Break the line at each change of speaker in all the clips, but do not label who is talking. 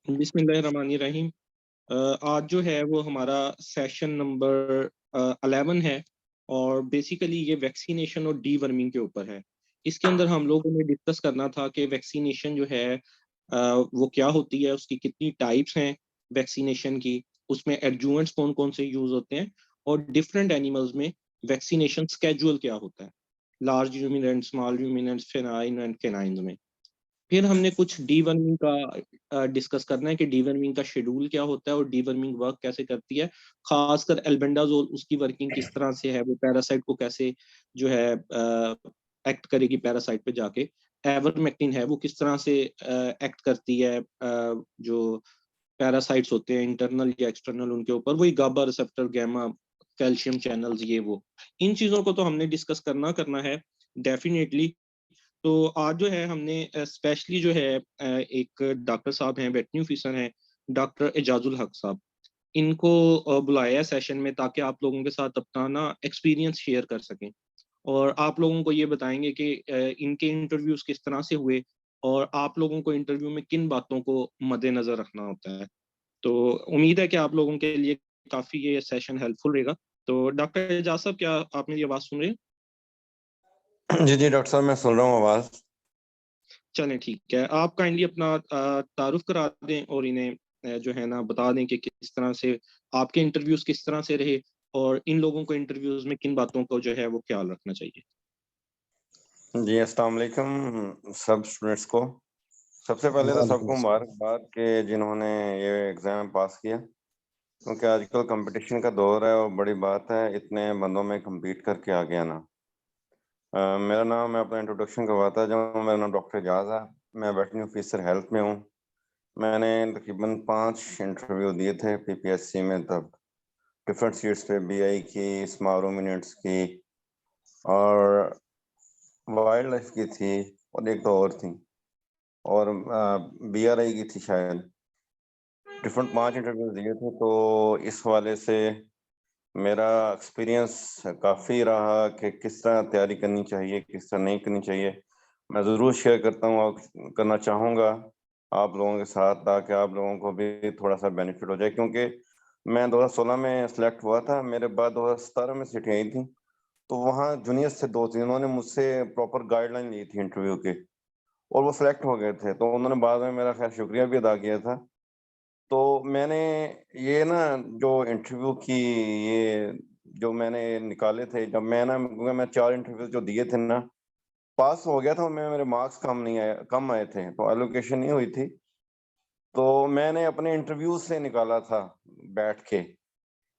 बिस्मिल्लाहिर्रहमानिर्रहीम। आज जो है वो हमारा सेशन नंबर 11 है और बेसिकली ये वैक्सीनेशन और डीवर्मिंग के ऊपर है। इसके अंदर हम लोगों ने डिस्कस करना था कि वैक्सीनेशन जो है वो क्या होती है, उसकी कितनी टाइप्स हैं वैक्सीनेशन की, उसमें एडजुवेंट्स कौन-कौन से यूज़ होते हैं और डिफरेंट एनिमल्स में वैक्सीनेशन स्केड्यूल क्या होता है, large ruminant, small ruminants, feline and canines में। फिर हमने कुछ डीवर्मिंग का डिस्कस करना है कि डीवर्मिंग का शेड्यूल क्या होता है और डीवर्मिंग वर्क कैसे करती है। खासकर एल्बेंडाजोल उसकी वर्किंग किस तरह से है, वो पैरासाइट को कैसे जो है एक्ट करेगी पैरासाइट पे जाके। एवरमेक्टिन है वो किस तरह से एक्ट करती है जो पैरासाइट्स होते हैं इंटरनल या एक्सटर्नल उनके ऊपर, वही गाबा रिसेप्टर, गामा, कैल्शियम चैनल्स, ये वो। इन चीज़ों को तो हमने डिस्कस करना करना है डेफ़िनिटली। तो आज जो है हमने स्पेशली जो है एक डॉक्टर साहब हैं, वेटरनरी ऑफिसर हैं, डॉक्टर एजाजुल हक साहब। इनको बुलाया है सेशन में ताकि आप लोगों के साथ अपना ना एक्सपीरियंस शेयर कर सकें और आप लोगों को ये बताएँगे कि इनके इंटरव्यूज़ किस तरह से हुए और आप लोगों को इंटरव्यू में किन बातों को मद्देनज़र रखना होता है। तो उम्मीद है कि आप लोगों के लिए काफ़ी ये सेशन हेल्पफुल रहेगा। तो डॉक्टर एजाज साहब, क्या आप मेरी आवाज़ सुन रहे हैं?
जी, जी, डॉक्टर साहब मैं सुन रहा हूँ आवाज़।
चलें ठीक है। आप काइंडली अपना तारुफ़ करा दें और इन्हें जो है ना बता दें कि किस तरह से आपके इंटरव्यूज़ किस तरह से रहे और इन लोगों को इंटरव्यूज़ में किन बातों को जो है वो ख्याल रखना चाहिए?
जी, अस्सलाम वालेकुम सब स्टूडेंट्स को। सबसे पहले तो
वालेकुम
सबको
अस्सलाम।
मुबारकबाद कि जिन्होंने ये एग्ज़ाम पास किया, क्योंकि आजकल कॉम्पिटिशन का दौर है और बड़ी बात है इतने बंदों में कम्पीट करके आगे आना। मेरा नाम, मैं अपना इंट्रोडक्शन करवाता जाऊँ, मेरा नाम डॉक्टर एजाज़ है, मैं वेटरनरी ऑफिसर हेल्थ में हूँ। मैंने तकरीबन 5 इंटरव्यू दिए थे पीपीएससी में तब, डिफरेंट सीट्स पे बीआई की, स्मॉल रूमिनेंट्स की और वाइल्ड लाइफ की थी और एक तो और थी और बीआरआई की थी शायद। डिफरेंट 5 इंटरव्यूज़ दिए थे, तो इस हवाले से मेरा एक्सपीरियंस काफ़ी रहा कि किस तरह तैयारी करनी चाहिए, किस तरह नहीं करनी चाहिए। मैं ज़रूर शेयर करता हूँ और करना चाहूँगा आप लोगों के साथ, ताकि आप लोगों को भी थोड़ा-सा बेनिफिट हो जाए, क्योंकि मैं 2016 में सेलेक्ट हुआ था, मेरे बाद 2017 में सीटें आई थी। तो वहाँ जूनियर्स थे 2-3, उन्होंने मुझसे प्रॉपर गाइडलाइन ली थी इंटरव्यू की और वो सेलेक्ट हो गए थे। तो उन्होंने बाद में मेरा ख़ैर शुक्रिया भी अदा किया था। तो मैंने ये ना जो इंटरव्यू की ये जो मैंने निकाले थे, जब मैं ना, क्योंकि मैं 4 इंटरव्यू जो दिए थे ना, पास हो गया था मैं, मेरे मार्क्स कम आए थे, तो एलोकेशन नहीं हुई थी। तो मैंने अपने इंटरव्यू से निकाला था बैठ के,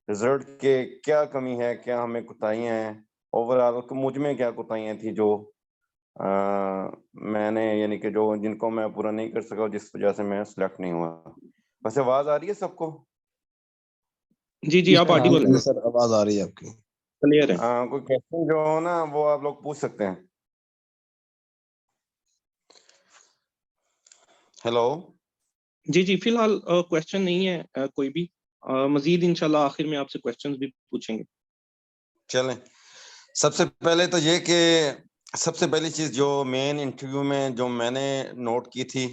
रिज़ल्ट के क्या कमी है, क्या हमें कोताहियाँ हैं, ओवरऑल मुझ में क्या कोताहियाँ थी जो अ, मैंने यानी कि जो जिनको मैं पूरा नहीं कर सका और जिस वजह से मैं सिलेक्ट नहीं हुआ। वैसे आवाज़ आ रही है सबको?
जी, जी, आप
हाँ
ऑडिबल
जी
हैं,
सर, आवाज आ रही है आपकी।
क्लियर हैं।
कोई क्वेश्चन जो हो ना वो आप लोग पूछ सकते हैं। हेलो?
जी, जी, फिलहाल क्वेश्चन नहीं है कोई भी। मज़ीद इंशाल्लाह आखिर में आपसे क्वेश्चन्स भी पूछेंगे।
चलें। सबसे पहले तो ये कि सबसे पहली चीज़ जो मेन इंटरव्यू में जो मैंने नोट की थी,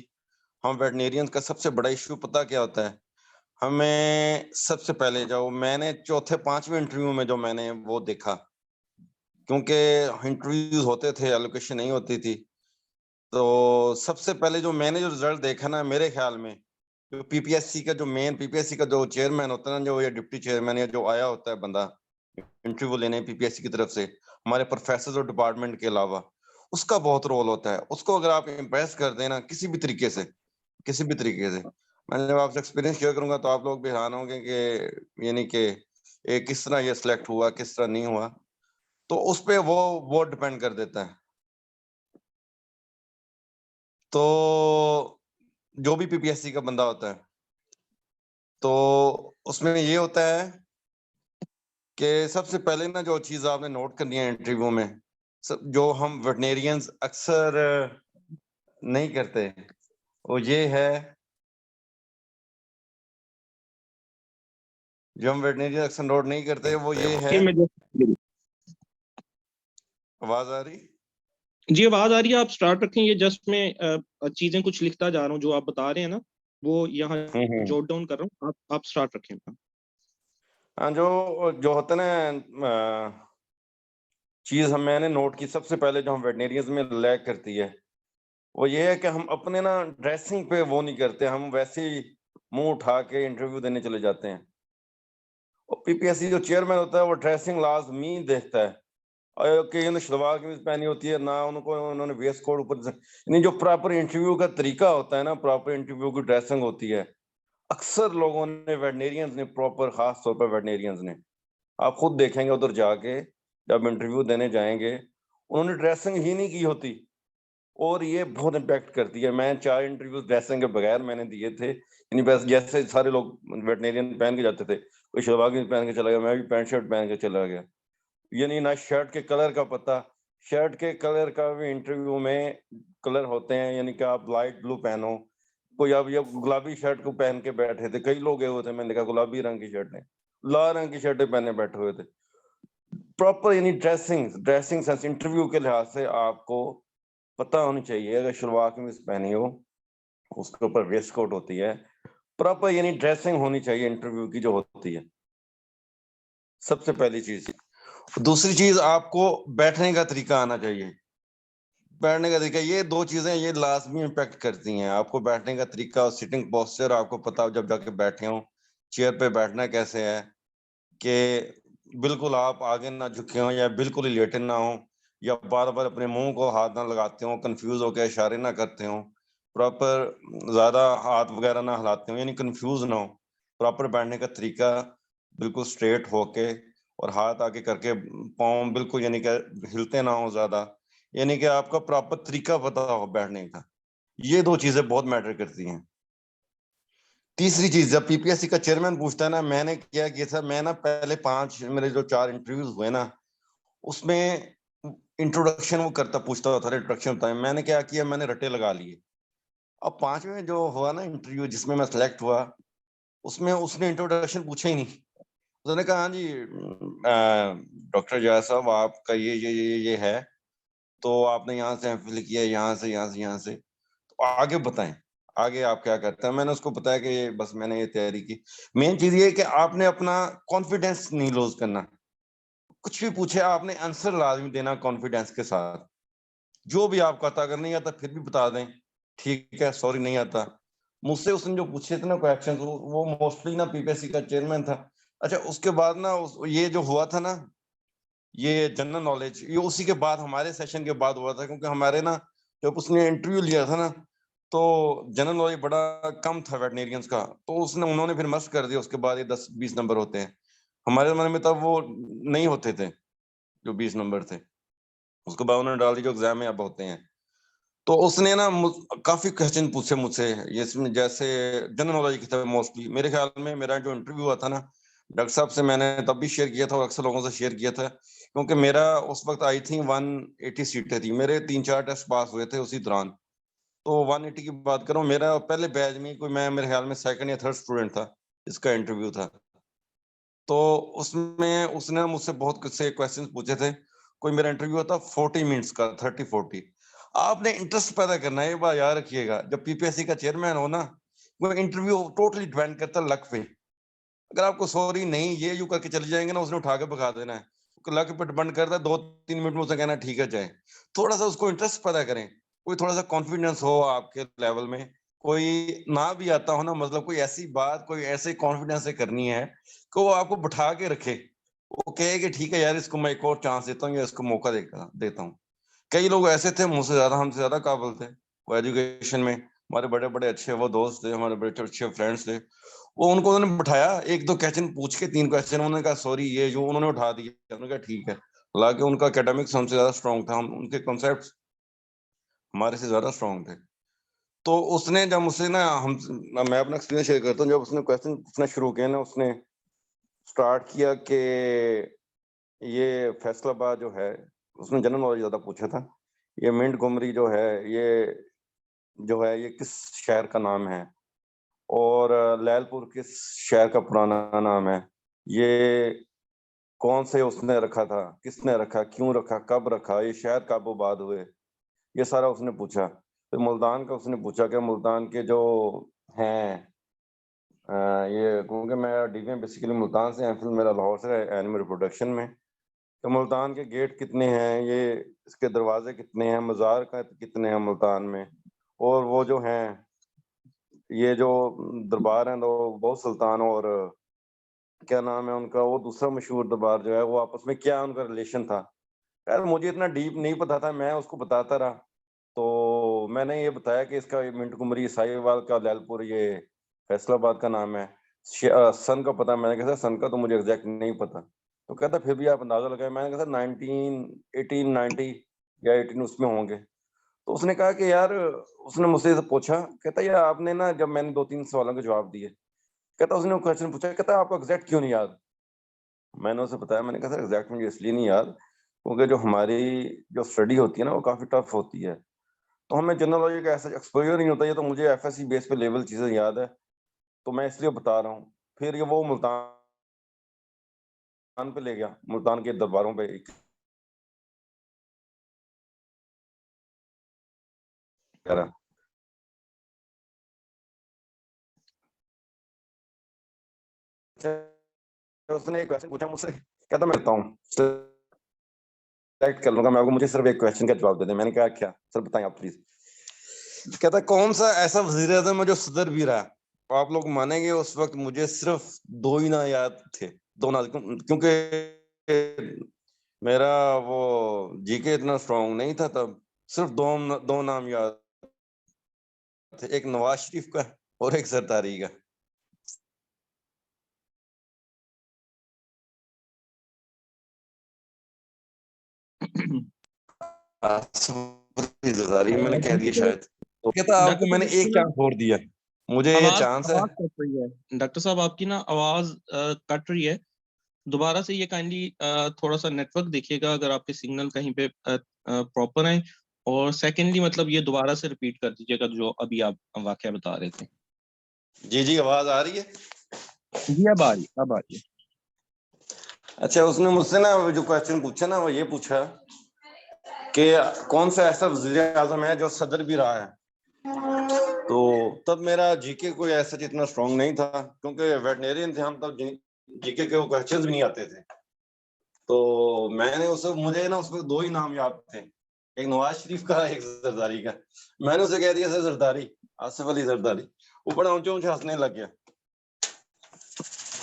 हम वेटरनेरियंस का सबसे बड़ा इश्यू पता क्या होता है? हमें सबसे पहले जो मैंने चौथे 5वें इंटरव्यू में जो मैंने वो देखा, क्योंकि इंटरव्यूज़ होते थे, एलोकेशन नहीं होती थी। तो सबसे पहले जो मैंने जो रिज़ल्ट देखा ना, मेरे ख़्याल में, जो पीपीएससी का जो मेन पीपीएससी का जो चेयरमैन होता है ना, जो या डिप्टी चेयरमैन या जो आया होता है बंदा इंटरव्यू लेने पीपीएससी की तरफ से, हमारे प्रोफ़ेसर्स और डिपार्टमेंट के अलावा, उसका बहुत रोल होता है। उसको अगर आप इम्प्रेस कर दें ना किसी भी तरीके से, मैं जब आपसे एक्सपीरियंस शेयर करूँगा तो आप लोग भी हैरान होंगे कि यानी कि ये किस तरह ये सिलेक्ट हुआ, किस तरह नहीं हुआ। तो उस पे वो डिपेंड कर देता है। तो जो भी पीपीएससी का बंदा होता है, तो उसमें ये होता है कि सबसे पहले ना जो चीज़ आपने नोट करनी है इंटरव्यू में, जो हम वेटरनेरियंस अक्सर नहीं करते, वो ये है, जो हम वेटरनेरियन अक्सर नोट नहीं करते, वो ये है।
ये मैं जस्ट
आवाज़ आ रही?
जी, आवाज़ आ रही है, आप स्टार्ट रखें। ये जस्ट मैं चीज़ें कुछ लिखता जा रहा हूँ जो आप बता रहे हैं ना, वो यहाँ
हम्म।
जॉट डाउन कर रहा हूँ, आप स्टार्ट रखें अपना।
हाँ, जो जो होता है ना चीज हम मैंने नोट की, सबसे पहले जो हम वेटनेरियंस में लैग करती है वो ये है कि हम अपने ना ड्रेसिंग पे वो नहीं करते, हम वैसे ही मुंह उठा के इंटरव्यू देने चले जाते हैं। और पीपीएससी जो चेयरमैन होता है वो ड्रेसिंग लाजमी देखता है, और कई ने शलवार कमीज पहनी होती है ना, उनको उन्होंने वेस्ट कोट ऊपर से, यानी जो प्रॉपर इंटरव्यू का तरीका होता है ना, प्रॉपर इंटरव्यू की ड्रेसिंग होती है, अक्सर लोगों ने वेटनेरियंस ने प्रॉपर, खास तौर पर वेटनेरियंस ने, आप खुद देखेंगे उधर जाके जब इंटरव्यू देने जाएंगे, उन्होंने ड्रेसिंग ही नहीं की होती, और ये बहुत इम्पैक्ट करती है। मैं 4 इंटरव्यूज ड्रेसिंग के बगैर मैंने दिए थे, यानी बस जैसे सारे लोग वेटनेरियन पहन के जाते थे, कोई शलवार कमीज पहन के चला गया, मैं भी पैंट शर्ट पहन के चला गया, यानी ना शर्ट के कलर का पता। शर्ट के कलर का भी इंटरव्यू में कलर होते हैं, यानी कि आप लाइट ब्लू पहनो, कोई अब ये गुलाबी शर्ट को पहन के बैठे थे, कई लोग गए हुए थे, मैंने देखा गुलाबी रंग की शर्ट, लाल रंग की शर्टें पहने बैठे हुए थे। प्रॉपर यानी ड्रेसिंग ड्रेसिंग सेंस इंटरव्यू के लिहाज से आपको पता होनी चाहिए। अगर शलवार कमीज पहनी हो, उसके ऊपर वेस्ट कोट होती है, प्रॉपर यानी ड्रेसिंग होनी चाहिए इंटरव्यू की जो होती है, सबसे पहली चीज। दूसरी चीज, आपको बैठने का तरीका आना चाहिए। बैठने का तरीका, ये 2 चीजें ये लाजमी इम्पैक्ट करती हैं। आपको बैठने का तरीका और सिटिंग पोस्चर आपको पता हो, जब जाके बैठे हो चेयर पे बैठना कैसे है, कि बिल्कुल आप आगे ना झुके हों, या बिल्कुल ही लेटे ना हो, या बार बार अपने मुंह को हाथ ना लगाते हो, कंफ्यूज होकर इशारे ना करते हो, प्रॉपर ज्यादा हाथ वगैरह ना हिलाते हो, यानी कंफ्यूज ना हो। प्रॉपर बैठने का तरीका बिल्कुल स्ट्रेट होके, और हाथ आगे करके, पाँव बिल्कुल यानी कि हिलते ना हो ज्यादा, यानी कि आपका प्रॉपर तरीका पता हो बैठने का। ये 2 चीजें बहुत मैटर करती हैं। तीसरी चीज, जब पीपीएससी का चेयरमैन पूछता है ना, मैंने क्या किया था, मैं ना पहले 5 मेरे जो 4 इंटरव्यूज हुए ना, उसमें इंट्रोडक्शन वो करता, पूछता होता था, इंट्रोडक्शन होता है, मैंने क्या किया, मैंने रट्टे लगा लिए। अब 5वें में जो हुआ ना इंटरव्यू जिसमें मैं सिलेक्ट हुआ, उसमें उसने इंट्रोडक्शन पूछा ही नहीं। उसने कहा, हाँ जी डॉक्टर जया साहब, आपका ये है, तो आपने यहाँ से एमफिल किया, यहाँ से यहाँ से यहाँ से, तो आगे बताएं, आगे आप क्या करते हैं। मैंने उसको बताया कि ये बस मैंने ये तैयारी की। मेन चीज ये है कि आपने अपना कॉन्फिडेंस नहीं लूज करना, कुछ भी पूछे आपने आंसर लाजमी देना कॉन्फिडेंस के साथ। जो भी आपको आता, अगर नहीं आता फिर भी बता दें, ठीक है सॉरी नहीं आता। मुझसे उसने जो पूछे थे ना क्वेश्चन, वो मोस्टली ना पीपीएससी का चेयरमैन था। अच्छा, उसके बाद ना ये जो हुआ था ना, ये जनरल नॉलेज, ये उसी के बाद, हमारे सेशन के बाद हुआ था, क्योंकि हमारे ना जब उसने इंटरव्यू लिया था ना, तो जनरल नॉलेज बड़ा कम था वेटनेरियंस का, तो उन्होंने फिर मस्त कर दिया। उसके बाद ये 10-20 नंबर होते हैं, हमारे जमाने में तब वो नहीं होते थे, जो 20 नंबर थे, उसके बाद उन्होंने डाल दी जो एग्जाम में अब होते हैं। तो उसने ना काफी क्वेश्चन पूछे मुझसे, ये इसमें जैसे जनरल नॉलेज की था मोस्टली। मेरे ख्याल में मेरा जो इंटरव्यू हुआ था ना, डॉक्टर साहब से मैंने तब भी शेयर किया था और अक्सर लोगों से शेयर किया था, क्योंकि मेरा उस वक्त आई थी 180 सीटें थी, मेरे 3-4 टेस्ट पास हुए थे उसी दौरान। तो 180 की बात करूं, मेरा पहले बैच में कोई, मैं मेरे ख्याल में सेकंड या थर्ड स्टूडेंट था, इसका इंटरव्यू था। तो उसमें उसने मुझसे बहुत कुछ से क्वेश्चन पूछे थे। कोई मेरा इंटरव्यू था 40 मिनट्स का, 30-40। आपने इंटरेस्ट पैदा करना है, ये बात याद रखिएगा। जब पीपीएससी का चेयरमैन हो ना, वो इंटरव्यू टोटली डिपेंड करता है लक पे। अगर आपको सॉरी नहीं ये यू करके चले जाएंगे ना, उसने उठा के भगा देना है। लक पे डिपेंड करता है, 2-3 मिनट में उसे कहना है, ठीक है जाए। थोड़ा सा उसको इंटरेस्ट पैदा करें, कोई थोड़ा सा कॉन्फिडेंस हो आपके लेवल में, कोई ना भी आता हो ना, मतलब कोई ऐसी बात, कोई ऐसे कॉन्फिडेंस से करनी है कि वो आपको बैठा के रखे, वो कहे कि ठीक है यार, इसको मैं एक और चांस देता हूँ, या इसको मौका देता देता हूँ। कई लोग ऐसे थे मुझसे ज्यादा, हमसे ज्यादा काबिल थे, वो एजुकेशन में हमारे बड़े बड़े अच्छे वो दोस्त थे, हमारे बड़े अच्छे फ्रेंड्स थे। वो उनको उन्होंने बिठाया, 1-2 क्वेश्चन पूछ के, 3 क्वेश्चन उन्होंने कहा सॉरी ये जो, उन्होंने उठा दिया, उन्होंने कहा ठीक है। हालांकि उनका एकेडमिक्स हमसे ज्यादा स्ट्रांग था, हम उनके कॉन्सेप्ट हमारे से ज्यादा स्ट्रांग थे। तो उसने जब मुझसे ना, हम मैं अपना एक्सपीरियंस शेयर करता हूँ, जब उसने क्वेश्चन पूछना शुरू किया ना, उसने स्टार्ट किया कि ये फैसलाबाद जो है, उसने जनरल नॉलेज ज्यादा पूछा था, ये मिंट गुमरी जो है, ये जो है ये किस शहर का नाम है, और लैलपुर किस शहर का पुराना नाम है, ये कौन से उसने रखा था, किसने रखा, क्यों रखा, कब रखा, ये शहर कब आबाद हुए, ये सारा उसने पूछा। फिर मुल्तान का उसने पूछा कि मुल्तान के जो हैं। ये क्योंकि मैं डीवीएम बेसिकली मुल्तान से, एमफिल मेरा लाहौर से है एनिमल रिप्रोडक्शन में। तो मुल्तान के गेट कितने हैं, ये इसके दरवाजे कितने हैं, मज़ार का कितने हैं मुल्तान में, और वो जो हैं ये जो दरबार हैं, तो बहुत सुल्तान और क्या नाम है उनका, वो दूसरा मशहूर दरबार जो है, वो आपस में क्या उनका रिलेशन था। यार मुझे इतना डीप नहीं पता था, मैं उसको बताता रहा। तो मैंने ये बताया कि इसका ये मिंट कुमरी, साहिवाल का लैलपुर, ये फैसलाबाद का नाम है। सन का पता, मैंने कहा सन का तो मुझे एग्जैक्ट नहीं पता। तो कहता फिर भी आप अंदाजा लगाए। मैंने कहा 1890 या 18 उसमें होंगे। तो उसने कहा कि यार, उसने मुझसे से पूछा, कहता यार आपने ना, जब मैंने 2-3 सवालों के जवाब दिए, कहता उसने वो क्वेश्चन पूछा, कहता आपको एग्जैक्ट क्यों नहीं याद। मैंने उसे बताया, मैंने कहा सर एग्जैक्ट मुझे इसलिए नहीं याद क्योंकि जो हमारी जो स्टडी होती है ना, वो काफी टफ होती है। तो हमें जनरल नॉलेज का ऐसा एक्सपोजर नहीं होता। ये तो मुझे एफएससी बेस पे लेवल चीजें याद है, तो मैं इसलिए बता रहा हूँ। फिर ये वो मुल्तान पे ले गया, मुल्तान के दरबारों पे कह रहा। उसने एक क्वेश्चन पूछा मुझसे, कहता मैं बताऊँ, सेलेक्ट कर लूंगा मैं आपको, मुझे सिर्फ एक क्वेश्चन का जवाब दे दें। मैंने कहा क्या सर, बताएं आप प्लीज। कहता कौन सा ऐसा वजीर आजम है जो सदर भी रहा। तो आप लोग मानेंगे उस वक्त मुझे सिर्फ दो ही ना याद थे, दो ना, क्योंकि मेरा वो जीके इतना स्ट्रांग नहीं था तब। सिर्फ दो नाम याद थे, एक नवाज शरीफ का और एक सरदारी का। सरदारी मैंने कह दिया शायद। तो कहता आपको
डॉक्टर
मैंने
साहब
एक
आपकी ना
चांस और दिया, मुझे ये
आवाज
चांस है।
आवाज कट रही है। डॉक्टर साहब आपकी ना आवाज कट रही है। दोबारा से ये काइंडली थोड़ा सा नेटवर्क देखिएगा, अगर आपके सिग्नल कहीं पे प्रॉपर है। और सेकेंडली मतलब ये दोबारा से रिपीट कर दीजिएगा जो अभी आप वाकया बता रहे थे।
जी जी, आवाज आ रही है।
जी अब आ रही, अब आ रही है।
अच्छा, उसने मुझसे ना जो क्वेश्चन पूछा ना, वो ये पूछा कि कौन सा ऐसा वजीर आजम है जो सदर भी रहा है। तो तब मेरा जीके कोई ऐसा इतना स्ट्रांग नहीं था, क्योंकि वेटनेरियन थे हम तब, जीके के वो क्वेश्चंस भी नहीं आते थे। तो मैंने उसे, मुझे ना उसमें दो ही नाम याद थे, एक नवाज शरीफ का, एक जरदारी का। मैंने उसे कह दिया सर जरदारी, आसिफ अली जरदारी। वो बड़ा ऊंचे ऊंचे हंसने लग गया,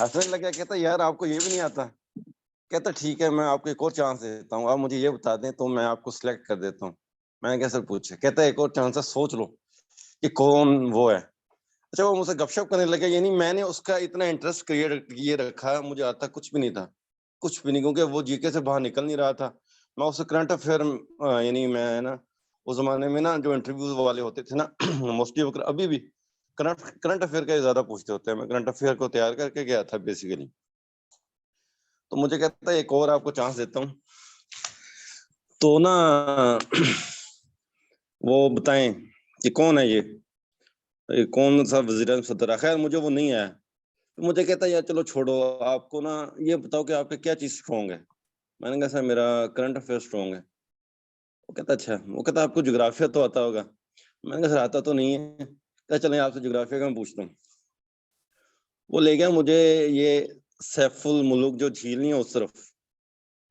हंसने लग गया। कहता यार आपको ये भी नहीं आता। कहता ठीक है, मैं आपको एक और चांस देता हूँ, आप मुझे ये बता दें तो मैं आपको सिलेक्ट कर देता हूँ। मैंने कहा सर पूछे। कहता एक और चांस है, सोच लो कि कौन वो है। अच्छा, वो मुझसे गपशप करने लगे। यानी मैंने उसका इतना इंटरेस्ट क्रिएट किए रखा, मुझे आता कुछ भी नहीं था, कुछ भी नहीं, क्योंकि वो जीके से बाहर निकल नहीं रहा था। मैं उससे करंट अफेयर, यानी मैं ना उस जमाने में ना जो इंटरव्यू वाले होते थे ना मोस्टली अभी भी करंट करंट अफेयर का ज्यादा पूछते होते हैं। मैं करंट अफेयर को तैयार करके गया था बेसिकली। तो मुझे कहता है एक और आपको चांस देता हूँ, तो ना वो बताएं कि कौन है ये कौन सा वजीर आज़म सदर है। खैर मुझे वो नहीं आया। तो मुझे कहता है यार चलो छोड़ो, आपको ना ये बताओ कि आपका क्या चीज स्ट्रांग है। मैंने कहा सर मेरा करंट अफेयर स्ट्रांग है। वो कहता अच्छा। वो कहता आपको ज्योग्राफिया तो आता होगा। मैंने कहा सर आता तो नहीं है। कहता चलें आपसे ज्योग्राफिया का मैं पूछता हूँ। वो ले गया मुझे ये सैफुल मुलूक जो झील नहीं है उस तरफ।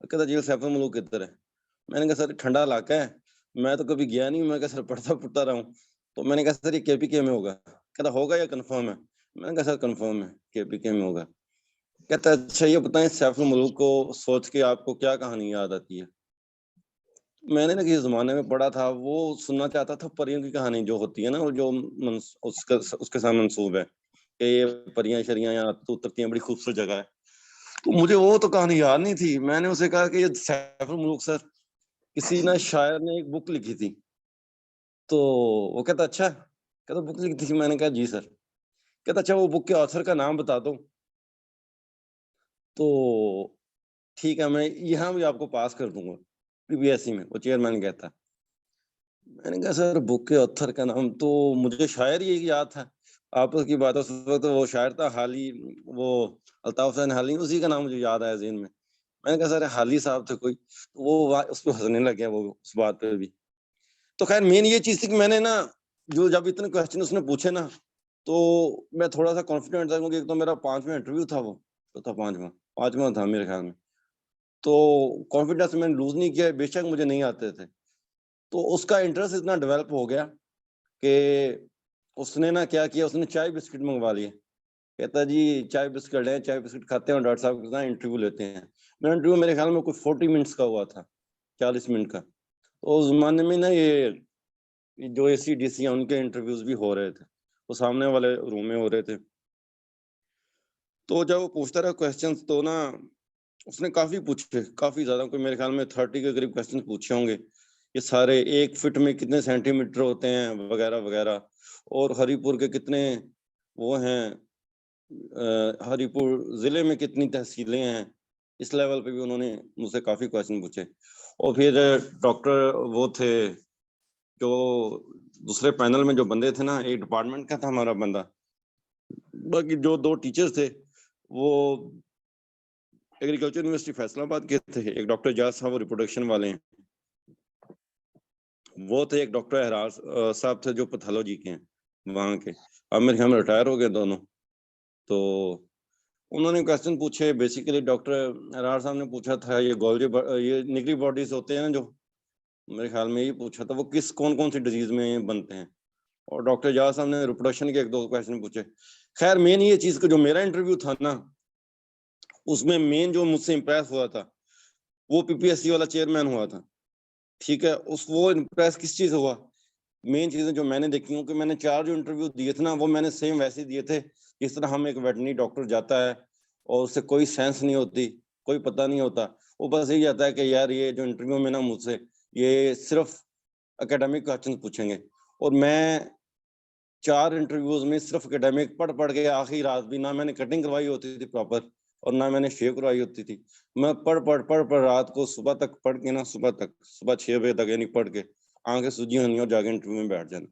कहता झील सैफुल मुलूक किधर है। मैंने कहा सर ठंडा इलाका है, मैं तो कभी गया नहीं। मैं कहा सर पढ़ता पढ़ता रहा हूँ। तो मैंने कहा सर ये केपीके में होगा। कहता होगा या कंफर्म है। मैंने कहा सर कंफर्म है, केपीके में होगा। कहता है अच्छा ये बताएं, सैफुल मुलूक को सोच के आपको क्या कहानी याद आती है। मैंने ना किसी जमाने में पढ़ा था, वो सुनना चाहता था परियों की कहानी जो होती है ना, वो जो उसके साथ मंसूब है कि ये परियां शरियां यहाँ तो उतरती हैं, बड़ी खूबसूरत जगह है। तो मुझे वो तो कहानी याद नहीं थी। मैंने उसे कहा कि ये सैफुल मुलूक सर, किसी ना शायर ने एक बुक लिखी थी। तो वो कहता अच्छा, कहता बुक लिखी थी। मैंने कहा जी सर। कहता अच्छा वो बुक के ऑथर का नाम बता दो। तो ठीक है, मैं यहाँ भी आपको पास कर दूंगा पीबीएससी में, वो चेयरमैन कहता। मैंने कहा सर बुक के ऑथर का नाम तो मुझे शायर ही याद था। आपस की बात है, उस वक्त वो शायर था हाली, वो अल्ताफ हुसैन हाली, उसी का नाम मुझे याद आया ज़हन में। मैंने कहा सर हाली साहब थे कोई। तो वो उस पर हंसने लग गया, वो उस बात पे भी। तो खैर मेन ये चीज थी कि मैंने ना, जो जब इतने क्वेश्चन उसने पूछे ना,
तो मैं थोड़ा सा कॉन्फिडेंट था क्योंकि एक तो मेरा 5वां इंटरव्यू था, वो तो था 5वां था मेरे ख्याल में। तो कॉन्फिडेंस मैंने लूज नहीं किया, बेशक मुझे नहीं आते थे। तो उसका इंटरेस्ट इतना डेवलप हो गया कि उसने ना क्या किया, उसने चाय बिस्किट मंगवा लिए। कहता जी चाय बिस्किट है, चाय बिस्किट खाते हैं और डॉक्टर साहब के साथ इंटरव्यू लेते हैं। मेरा इंटरव्यू मेरे ख्याल में कुछ 40 मिनट्स का हुआ था, 40 मिनट का। तो उस जमाने में ना ये जो ACDC है उनके इंटरव्यूज भी हो रहे थे, वो सामने वाले रूम में हो रहे थे। तो जब वो पूछता रहा क्वेश्चंस, तो ना उसने काफी पूछे, काफी ज्यादा, कोई मेरे ख्याल में 30 के करीब क्वेश्चन पूछे होंगे। ये सारे 1 फीट में कितने सेंटीमीटर होते हैं वगैरह वगैरह, और हरिपुर के कितने वो हैं, हरिपुर जिले में कितनी तहसीलें हैं, इस लेवल पे भी उन्होंने मुझसे काफी क्वेश्चन पूछे। और फिर डॉक्टर वो थे जो दूसरे पैनल में जो बंदे थे ना, एक डिपार्टमेंट का था हमारा बंदा, बाकी जो 2 टीचर्स थे वो एग्रीकल्चर यूनिवर्सिटी फैसलाबाद के थे। एक डॉक्टर एजाज साहब वो रिप्रोडक्शन वाले हैं, वो थे। एक डॉक्टर एहराज साहब थे जो पैथोलॉजी के हैं वहाँ के, अब मेरे ख्याल में रिटायर हो गए दोनों। तो उन्होंने क्वेश्चन पूछे, बेसिकली डॉक्टर एहराज साहब ने पूछा था ये गोल्जी ये निगली बॉडीज होते हैं ना, जो मेरे ख्याल में ये पूछा था वो किस कौन कौन सी डिजीज में बनते हैं। और डॉक्टर एजाज साहब ने रिप्रोडक्शन के 1-2 क्वेश्चन पूछे। खैर मेन ये चीज का जो मेरा इंटरव्यू था ना, उसमें मेन जो मुझसे इम्प्रेस हुआ था वो PPSC वाला चेयरमैन हुआ था। ठीक है, उस वो इम्प्रेस किस चीज हुआ, मेन चीजें जो मैंने देखी हूँ कि मैंने 4 जो इंटरव्यू दिए थे ना, वो मैंने सेम वैसे दिए थे जिस तरह हम एक वेटरनरी डॉक्टर जाता है और उससे कोई सेंस नहीं होती, कोई पता नहीं होता, वो बस यही आता है कि यार ये जो इंटरव्यू में ना मुझसे ये सिर्फ एकेडमिक क्वेश्चन पूछेंगे। और मैं 4 इंटरव्यूज में सिर्फ एकेडमिक पढ़ पढ़ के आखिरी रात भी ना मैंने कटिंग करवाई होती थी प्रॉपर और ना मैंने शेव करवाई होती थी। मैं पढ़ रात को सुबह तक पढ़ के ना, सुबह 6 बजे तक यानी पढ़ के आंखें सूजी होनी और जाके इंटरव्यू में बैठ जाना।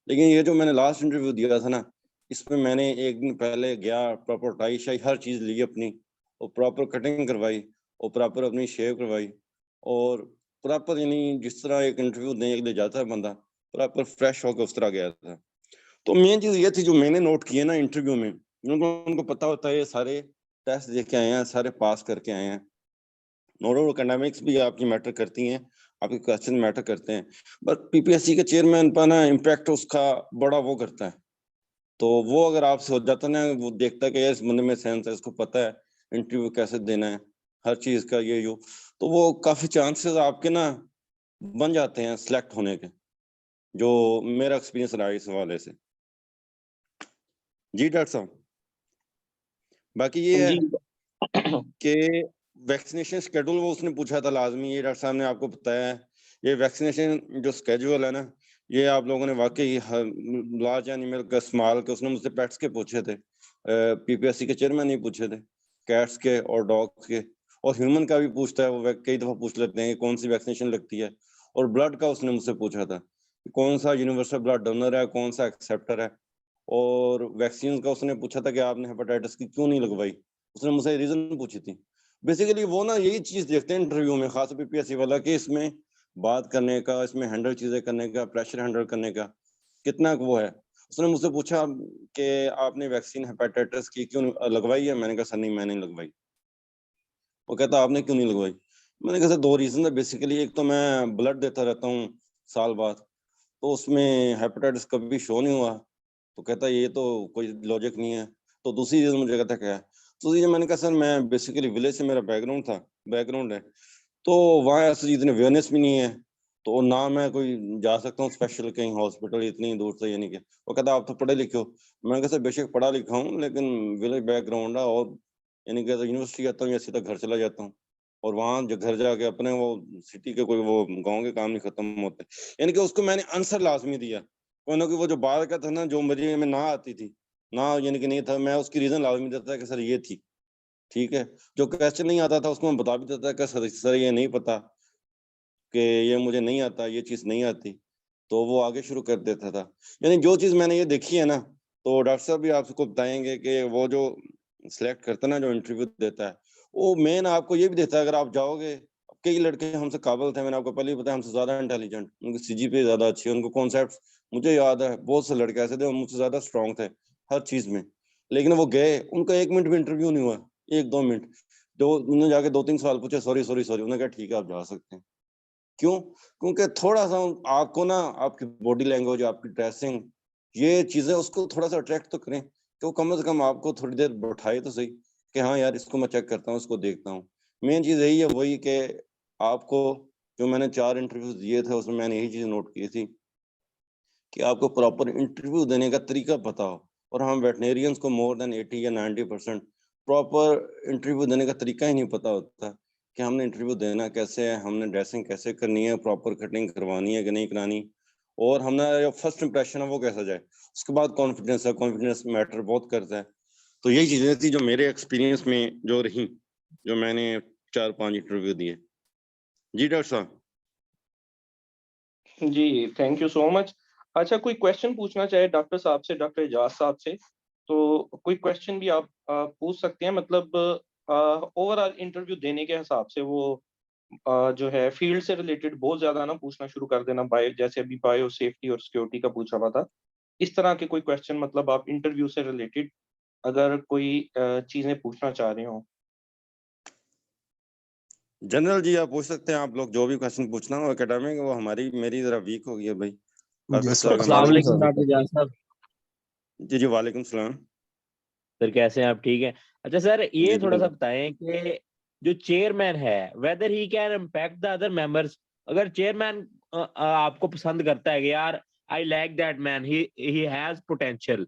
लेकिन ये जो मैंने लास्ट इंटरव्यू दिया था ना, इसमें मैंने एक दिन पहले गया, प्रॉपर टाई शाई हर चीज ली अपनी, और प्रॉपर कटिंग करवाई और प्रॉपर अपनी शेव करवाई, और प्रॉपर यानी जिस तरह एक इंटरव्यू देने के लिए जाता है बंदा, प्रॉपर फ्रेश होकर उस तरह गया था। तो मेन चीज ये थी जो मैंने नोट किए ना इंटरव्यू में, उनको पता होता है ये सारे टेस्ट दे के आए हैं, सारे पास करके आए हैं। नो डाउट एकेडमिक्स भी आपकी मैटर करती हैं, आपके क्वेश्चन मैटर करते हैं, बट PPSC के चेयरमैन पर ना इम्पैक्ट उसका बड़ा वो करता है। तो वो अगर आपसे हो जाता ना, वो देखता है कि यार इस बंदे में सेंस है, इसको पता है इंटरव्यू कैसे देना है, हर चीज का ये यो, तो वो काफी चांसेस आपके ना बन जाते हैं सिलेक्ट होने के, जो मेरा एक्सपीरियंस रहा है इस हवाले से। जी डॉक्टर साहब, बाकी ये है
जी।
कि वैक्सीनेशन शेड्यूल वो उसने पूछा था लाजमी, ये डॉक्टर साहब ने आपको बताया है। ये वैक्सीनेशन जो स्केड्यूल है ना, ये आप लोगों ने वाकई लार्ज एनिमल का स्मॉल के, उसने मुझसे पेट्स के पूछे थे, PPSC के चेयरमैन ही पूछे थे, कैट्स के और डॉग्स के, और ह्यूमन का भी पूछता है वो, कई दफा पूछ लेते हैं कि कौन सी वैक्सीनेशन लगती है। और ब्लड का उसने मुझसे पूछा था कि कौन सा यूनिवर्सल ब्लड डोनर है, कौन सा एक्सेप्टर है। और वैक्सीन का उसने पूछा था कि आपने हेपेटाइटिस की क्यों नहीं लगवाई, उसने मुझसे रीजन पूछी थी। बेसिकली वो ना यही चीज देखते हैं इंटरव्यू में, खास PPSC वाला, कि इसमें बात करने का, इसमें हैंडल चीजें करने का, प्रेशर हैंडल करने का कितना वो है। उसने मुझसे पूछा कि आपने वैक्सीन हेपेटाइटिस की क्यों लगवाई है, मैंने कहा सर नहीं मैंने नहीं लगवाई। वो कहता आपने क्यों नहीं लगवाई, मैंने कहा सर 2 रीजन है बेसिकली, एक तो मैं ब्लड देता रहता हूँ साल बाद, तो उसमें हेपेटाइटिस कभी शो नहीं हुआ। तो कहता ये तो कोई लॉजिक नहीं है। तो दूसरी चीज मुझे कहता क्या है, तो ये मैंने कहा सर मैं बेसिकली विलेज से मेरा बैकग्राउंड है, तो वहाँ ऐसी इतनी अवेयरनेस भी नहीं है, तो ना मैं कोई जा सकता हूँ स्पेशल कहीं हॉस्पिटल इतनी दूर से, यानी कि वो कहता आप तो पढ़े लिखे हो। मैंने कहा सर बेशक पढ़ा लिखा हूँ लेकिन विलेज बैकग्राउंड है, और यानी कि यूनिवर्सिटी आता हूँ या सीधा घर चला जाता हूँ, और वहाँ जो घर जाके अपने वो सिटी के कोई वो गाँव के काम नहीं खत्म होते। यानी कि उसको मैंने आंसर लाजमी दिया, कोई ना कोई वो जो बात का था ना जो मेरे में ना आती थी ना, यानी कि नहीं था, मैं उसकी रीजन लाजमी देता कि सर ये थी। ठीक है, जो क्वेश्चन नहीं आता था उसको मैं बता भी देता कि सर ये नहीं पता, कि ये मुझे नहीं आता, ये चीज नहीं आती, तो वो आगे शुरू कर देता था। यानी जो चीज मैंने ये देखी है ना, तो डॉक्टर साहब भी आपको बताएंगे कि वो जो सिलेक्ट करता है ना, जो इंटरव्यू देता है, वो मेन आपको ये भी देता है, अगर आप जाओगे, कई लड़के हमसे काबिल थे, मैंने आपको पहले ही बताया, हमसे ज्यादा इंटेलिजेंट, उनकी CGPA ज्यादा अच्छी है, उनको कॉन्सेप्ट, मुझे याद है बहुत से लड़के ऐसे थे मुझसे ज्यादा स्ट्रॉन्ग थे, हर चीज में, लेकिन वो गए, उनका 1 मिनट भी इंटरव्यू नहीं हुआ, 1-2 मिनट। तो उन्होंने जाके 2-3 सवाल पूछे, सॉरी सॉरी सॉरी, उन्होंने कहा ठीक है आप जा सकते हैं। क्यों? क्योंकि थोड़ा सा आपको ना आपकी बॉडी लैंग्वेज, आपकी ड्रेसिंग, ये चीजें उसको थोड़ा सा अट्रैक्ट तो करें, तो कम से कम आपको थोड़ी देर बैठाए तो सही कि हाँ यार इसको मैं चेक करता हूँ, इसको देखता हूँ। मेन चीज यही है, वही कि आपको, जो मैंने 4 इंटरव्यूज दिए थे उसमें मैंने यही चीज नोट की थी कि आपको प्रॉपर इंटरव्यू देने का तरीका पता हो। और हम वेटनेरियंस को मोर देन 80 या 90% प्रॉपर इंटरव्यू देने का तरीका ही नहीं पता होता कि हमने इंटरव्यू देना कैसे है, हमने ड्रेसिंग कैसे करनी है, प्रॉपर कटिंग करवानी है कि नहीं करानी, और हमने जो फर्स्ट इंप्रेशन है वो कैसा जाए। उसके बाद कॉन्फिडेंस है, कॉन्फिडेंस मैटर बहुत करता है। तो यही चीजें थी जो मेरे एक्सपीरियंस में जो रही, जो मैंने 4-5 इंटरव्यू दिए। जी डॉक्टर साहब।
जी, थैंक यू सो मच। अच्छा, कोई क्वेश्चन पूछना चाहे डॉक्टर साहब से, डॉक्टर एजाज साहब से, तो कोई क्वेश्चन भी आप पूछ सकते हैं। मतलब ओवरऑल इंटरव्यू देने के हिसाब से वो जो है फील्ड से रिलेटेड बहुत ज्यादा ना पूछना शुरू कर देना, बायो जैसे अभी बायो सेफ्टी और सिक्योरिटी का पूछा हुआ था, इस तरह के कोई क्वेश्चन, मतलब आप इंटरव्यू से रिलेटेड अगर कोई चीजें पूछना चाह रहे हो।
जनरल जी आप पूछ सकते हैं, आप लोग जो भी क्वेश्चन पूछना हो। एकेडमिक वो हमारी मेरी जरा वीक हो गई है भाई, काफी
जी
अच्छा लगा
अस्सलाम
मेरे
वालेकुम
को।
डॉक्टर जान साहब।
जी जी वालेकुम सलाम।
सर कैसे हैं आप? ठीक है। अच्छा सर, ये
जी
थोड़ा सा
बिल्कुल।
बताएं कि जो चेयरमैन है, weather he can impact the other members. अगर चेयरमैन आपको पसंद करता है कि यार I like that man, he has potential,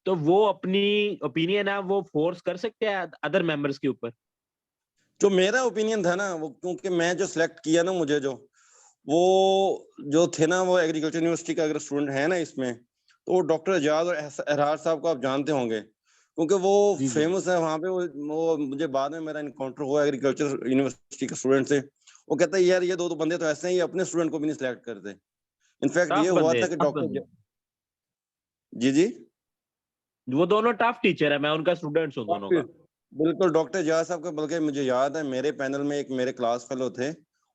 तो वो अपनी ओपिनियन है वो फोर्स कर सकते हैं अदर मेंबर्स के ऊपर।
जो मेरा ओपिनियन था ना वो, क्योंकि मैं जो सिलेक्ट किया ना, मुझे जो वो जो थे ना, वो एग्रीकल्चर यूनिवर्सिटी का अगर स्टूडेंट है ना इसमें, तो डॉक्टर एजाज और एरहार साहब को आप जानते होंगे, क्योंकि वो
जी जी।
फेमस है वहाँ पे। वो मुझे बाद में मेरा इनकाउंटर हुआ एग्रीकल्चर यूनिवर्सिटी के स्टूडेंट से। वो कहता है यार ये दो बंदे तो ऐसे हैं, ये अपने स्टूडेंट को भी नहीं सिलेक्ट करते। इनफैक्ट ये
टफ
हुआ
बंदे,
था कि
टफ
डॉक्टर
बंदे।
जी जी।
वो दोनों टफ टीचर है, मैं उनका स्टूडेंट्स हूँ दोनों का।
बिल्कुल डॉक्टर जहा साहब का, बल्कि मुझे याद है मेरे पैनल में एक मेरे क्लास फेलो थे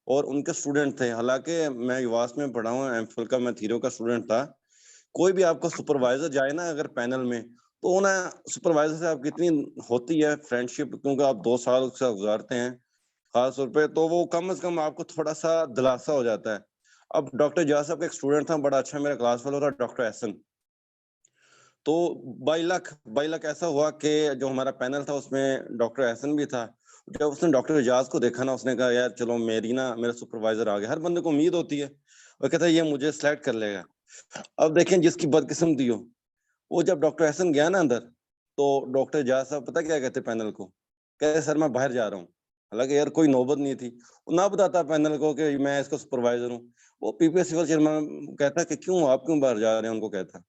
और उनके स्टूडेंट थे। हालांकि मैं युवास में पढ़ा हूँ, एमफिल का मैं थीरो का स्टूडेंट था। कोई भी आपका सुपरवाइजर जाए ना अगर पैनल में, तो ना सुपरवाइजर से आपकी इतनी होती है फ्रेंडशिप, क्योंकि आप 2 साल उससे गुजारते हैं खास तौर पे, तो वो कम से कम आपको थोड़ा सा दिलासा हो जाता है। अब डॉक्टर जहा साहब का एक स्टूडेंट था, बड़ा अच्छा मेरा क्लास फेलो था, डॉक्टर एहसन। तो बाई लक ऐसा हुआ कि जो हमारा पैनल था उसमें डॉक्टर एहसन भी था। जब उसने डॉक्टर एजाज को देखा ना, उसने कहा यार चलो मेरा सुपरवाइजर आ गया। हर बंदे को उम्मीद होती है, वो कहता है ये मुझे सिलेक्ट कर लेगा। अब देखें जिसकी बदकिस्मती हो। वो जब डॉक्टर एहसन गया ना अंदर, तो डॉक्टर एजाज साहब पता क्या कहते पैनल को? कहते सर मैं बाहर जा रहा हूँ। हालांकि यार कोई नौबत नहीं थी, वो ना बताता पैनल को कि मैं इसका सुपरवाइजर हूँ। वो पीपीएससी का चेयरमैन कहता कि क्यों आप क्यों बाहर जा रहे हैं, उनको कहता।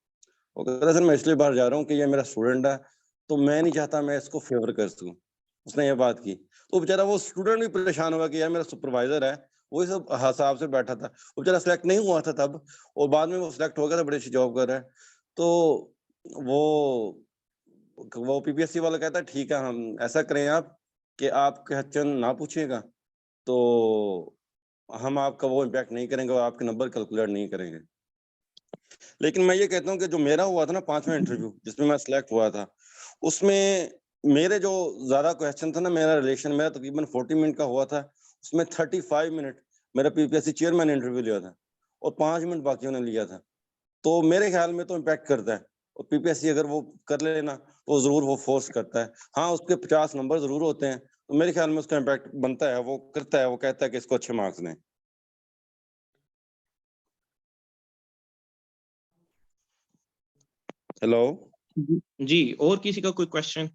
वो कहता सर मैं इसलिए बाहर जा रहा हूँ कि ये मेरा स्टूडेंट है, तो मैं नहीं चाहता मैं इसको फेवर कर सकूं। उसने ये बात की, तो बेचारा वो स्टूडेंट भी परेशान हुआ कि यार मेरा सुपरवाइजर है, वही सब हिसाब से बैठा था। वो बेचारा सिलेक्ट नहीं हुआ था तब, और बाद में वो सिलेक्ट हो गया था, बड़ी अच्छी जॉब कर रहा है। तो वो पीपीएससी वाला कहता है ठीक है हम ऐसा करें आप कि आप क्वेश्चन ना पूछिएगा, तो हम आपका वो इम्पैक्ट नहीं करेंगे और आपके नंबर कैलकुलेट नहीं करेंगे। लेकिन मैं ये कहता हूँ कि जो मेरा हुआ था ना 5वां इंटरव्यू जिसमें मैं सिलेक्ट हुआ था, उसमें मेरे जो ज्यादा क्वेश्चन था ना, मेरा रिलेशन मेरा तकरीबन 40 मिनट का हुआ था। उसमें 35 मिनट मेरा पीपीएससी चेयरमैन इंटरव्यू लिया था और 5 मिनट बाकी उन्होंने लिया था। तो मेरे ख्याल में तो इम्पैक्ट करता है, और पीपीएससी अगर वो कर लेना तो जरूर वो फोर्स करता है। हाँ उसके 50 नंबर जरूर होते हैं, तो मेरे ख्याल में उसका इम्पैक्ट बनता है, वो करता है, वो कहता है कि इसको अच्छे मार्क्स दें। हेलो।
जी, और किसी का कोई क्वेश्चन?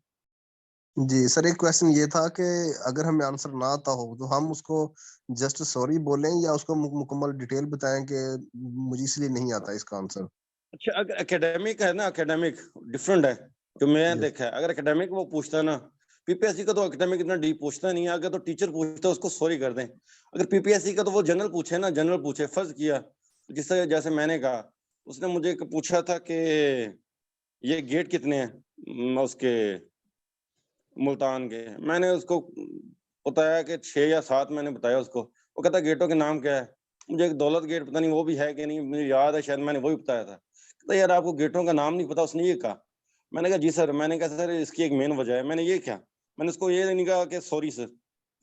जी सर, एक क्वेश्चन ये था कि अगर हमें आंसर ना आता हो तो हम उसको जस्ट सॉरी बोलें या उसको मुकम्मल डिटेल बताएं कि मुझे इसलिए नहीं आता इसका आंसर।
अच्छा अगर एकेडमिक है ना, एकेडमिक डिफरेंट है जो मैं
जी
देखा है। अगर एकेडमिक वो पूछता है ना, पीपीएससी का तो एकेडमिक इतना डीप पूछता नहीं है। अगर तो टीचर पूछता है उसको सॉरी कर दें। अगर पीपीएससी का तो वो जनरल पूछे ना, जनरल पूछे, फर्ज किया जिससे जैसे मैंने कहा, उसने मुझे पूछा था कि ये गेट कितने हैं उसके मुल्तान के। मैंने उसको बताया कि 6 या 7 मैंने बताया उसको। वो कहता गेटों के नाम क्या है? मुझे एक दौलत गेट पता नहीं वो भी है कि नहीं, मुझे याद है शायद मैंने वही बताया था। कहता यार आपको गेटों का नाम नहीं पता? उसने ये कहा। मैंने कहा जी सर, मैंने कहा सर इसकी एक मेन वजह है, मैंने ये क्या, मैंने उसको ये नहीं कहा कि सॉरी सर,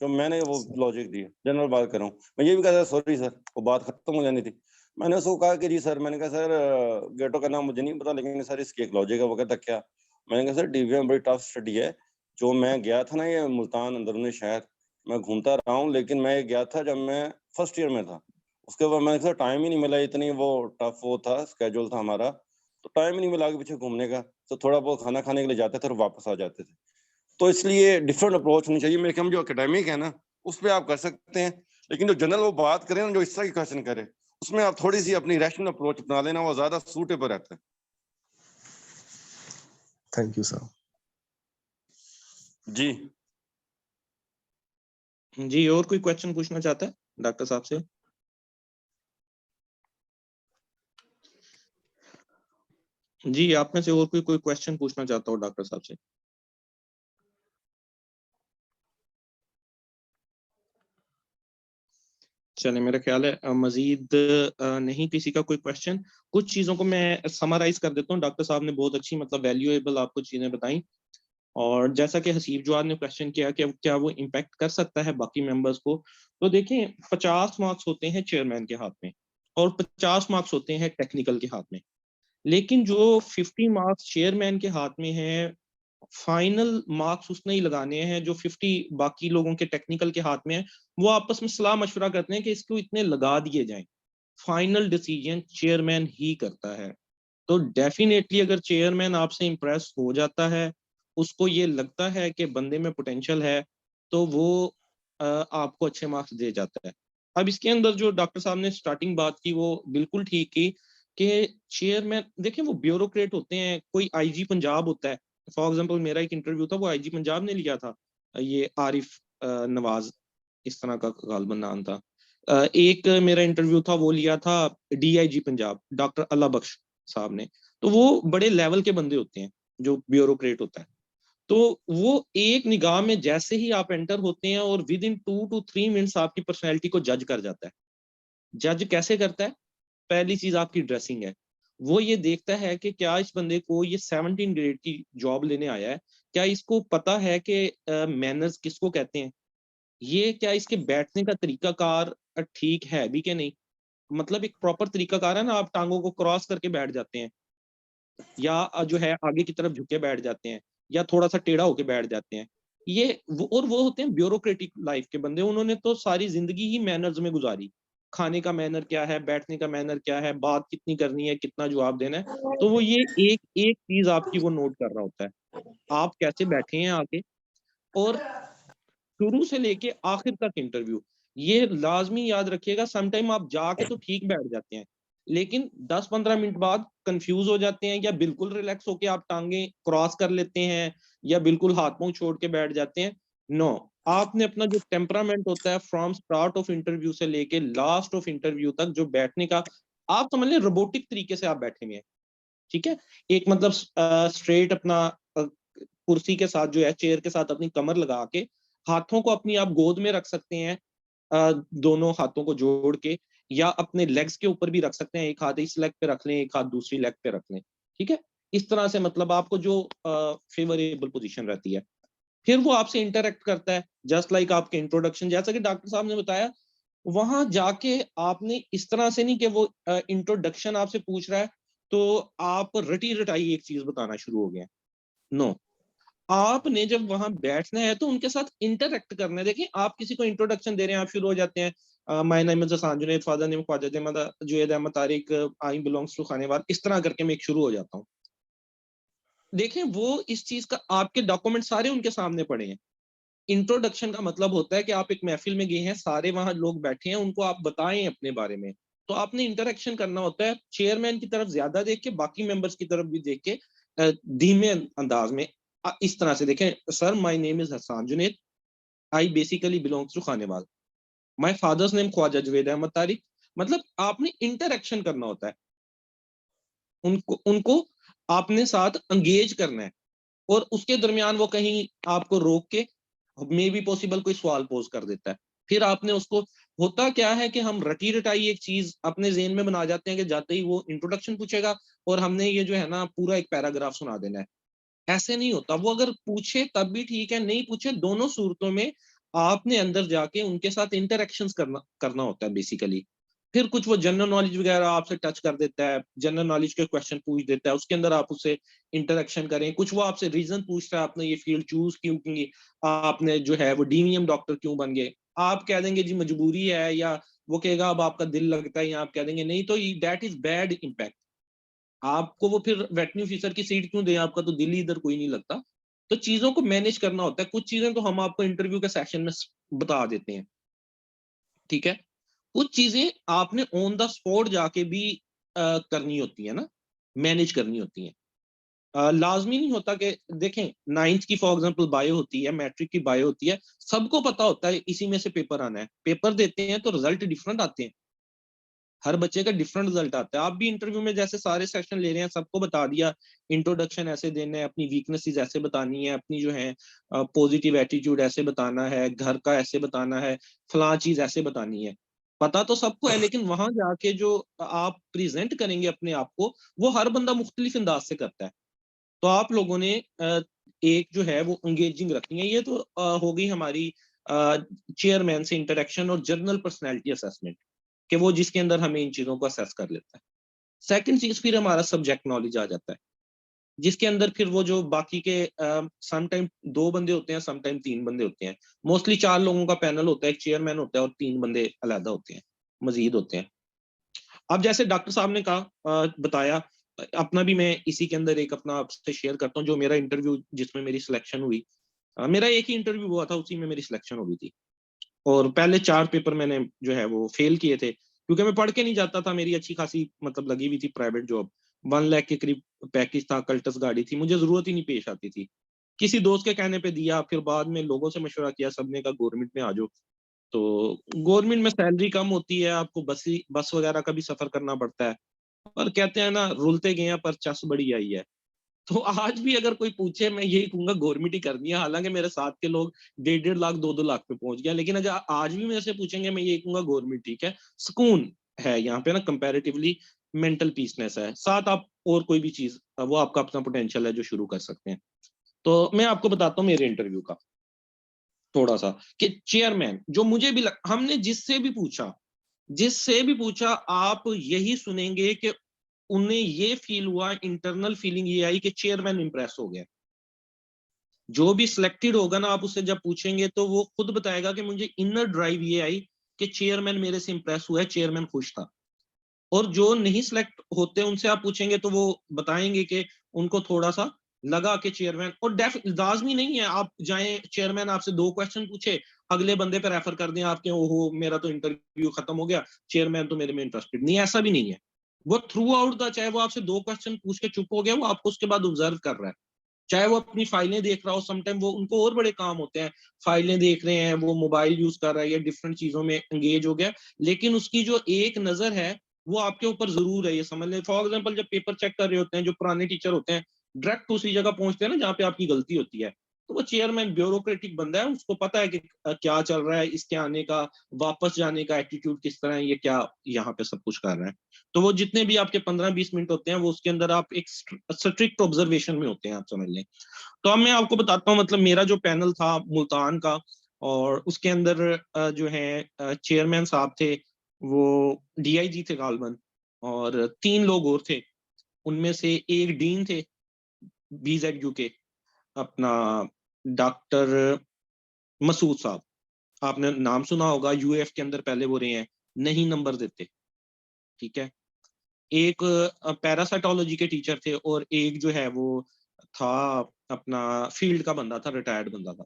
जो मैंने वो लॉजिक दिया, जनरल बात कर रहा हूँ, मैं ये भी कहा सॉरी सर, वो बात खत्म हो जानी थी। मैंने उसको कहा कि जी सर, मैंने कहा सर गेटो का नाम मुझे नहीं पता, लेकिन सर इसकी एक लॉजिक है। वो कहता क्या? मैंने कहा सर डीवीएम बड़ी टफ स्टडी है, जो मैं गया था ना ये मुल्तान अंदरूनी शहर, मैं घूमता रहा हूँ, लेकिन मैं गया था जब मैं फर्स्ट ईयर में था, उसके बाद मैंने कहा टाइम ही नहीं मिला, इतनी वो टफ वो था, स्केड्यूल था हमारा, तो टाइम ही नहीं मिला आगे पीछे घूमने का, तो थोड़ा बहुत खाना खाने के लिए जाते थे और वापस आ जाते थे। तो इसलिए डिफरेंट अप्रोच होनी चाहिए। मेरे ख्याल में जो एकेडमिक है ना उस पर आप कर सकते हैं, लेकिन जो जनरल वो बात करें ना, जो इस तरह की क्वेश्चन करे, उसमें आप थोड़ी सी अपनी रैशनल अप्रोच अपना लेना, वो ज्यादा सूटेबल रहता है।
Thank you sir.
जी
जी, और कोई क्वेश्चन पूछना चाहता है डॉक्टर साहब से? जी, आप में से और कोई क्वेश्चन पूछना चाहता हो डॉक्टर साहब से? चलिए, मेरा ख्याल है मजीद नहीं किसी का कोई क्वेश्चन। कुछ चीजों को मैं समराइज कर देता हूँ। डॉक्टर साहब ने बहुत अच्छी मतलब वैल्यूएबल आपको चीजें बताई, और जैसा कि हसीब जवाद ने क्वेश्चन किया कि क्या वो इम्पैक्ट कर सकता है बाकी मेंबर्स को, तो देखें 50 मार्क्स होते हैं चेयरमैन के हाथ में और 50 मार्क्स होते हैं टेक्निकल के हाथ में, लेकिन जो 50 मार्क्स चेयरमैन के हाथ में है, फाइनल मार्क्स उसने ही लगाने हैं। जो 50 बाकी लोगों के टेक्निकल के हाथ में है, वो आपस में सलाह मशवरा करते हैं कि इसको इतने लगा दिए जाएं। फाइनल डिसीजन चेयरमैन ही करता है। तो डेफिनेटली अगर चेयरमैन आपसे इम्प्रेस हो जाता है, उसको ये लगता है कि बंदे में पोटेंशियल है, तो वो आपको अच्छे मार्क्स दे जाता है। अब इसके अंदर जो डॉक्टर साहब ने स्टार्टिंग बात की वो बिल्कुल ठीक की कि चेयरमैन देखें वो ब्यूरोक्रेट होते हैं। कोई आईजी पंजाब होता है, फॉर एग्जांपल मेरा एक इंटरव्यू था, वो आईजी पंजाब ने लिया था, ये आरिफ नवाज इस तरह का गालबन नाम था। एक मेरा इंटरव्यू था, वो लिया था डीआईजी पंजाब डॉक्टर अल्लाह बख्श साहब ने। तो वो बड़े लेवल के बंदे होते हैं जो ब्यूरोक्रेट होता है। तो वो एक निगाह में जैसे ही आप एंटर होते हैं और विद इन 2 to 3 मिनट्स आपकी पर्सनैलिटी को जज कर जाता है। जज कैसे करता है? पहली चीज आपकी ड्रेसिंग है। वो ये देखता है कि क्या इस बंदे को, ये 17 ग्रेड की जॉब लेने आया है, क्या इसको पता है कि मैनर्स किसको कहते हैं, ये क्या इसके बैठने का तरीकाकार ठीक है भी कि नहीं। मतलब एक प्रॉपर तरीकाकार है ना, आप टांगों को क्रॉस करके बैठ जाते हैं, या जो है आगे की तरफ झुके बैठ जाते हैं, या थोड़ा सा टेढ़ा होके बैठ जाते हैं। ये वो होते हैं ब्यूरोक्रेटिक लाइफ के बंदे। उन्होंने तो सारी जिंदगी ही मैनर्स में गुजारी। खाने का मैनर क्या है, बैठने का मैनर क्या है, बात कितनी करनी है, कितना जवाब देना है, तो वो ये एक एक चीज आपकी वो नोट कर रहा होता है, आप कैसे बैठे हैं आके। और शुरू से लेके आखिर तक इंटरव्यू, ये लाजमी याद रखिएगा। समटाइम आप जाके तो ठीक बैठ जाते हैं, लेकिन 10-15 मिनट बाद कंफ्यूज हो जाते हैं, या बिल्कुल रिलैक्स होके आप टांगे क्रॉस कर लेते हैं, या बिल्कुल हाथ मुंह छोड़ के बैठ जाते हैं। नो, आपने अपना जो टेम्परामेंट होता है फ्रॉम स्टार्ट ऑफ इंटरव्यू से लेके लास्ट ऑफ इंटरव्यू तक, जो बैठने का, आप समझ लें रोबोटिक तरीके से आप बैठे हुए हैं। ठीक है, एक मतलब स्ट्रेट अपना कुर्सी के साथ जो है, चेयर के साथ अपनी कमर लगा के, हाथों को अपनी आप गोद में रख सकते हैं, दोनों हाथों को जोड़ के, या अपने लेग्स के ऊपर भी रख सकते हैं। एक हाथ इस लेग पे रख लें, एक हाथ दूसरी लेग पे रख लें। ठीक है, इस तरह से मतलब आपको जो फेवरेबल पोजीशन रहती है। फिर वो आपसे इंटरेक्ट करता है जस्ट लाइक आपके इंट्रोडक्शन, जैसा कि डॉक्टर साहब ने बताया। वहां जाके आपने इस तरह से नहीं कि वो इंट्रोडक्शन आपसे पूछ रहा है तो आप रटी रटाई एक चीज बताना शुरू हो गए। नो, आपने जब वहां बैठना है तो उनके साथ इंटरेक्ट करना है। देखिए, आप किसी को इंट्रोडक्शन दे रहे हैं, आप शुरू हो जाते हैं, my name is Hasan Junaid, father name Khwaja Junaid Ahmad Tariq, I belongs to Khanewal, इस तरह करके मैं एक शुरू हो जाता हूँ। देखें, वो इस चीज का आपके डॉक्यूमेंट सारे उनके सामने पड़े हैं। इंट्रोडक्शन का मतलब होता है कि आप एक महफिल में गए हैं, सारे वहां लोग बैठे हैं, उनको आप बताएं अपने बारे में। तो आपने इंटरेक्शन करना होता है, चेयरमैन की तरफ ज्यादा देख के, बाकी मेंबर्स की तरफ भी देख के, धीमे अंदाज में। इस तरह से देखें, sir my name is Hasan Junaid, I basically belongs to Khanewal, my father's name Khwaja Juvaid Ahmad Tariq. मतलब आपने इंटरेक्शन करना होता है, उनको आपने साथ एंगेज करना है, और उसके दरमियान वो कहीं आपको रोक के मे भी पॉसिबल कोई सवाल पोज कर देता है। फिर आपने उसको, होता क्या है कि हम रटी रटाई एक चीज अपने जेहन में बना जाते हैं कि जाते ही वो इंट्रोडक्शन पूछेगा और हमने ये जो है ना पूरा एक पैराग्राफ सुना देना है। ऐसे नहीं होता। वो अगर पूछे तब भी ठीक है, नहीं पूछे, दोनों सूरतों में आपने अंदर जाके उनके साथ इंटरेक्शंस करना होता है बेसिकली। फिर कुछ वो जनरल नॉलेज वगैरह आपसे टच कर देता है, जनरल नॉलेज के क्वेश्चन पूछ देता है, उसके अंदर आप उससे इंटरेक्शन करें। कुछ वो आपसे रीजन पूछता है, आपने ये फील्ड चूज क्यों की, आपने जो है वो डीवीएम डॉक्टर क्यों बन गए। आप कह देंगे जी मजबूरी है, या वो कहेगा अब आपका दिल लगता है, या आप कह देंगे नहीं, तो दैट इज बैड इम्पैक्ट। आपको वो फिर वेटरनरी ऑफिसर की सीट क्यों दे, आपका तो दिल ही इधर कोई नहीं लगता। तो चीजों को मैनेज करना होता है। कुछ चीजें तो हम आपको इंटरव्यू के सेशन में बता देते हैं, ठीक है। कुछ चीजें आपने ऑन द स्पॉट जाके भी करनी होती है ना, मैनेज करनी होती है। लाजमी नहीं होता कि देखें, 9th की फॉर एग्जांपल बायो होती है, मैट्रिक की बायो होती है, सबको पता होता है इसी में से पेपर आना है। पेपर देते हैं तो रिजल्ट डिफरेंट आते हैं, हर बच्चे का डिफरेंट रिजल्ट आता है। आप भी इंटरव्यू में जैसे सारे सेशन ले रहे हैं, सबको बता दिया, इंट्रोडक्शन ऐसे देना है, अपनी वीकनेसेस ऐसे बतानी है, अपनी जो है पॉजिटिव एटीट्यूड ऐसे बताना है, घर का ऐसे बताना है, फलां चीज ऐसे बतानी है। पता तो सबको है, लेकिन वहां जाके जो आप प्रेजेंट करेंगे अपने आप को, वो हर बंदा मुख्तलिफ अंदाज से करता है। तो आप लोगों ने एक जो है वो एंगेजिंग रखनी है। ये तो हो गई हमारी चेयरमैन से इंटरेक्शन और जनरल पर्सनैलिटी असेसमेंट, कि वो जिसके अंदर हमें इन चीजों को असेस कर लेता है। सेकंड चीज फिर हमारा सब्जेक्ट नॉलेज आ जाता है, जिसके अंदर फिर वो जो बाकी के सम टाइम 2 बंदे होते हैं, सम टाइम 3 बंदे होते हैं, मोस्टली 4 लोगों का पैनल होता है, एक चेयरमैन होता है और 3 बंदे अलहदा होते हैं, मजीद होते हैं। अब जैसे डॉक्टर साहब ने कहा, बताया, अपना भी मैं इसी के अंदर एक अपना आपसे शेयर करता हूँ, जो मेरा इंटरव्यू जिसमें मेरी सिलेक्शन हुई। मेरा एक ही इंटरव्यू हुआ था, उसी में मेरी सिलेक्शन हो गई थी। और पहले 4 पेपर मैंने जो है वो फेल किए थे, क्योंकि मैं पढ़ के नहीं जाता था। मेरी अच्छी खासी मतलब लगी हुई थी प्राइवेट जॉब, 1 लाख के करीब पैकेज था, कल्टस गाड़ी थी, मुझे जरूरत ही नहीं पेश आती थी। किसी दोस्त के कहने पे दिया, फिर बाद में लोगों से मशवरा किया, सबने कहा गवर्नमेंट में आ जाओ। तो गवर्नमेंट में सैलरी कम होती है, आपको बस वगैरह का भी सफर करना पड़ता है, और कहते हैं ना, रुलते गए हैं पर चस बड़ी आई है। तो आज भी अगर कोई पूछे, मैं यही कहूंगा गवर्नमेंट ही करनी है। हालांकि मेरे साथ के लोग 1.5 लाख 2-2 लाख पे पहुंच गया, लेकिन अगर आज भी मेरे से पूछेंगे, मैं यही कहूंगा गवर्नमेंट ठीक है। सुकून है यहाँ पे ना, कंपैरेटिवली मेंटल पीसनेस है, साथ आप और कोई भी चीज वो आपका अपना पोटेंशियल है जो शुरू कर सकते हैं। तो मैं आपको बताता हूँ मेरे इंटरव्यू का थोड़ा सा, कि चेयरमैन जो मुझे भी हमने जिससे भी पूछा, आप यही सुनेंगे कि उन्हें ये फील हुआ, इंटरनल फीलिंग ये आई कि चेयरमैन इंप्रेस हो गया। जो भी सिलेक्टेड होगा ना, आप उससे जब पूछेंगे तो वो खुद बताएगा कि मुझे इनर ड्राइव ये आई कि चेयरमैन मेरे से इंप्रेस हुआ है, चेयरमैन खुश था। और जो नहीं सिलेक्ट होते उनसे आप पूछेंगे तो वो बताएंगे कि उनको थोड़ा सा लगा कि चेयरमैन, और लाजमी नहीं है आप जाएं चेयरमैन आपसे 2 क्वेश्चन पूछे, अगले बंदे पे रेफर कर दें आपके, ओहो मेरा तो इंटरव्यू खत्म हो गया, चेयरमैन तो मेरे में इंटरेस्टेड नहीं, ऐसा भी नहीं है। वो थ्रू आउट द, चाहे वो आपसे 2 क्वेश्चन पूछ के चुप हो गया, वो आपको उसके बाद ऑब्जर्व कर रहा है, चाहे वो अपनी फाइलें देख रहा हो, समटाइम वो उनको और बड़े काम होते हैं, फाइलें देख रहे हैं, वो मोबाइल यूज कर रहा है या डिफरेंट चीजों में एंगेज हो गया, लेकिन उसकी जो एक नजर है वो आपके ऊपर जरूर है, ये समझ लें। फॉर एग्जाम्पल जब पेपर चेक कर रहे होते हैं जो पुराने टीचर होते हैं, डायरेक्ट उसी जगह पहुंचते हैं ना जहाँ पे आपकी गलती होती है। तो वो चेयरमैन ब्यूरोक्रेटिक बंदा है, उसको पता है कि क्या चल रहा है, इसके आने का, वापस जाने का एटीट्यूड किस तरह है, ये क्या यहाँ पे सब कुछ कर रहा है। तो वो जितने भी आपके 15-20 मिनट होते हैं, वो उसके अंदर आप एक स्ट्रिक्ट ऑब्जर्वेशन में होते हैं, आप समझ लें। तो अब मैं आपको बताता हूँ, मतलब मेरा जो पैनल था मुल्तान का, और उसके अंदर जो है चेयरमैन साहब थे, वो डीआईजी थे गालबन, और 3 लोग और थे। उनमें से एक डीन थे बीजेडयू के, अपना डॉक्टर मसूद साहब, आपने नाम सुना होगा, यूएफ के अंदर पहले वो रहे हैं, नहीं नंबर देते, ठीक है। एक पैरासाइटोलॉजी के टीचर थे, और एक जो है वो था अपना फील्ड का बंदा था, रिटायर्ड बंदा था।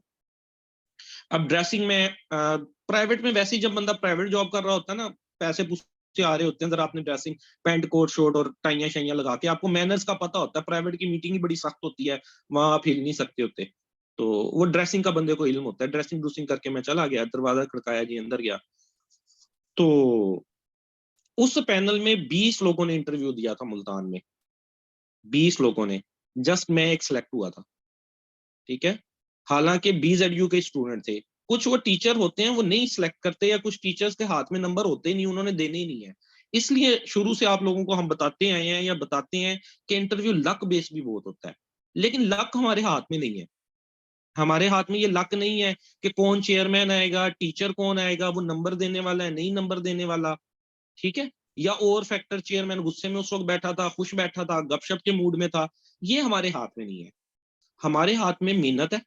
अब ड्रेसिंग में प्राइवेट में वैसे ही जब बंदा प्राइवेट जॉब कर रहा होता है ना, पैसे पूछते आ रहे होते हैं, जरा आपने ड्रेसिंग पैंट कोट शर्ट और टाइयां शाइयां लगा के, आपको मैनर्स का पता होता है, प्राइवेट की मीटिंग ही बड़ी सख्त होती है, वहां आप हिल नहीं सकते होते। तो वो ड्रेसिंग का बंदे को इल्म होता है, ड्रेसिंग ड्रूसिंग करके मैं चला गया, दरवाजा खड़काया जी, अंदर गया। तो उस पैनल में 20 लोगों ने इंटरव्यू दिया था मुल्तान में, 20 लोगों ने, जस्ट मैं एक सिलेक्ट हुआ था, ठीक है। हालांकि बीजेडयू के स्टूडेंट थे, कुछ वो टीचर होते हैं वो नहीं सिलेक्ट करते, या कुछ टीचर्स के हाथ में नंबर होते ही नहीं, उन्होंने देने ही नहीं है। इसलिए शुरू से आप लोगों को हम बताते आए हैं, या बताते हैं कि इंटरव्यू लक बेस्ड भी बहुत होता है। लेकिन लक हमारे हाथ में नहीं है। हमारे हाथ में ये लक नहीं है कि कौन चेयरमैन आएगा, टीचर कौन आएगा, वो नंबर देने वाला है, नहीं नंबर देने वाला, ठीक है, या और फैक्टर, चेयरमैन गुस्से में उस वक्त बैठा था, खुश बैठा था, गपशप के मूड में था, ये हमारे हाथ में नहीं है। हमारे हाथ में मेहनत है,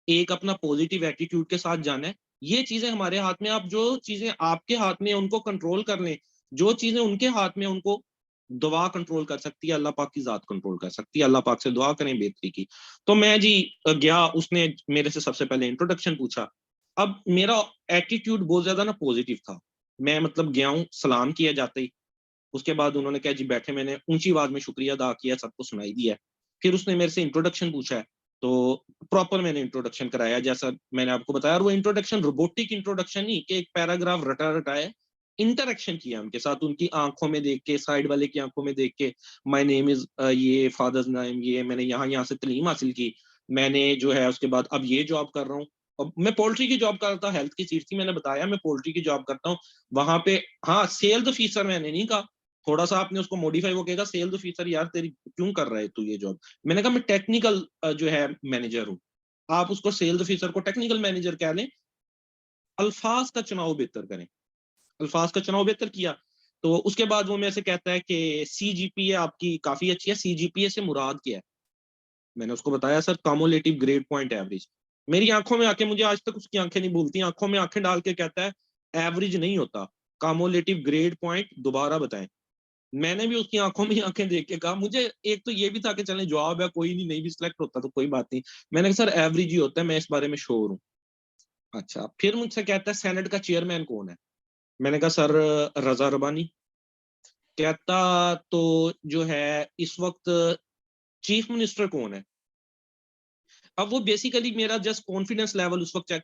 एक अपना पॉजिटिव एटीट्यूड के साथ जाना है, ये चीजें हमारे हाथ में। आप जो चीजें आपके हाथ में उनको कंट्रोल कर लें, जो चीजें उनके हाथ में उनको दुआ कंट्रोल कर सकती है, अल्लाह पाक की जात कंट्रोल कर सकती है। अल्लाह पाक से दुआ करें बेहतरी की। तो मैं जी गया, उसने मेरे से सबसे पहले इंट्रोडक्शन पूछा। अब मेरा एटीट्यूड बहुत ज्यादा ना पॉजिटिव था, मैं मतलब गया हूँ, सलाम किया जाते ही, उसके बाद उन्होंने कहा जी बैठे, मैंने ऊंची आवाज में शुक्रिया अदा किया, सबको सुनाई दिया। फिर उसने मेरे से इंट्रोडक्शन पूछा है, तो प्रॉपर मैंने इंट्रोडक्शन कराया, जैसा मैंने आपको बताया। और वो इंट्रोडक्शन रोबोटिक इंट्रोडक्शन नहीं कि एक पैराग्राफ रटा रटाया, इंटरेक्शन किया उनके साथ, उनकी आंखों में देख के, साइड वाले की आंखों में देख के, माय नेम इज ये, फादर्स नेम ये, मैंने यहाँ यहाँ से तालीम हासिल की, मैंने जो है उसके बाद अब ये जॉब कर रहा हूँ। अब मैं पोल्ट्री की जॉब करता, हेल्थ की सीट थी, मैंने बताया मैं पोल्ट्री की जॉब करता हूँ वहां पे। हाँ, सेल्स ऑफिसर मैंने नहीं कहा, थोड़ा सा आपने उसको मॉडिफाई, वो कहेगा सेल्स ऑफिसर, यार तेरी क्यों कर रहा है तू ये जॉब। मैंने कहा मैं टेक्निकल जो है मैनेजर हूँ, आप उसको सेल्स ऑफिसर को टेक्निकल मैनेजर कह लें, अल्फाज का चुनाव बेहतर करें। अल्फाज का चुनाव बेहतर किया। तो उसके बाद वो मेरे से कहता है कि सीजीपीए आपकी काफी अच्छी है, सीजीपीए से मुराद क्या है। मैंने उसको बताया sir cumulative grade point average. मेरी आंखों में आके, मुझे आज तक उसकी आंखें नहीं भूलती, आंखों में आंखें डाल के कहता है एवरेज नहीं होता, कम्युलेटिव ग्रेड पॉइंट दोबारा बताएं। मैंने भी उसकी आंखों में आंखें देख के कहा, मुझे एक तो ये भी था कि चले जवाब है कोई नहीं, नहीं भी सिलेक्ट होता तो कोई बात नहीं। मैंने कहा सर एवरेज ही होता है, मैं इस बारे में श्योर हूँ। अच्छा, फिर मुझसे कहता है सेनेट का चेयरमैन कौन है। मैंने कहा सर रजा रबानी। कहता तो जो है इस वक्त चीफ मिनिस्टर कौन है। अब वो बेसिकली मेरा जस्ट कॉन्फिडेंस लेवल उस वक्त चेक।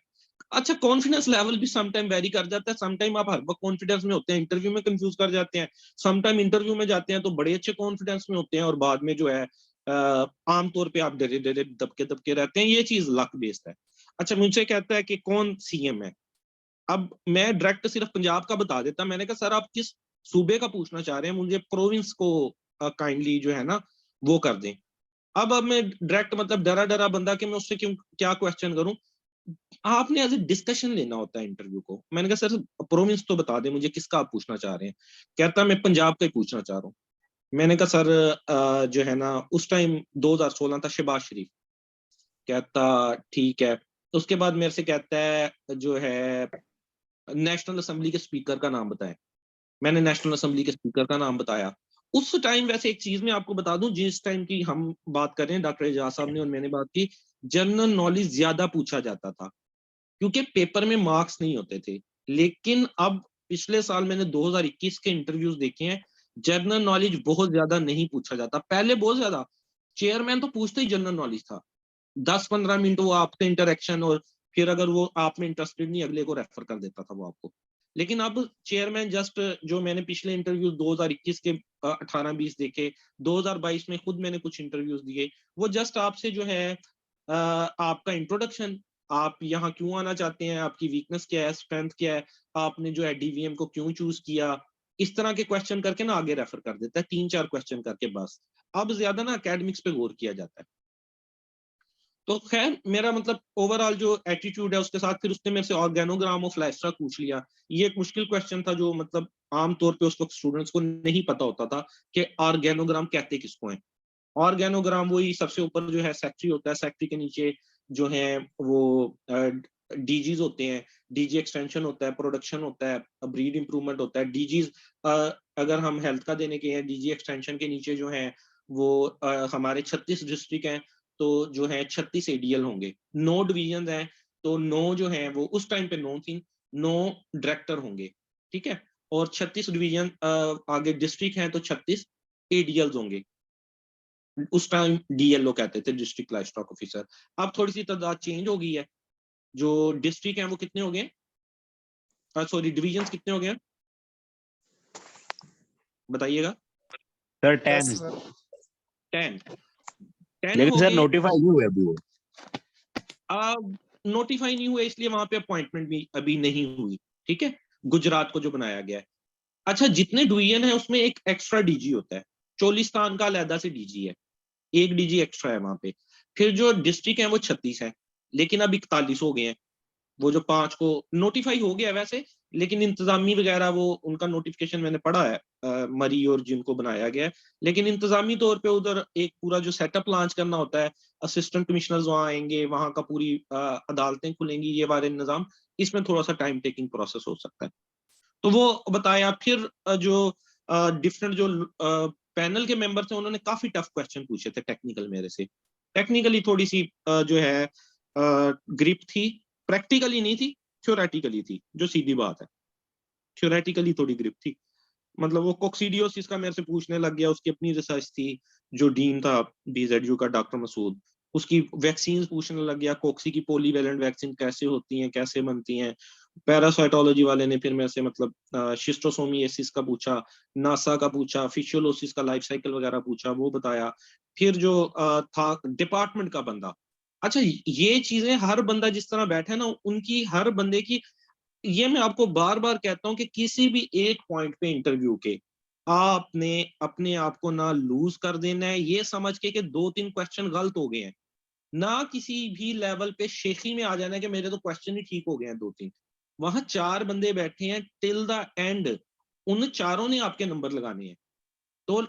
अच्छा, कॉन्फिडेंस लेवल भी सम टाइम वेरी कर जाता है, सम टाइम आप हर वक्त कॉन्फिडेंस में होते हैं, इंटरव्यू में कंफ्यूज कर जाते हैं, सम टाइम इंटरव्यू में जाते हैं तो बड़े अच्छे कॉन्फिडेंस में होते हैं और बाद में जो है आमतौर पे आप डरे डरे दबके दबके रहते हैं, ये चीज लक बेस्ड है। अच्छा, मुझसे कहता है कि कौन सीएम है। अब मैं डायरेक्ट सिर्फ पंजाब का बता देता, मैंने कहा सर आप किस सूबे का पूछना चाह रहे हैं, मुझे प्रोविंस को काइंडली जो है ना वो कर दें। अब मैं डायरेक्ट मतलब डरा डरा बंदा कि मैं उससे क्यों क्या क्वेश्चन करूं। आपने एज ए डिस्कशन लेना होता है इंटरव्यू को। मैंने कहा सर प्रोविंस तो बता दें मुझे, किसका आप पूछना चाह रहे हैं। कहता मैं पंजाब का ही पूछना चाह रहा हूँ। मैंने कहा सर जो है ना उस टाइम 2016 था, शहबाज शरीफ। कहता ठीक है। उसके बाद मेरे से कहता है जो है नेशनल असेंबली के स्पीकर का नाम बताएं। मैंने नेशनल असेंबली के स्पीकर का नाम बताया। उस टाइम वैसे एक चीज मैं आपको बता दूं, जिस टाइम की हम बात कर रहे हैं, डॉक्टर एजाज साहब ने और मैंने बात की, जनरल नॉलेज ज्यादा पूछा जाता था क्योंकि पेपर में मार्क्स नहीं होते थे। लेकिन अब पिछले साल मैंने 2021 के इंटरव्यूज देखे हैं, जनरल नॉलेज बहुत ज्यादा नहीं पूछा जाता। पहले बहुत ज्यादा चेयरमैन तो पूछते ही जनरल नॉलेज था, 10-15 मिनट वो आपसे इंटरेक्शन, और फिर अगर वो आप में इंटरेस्टेड नहीं अगले को रेफर कर देता था वो आपको। लेकिन अब चेयरमैन जस्ट, जो मैंने पिछले इंटरव्यू 2021 के 18-20 देखे, 2022 में खुद मैंने कुछ इंटरव्यूज दिए, वो जस्ट आपसे जो है आपका इंट्रोडक्शन, आप यहाँ क्यों आना चाहते हैं, आपकी वीकनेस क्या है, स्ट्रेंथ क्या है, आपने जो है डीवीएम को क्यों चूज किया, इस तरह के क्वेश्चन करके ना आगे रेफर कर देता है, 3-4 क्वेश्चन करके बस। अब ज्यादा ना एकेडमिक्स पे गौर किया जाता है। तो खैर मेरा मतलब ओवरऑल जो एटीट्यूड है उसके साथ, फिर उसने मेरे से ऑर्गेनोग्राम ऑफ लाइफस्टाइल पूछ लिया। ये एक मुश्किल क्वेश्चन था, जो मतलब आमतौर पे उस वक्त स्टूडेंट्स को नहीं पता होता था कि ऑर्गेनोग्राम कहते किसको हैं। ऑर्गेनोग्राम वही सबसे ऊपर जो है सेक्रेटरी होता है, सेक्रेटरी के नीचे जो है वो डीजीज होते हैं, डीजी एक्सटेंशन होता है, प्रोडक्शन होता है, ब्रीड इंप्रूवमेंट होता है। डीजीज अगर हम हेल्थ का देने के हैं, डीजी एक्सटेंशन के नीचे जो है वो हमारे 36 डिस्ट्रिक्ट हैं, तो जो है 36 एडीएल होंगे। 9 डिवीजन हैं, तो 9 जो है वो उस टाइम पे 9 थी, 9 डायरेक्टर होंगे, ठीक है। और 36 डिवीजन आगे डिस्ट्रिक्ट हैं तो 36 एडीएल्स होंगे। उस टाइम डीएलओ कहते थे, डिस्ट्रिक्ट लाइफ स्टॉक ऑफिसर। अब थोड़ी सी तादाद चेंज हो गई है, जो डिस्ट्रिक्ट हैं वो कितने हो गए, सॉरी डिवीजन कितने हो गए बताइएगा।
सर
10
10।
सर।
10 10
लेकिन
हो
सर
गए।
नोटिफाई नहीं हुए अभी वो।
अब नोटिफाई नहीं हुए इसलिए वहां पे अपॉइंटमेंट भी अभी नहीं हुई, ठीक है, गुजरात को जो बनाया गया है। अच्छा, जितने डिवीजन है उसमें एक एक्स्ट्रा डीजी होता है, चोलिस्तान का अलहदा से डीजी है, 1 डीजी एक्स्ट्रा है वहां पे। फिर जो डिस्ट्रिक्ट है वो 36 है, लेकिन अब 41 हो गए हैं। वो जो 5 को नोटिफाई हो गया वैसे, लेकिन इंतजामी वगैरह वो उनका नोटिफिकेशन मैंने पढ़ा है, मरी और जिनको बनाया गया है, लेकिन इंतजामी तौर पे उधर एक पूरा जो सेटअप लॉन्च करना होता है, असिस्टेंट कमिश्नर्स वहां आएंगे, वहां का पूरी अदालतें खुलेंगी, ये वाले निजाम, इसमें थोड़ा सा टाइम टेकिंग प्रोसेस हो सकता है। तो वो बताया। फिर जो डिफरेंट जो पैनल के मेंबर थे उन्होंने काफी टफ क्वेश्चन पूछे थे टेक्निकल मेरे से। टेक्निकली थोड़ी सी जो है ग्रिप थी, प्रैक्टिकली नहीं थी, थ्योरेटिकली थी, जो सीधी बात है। थ्योरेटिकली थोड़ी ग्रिप थी, मतलब वो कोक्सीडियोसिस का मेरे से पूछने लग गया, उसकी अपनी रिसर्च थी। जो डीन था बीजेडयू का डॉक्टर मसूद, उसकी वैक्सीन पूछने लग गया, कोक्सी की पॉलीवैलेंट वैक्सीन कैसे होती हैं, कैसे बनती हैं। पैरासाइटोलॉजी वाले ने फिर मेरे से मतलब शिस्टोसोमियासिस का पूछा, नासा का पूछा, फिशियोलोसिस का लाइफ साइकिल वगैरह पूछा, वो बताया। फिर जो था डिपार्टमेंट का बंदा, अच्छा ये चीजें हर बंदा जिस तरह बैठे ना, उनकी हर बंदे की, ये मैं आपको बार बार कहता हूं कि किसी भी एक पॉइंट पे इंटरव्यू के आपने अपने आप को ना लूज कर देना है, ये समझ के कि 2-3 क्वेश्चन गलत हो गए हैं, ना किसी भी लेवल पे शेखी में आ जाना है कि मेरे तो क्वेश्चन ही ठीक हो गए हैं 2-3। वहां 4 बंदे बैठे हैं टिल द एंड, उन चारों ने आपके नंबर लगाने हैं। तो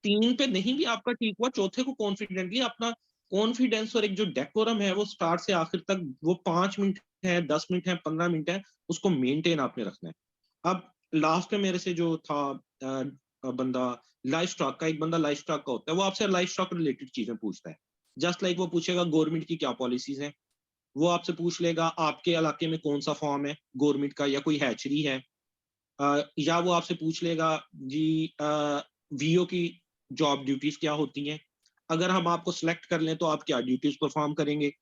3 पे नहीं भी आपका ठीक हुआ, चौथे को कॉन्फिडेंटली अपना कॉन्फिडेंस और एक जो डेकोरम है वो स्टार्ट से आखिर तक, वो 5 मिनट है, 10 मिनट है, 15 मिनट है, उसको मेंटेन आपने रखना है। अब लास्ट में मेरे से जो था बंदा लाइफ स्टॉक का, एक बंदा लाइफ स्टॉक का होता है, वो आपसे लाइफ स्टॉक रिलेटेड चीजें पूछता है। जस्ट लाइक वो पूछेगा गवर्नमेंट की क्या पॉलिसीज है, वो आपसे पूछ लेगा आपके इलाके में कौन सा फॉर्म है गवर्नमेंट का, या कोई हैचरी है, या वो आपसे पूछ लेगा जी वीओ की जॉब ड्यूटीज क्या होती हैं, अगर हम आपको सिलेक्ट कर लें तो आप क्या ड्यूटीज परफॉर्म करेंगे,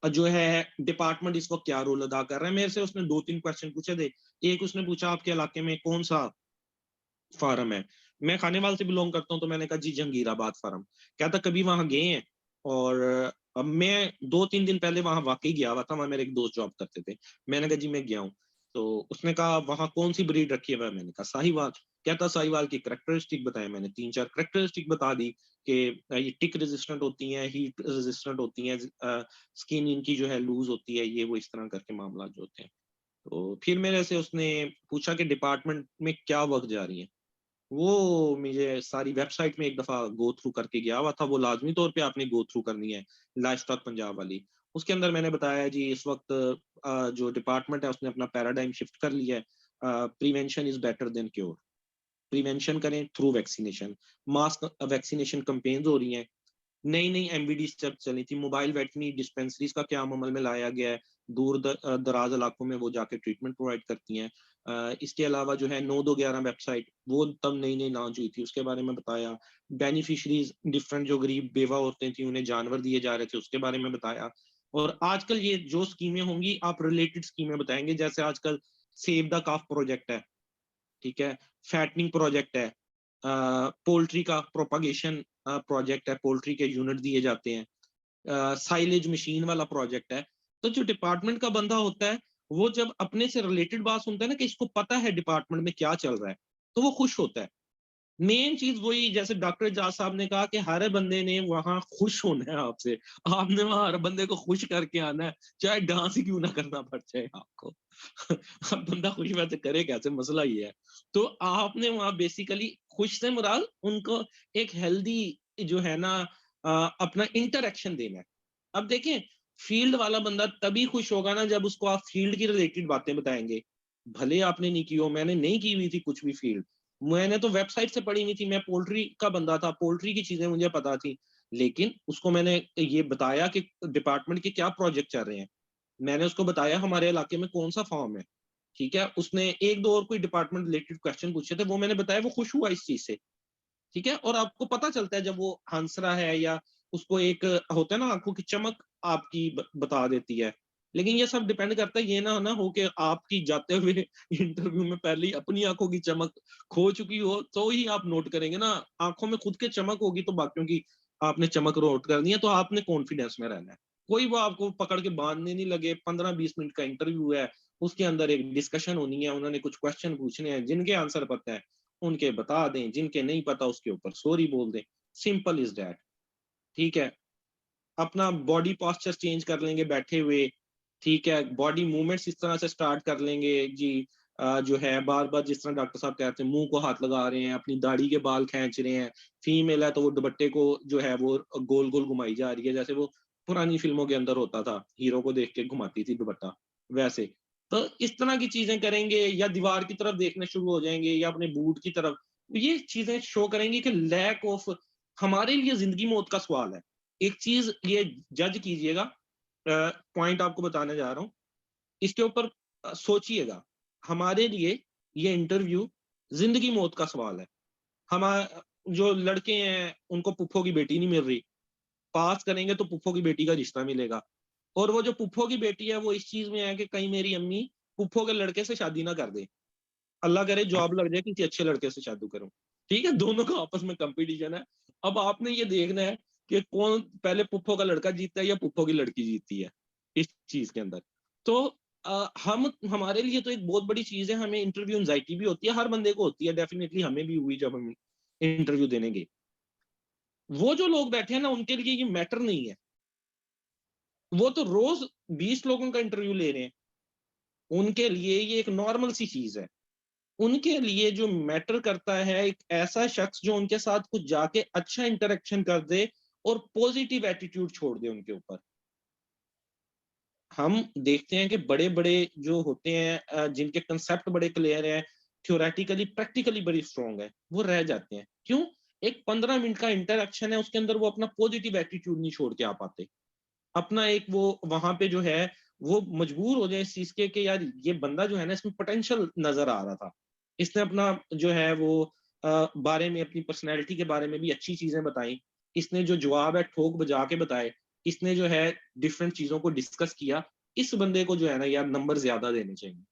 और जो है डिपार्टमेंट इसको क्या रोल अदा कर रहा है। मेरे से उसने 2-3 क्वेश्चन पूछे थे। एक उसने पूछा आपके इलाके में कौन सा फार्म है, मैं खानेवाल से बिलोंग करता हूँ, तो मैंने कहा जी जंगीराबाद फार्म। कहता कभी वहां गए हैं, और अब मैं 2-3 दिन पहले वहां वाकई गया हुआ था, वहां मेरे एक दोस्त जॉब करते थे। मैंने कहा जी मैं गया हूँ। तो उसने कहा वहां कौन सी ब्रीड रखी है, मैंने कहा साहिवाल। कहता साहिवाल की करेक्टरिस्टिक बताए, मैंने 3-4 करेक्टरिस्टिक बता दी कि ये टिक रेजिस्टेंट होती हैं, हीट रेजिस्टेंट होती हैं, स्किन इनकी जो है लूज होती है, ये वो इस तरह करके मामला जो होते हैं। तो फिर मेरे से उसने पूछा कि डिपार्टमेंट में क्या वर्क जा रही है, वो मुझे सारी वेबसाइट में एक दफा गो थ्रू करके गया हुआ था, वो लाजमी तौर पे आपने गो थ्रू करनी है, लाइफ स्टॉक पंजाब वाली। उसके अंदर मैंने बताया जी इस वक्त जो डिपार्टमेंट है उसने अपना पैराडाइम शिफ्ट कर लिया है, prevention is better than cure. Prevention करें through vaccination, mass vaccination campaigns हो रही हैं, नई नई एमवीडी जब चली थी, मोबाइल वेटनी डिस्पेंसरीज का क्या अमल में लाया गया है, दूर दराज इलाकों में वो जाके ट्रीटमेंट प्रोवाइड करती हैं। इसके अलावा जो है 9211 वेबसाइट, वो तब नई नई लॉन्च हुई थी, उसके बारे में बताया। बेनिफिशरीज डिफरेंट जो गरीब बेवा औरतें थी उन्हें जानवर दिए जा रहे थे, उसके बारे में बताया। और आजकल ये जो स्कीमें होंगी आप रिलेटेड स्कीमें बताएंगे, जैसे आजकल सेव द काफ प्रोजेक्ट है, ठीक है, फैटनिंग प्रोजेक्ट है, पोल्ट्री का प्रोपागेशन प्रोजेक्ट है, पोल्ट्री के यूनिट दिए जाते हैं, साइलेज मशीन वाला प्रोजेक्ट है। तो जो डिपार्टमेंट का बंदा होता है वो जब अपने से रिलेटेड बात सुनता है ना कि इसको पता है डिपार्टमेंट में क्या चल रहा है, तो वो खुश होता है। मेन चीज वही, जैसे डॉक्टर एजाज साहब ने कहा कि हर बंदे ने वहां खुश होना है आपसे, आपने वहां हर बंदे को खुश करके आना है, चाहे डांस ही क्यों ना करना पड़ जाए आपको। अब बंदा खुश वैसे करे कैसे, मसला ये है। तो आपने वहां बेसिकली खुश से मुराद उनको एक हेल्दी जो है ना अपना इंटरेक्शन देना है। अब देखें फील्ड वाला बंदा तभी खुश होगा ना जब उसको आप फील्ड की रिलेटेड बातें बताएंगे। भले आपने नहीं की हो, मैंने नहीं की हुई थी कुछ भी फील्ड, मैंने तो वेबसाइट से पढ़ी हुई थी, मैं पोल्ट्री का बंदा था, पोल्ट्री की चीजें मुझे पता थी, लेकिन उसको मैंने ये बताया कि डिपार्टमेंट के क्या प्रोजेक्ट चल रहे हैं। मैंने उसको बताया हमारे इलाके में कौन सा फॉर्म है, ठीक है, उसने एक दो और कोई डिपार्टमेंट रिलेटेड क्वेश्चन पूछे थे, वो मैंने बताया, वो खुश हुआ इस चीज से, ठीक है। और आपको पता चलता है जब वो हंस रहा है, या उसको एक होता है ना आंखों की चमक आपकी बता देती है। लेकिन ये सब डिपेंड करता है, ये ना हो कि आपकी जाते हुए इंटरव्यू में पहले ही अपनी आंखों की चमक खो चुकी हो, तो ही आप नोट करेंगे ना। आंखों में खुद के चमक होगी तो बाकियों की आपने चमक नोट करनी है, तो आपने कॉन्फिडेंस में रहना है। कोई वो आपको पकड़ के बांधने नहीं लगे। 15-20 मिनट का इंटरव्यू है, उसके अंदर एक डिस्कशन होनी है, उन्होंने कुछ क्वेश्चन पूछने हैं, जिनके आंसर पता है उनके बता दें, जिनके नहीं पता उसके ऊपर सॉरी बोल दें, सिंपल इज दैट। ठीक है, अपना बॉडी पोस्चर चेंज कर लेंगे बैठे हुए, ठीक है, बॉडी मूवमेंट्स इस तरह से स्टार्ट कर लेंगे जी, जो है बार बार जिस तरह डॉक्टर साहब कहते हैं मुंह को हाथ लगा रहे हैं, अपनी दाढ़ी के बाल खींच रहे हैं, फीमेल है तो वो दुपट्टे को जो है वो गोल गोल घुमाई जा रही है, जैसे वो पुरानी फिल्मों के अंदर होता था, हीरो को देख के घुमाती थी दुपट्टा, वैसे। तो इस तरह की चीजें करेंगे, या दीवार की तरफ देखने शुरू हो जाएंगे, या अपने बूट की तरफ, ये चीजें शो करेंगी कि लैक ऑफ, हमारे लिए जिंदगी मौत का सवाल है। एक चीज ये जज कीजिएगा, पॉइंट आपको बताने जा रहा हूँ, इसके ऊपर सोचिएगा, हमारे लिए ये इंटरव्यू जिंदगी मौत का सवाल है। हम जो लड़के हैं उनको पुप्पो की बेटी नहीं मिल रही, पास करेंगे तो पुप्पो की बेटी का रिश्ता मिलेगा, और वो जो पुप्पो की बेटी है वो इस चीज में है कि कहीं मेरी अम्मी पुप्पो के लड़के से शादी ना कर दे, अल्लाह करे जॉब लग जाए किसी अच्छे लड़के से शादी करूं, ठीक है, दोनों का आपस में कंपटीशन है। अब आपने ये देखना है कि कौन पहले पुप्पो का लड़का जीतता है या पुप्पो की लड़की जीतती है इस चीज के अंदर। तो हम, हमारे लिए तो एक बहुत बड़ी चीज है, हमें इंटरव्यू एंजाइटी भी होती है, हर बंदे को होती है, डेफिनेटली हमें भी हुई जब हम इंटरव्यू देने गए। वो जो लोग बैठे हैं ना उनके लिए ये मैटर नहीं है, वो तो रोज 20 लोगों का इंटरव्यू ले रहे हैं, उनके लिए ये एक नॉर्मल सी चीज है। उनके लिए जो मैटर करता है एक ऐसा शख्स जो उनके साथ कुछ जाके अच्छा इंटरेक्शन कर दे और पॉजिटिव एटीट्यूड छोड़ दे उनके ऊपर। हम देखते हैं कि बड़े बड़े जो होते हैं जिनके कंसेप्ट बड़े क्लियर हैं, थ्योरेटिकली प्रैक्टिकली बड़ी स्ट्रॉन्ग है, वो रह जाते हैं। क्यों? एक 15 मिनट का इंटरेक्शन है, उसके अंदर वो अपना पॉजिटिव एटीट्यूड नहीं छोड़ के आ पाते, अपना एक वो वहां पे जो है वो मजबूर हो जाए इस चीज के कि यार ये बंदा जो है ना इसमें पोटेंशियल नजर आ रहा था, इसने अपना जो है वो बारे में अपनी पर्सनैलिटी के बारे में भी अच्छी चीजें बताई, इसने जो जवाब है ठोक बजा के बताए, इसने जो है डिफरेंट चीजों को डिस्कस किया, इस बंदे को जो है ना यार नंबर ज्यादा देने चाहिए।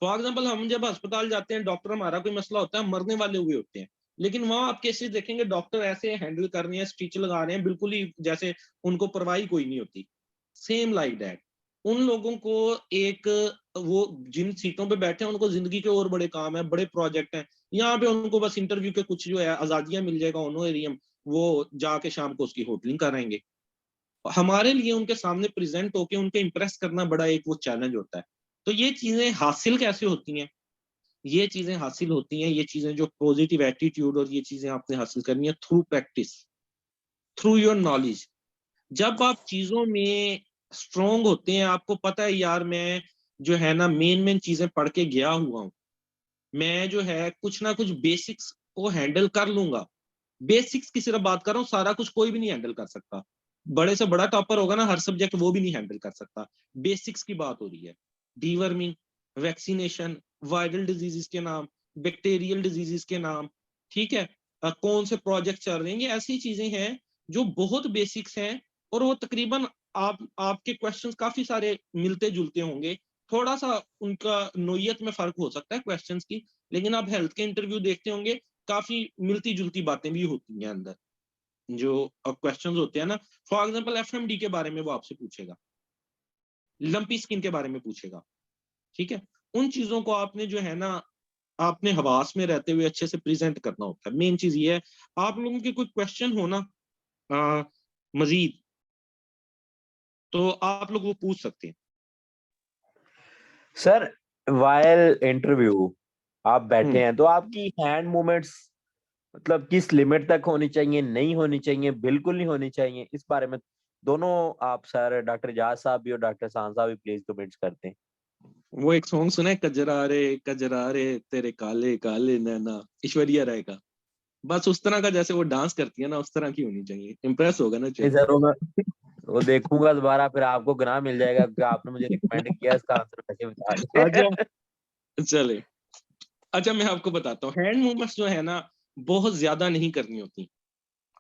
फॉर एग्जाम्पल हम जब अस्पताल जाते हैं, डॉक्टर, हमारा कोई मसला होता है, हम मरने वाले हुए होते हैं, लेकिन वहां आप केसेस देखेंगे डॉक्टर ऐसे हैंडल कर रहे हैं, स्टिच लगा रहे हैं, बिल्कुल ही जैसे उनको परवाही कोई नहीं होती। सेम लाइक दैट उन लोगों को एक, वो जिन सीटों पे बैठे हैं उनको जिंदगी के और बड़े काम है, बड़े प्रोजेक्ट हैं, यहाँ पे उनको बस इंटरव्यू के कुछ जो है आजादियां मिल जाएगा ऑनोरियम, वो जाके शाम को उसकी होटलिंग कराएंगे। हमारे लिए उनके सामने प्रेजेंट होके उनके इम्प्रेस करना बड़ा एक वो चैलेंज होता है। तो ये चीजें हासिल कैसे होती हैं? ये चीजें हासिल होती हैं, ये चीजें जो पॉजिटिव एटीट्यूड, और ये चीजें आपने हासिल करनी है through practice, through your knowledge. जब आप चीजों में स्ट्रोंग होते हैं, आपको पता है यार मैं जो है ना मेन मेन चीजें पढ़ के गया हुआ हूँ, मैं जो है कुछ ना कुछ बेसिक्स को हैंडल कर लूंगा। बेसिक्स की सिर्फ बात कर रहा हूँ, सारा कुछ कोई भी नहीं हैंडल कर सकता, बड़े से बड़ा टॉपर होगा ना हर सब्जेक्ट, वो भी नहीं हैंडल कर सकता। बेसिक्स की बात हो रही है, डीवर्मिंग, वैक्सीनेशन, वायरल डिजीजेस के नाम, बैक्टीरियल डिजीजेस के नाम, ठीक है, कौन से प्रोजेक्ट चल रहे हैं, ये ऐसी चीजें हैं जो बहुत बेसिक्स हैं, और वो तकरीबन आपके क्वेश्चंस काफी सारे मिलते जुलते होंगे, थोड़ा सा उनका नोयत में फर्क हो सकता है क्वेश्चंस की, लेकिन आप हेल्थ के इंटरव्यू देखते होंगे काफी मिलती जुलती बातें भी होती हैं अंदर, जो क्वेश्चंस होते हैं ना। फॉर एग्जांपल एफएमडी के बारे में वो आपसे पूछेगा, लंपी स्किन के बारे में पूछेगा, ठीक है, उन चीजों को आपने जो है ना आपने हवास में रहते हुए अच्छे से प्रेजेंट करना होता है। मेन चीज ये है, आप लोगों के कोई क्वेश्चन हो ना मजीद, तो आप लोग वो पूछ सकते हैं।
सर वाइल इंटरव्यू आप बैठे हैं तो आपकी हैंड मूवमेंट्स मतलब किस लिमिट तक होनी चाहिए, नहीं होनी चाहिए, बिल्कुल नहीं होनी चाहिए, इस बारे में दोनों आप सर, डॉक्टर इजाज साहब भी और डॉक्टर शान साहब भी प्लीज कमेंट्स करते हैं।
वो एक सॉन्ग सुना है, कजरा रे तेरे काले काले नैना, ऐश्वर्या राय का, बस उस तरह का जैसे वो डांस करती है ना उस तरह की होनी चाहिए, इम्प्रेस होगा ना चेहरा।
सर वो देखूंगा दोबारा, फिर आपको गुनाह मिल जाएगा कि आपने मुझे रिकमेंड किया, इसका आंसर कैसे बता रहे।
अच्छा चले, अच्छा मैं आपको बताता हूँ, हैंड मूवमेंट्स जो है ना बहुत ज्यादा नहीं करनी होती।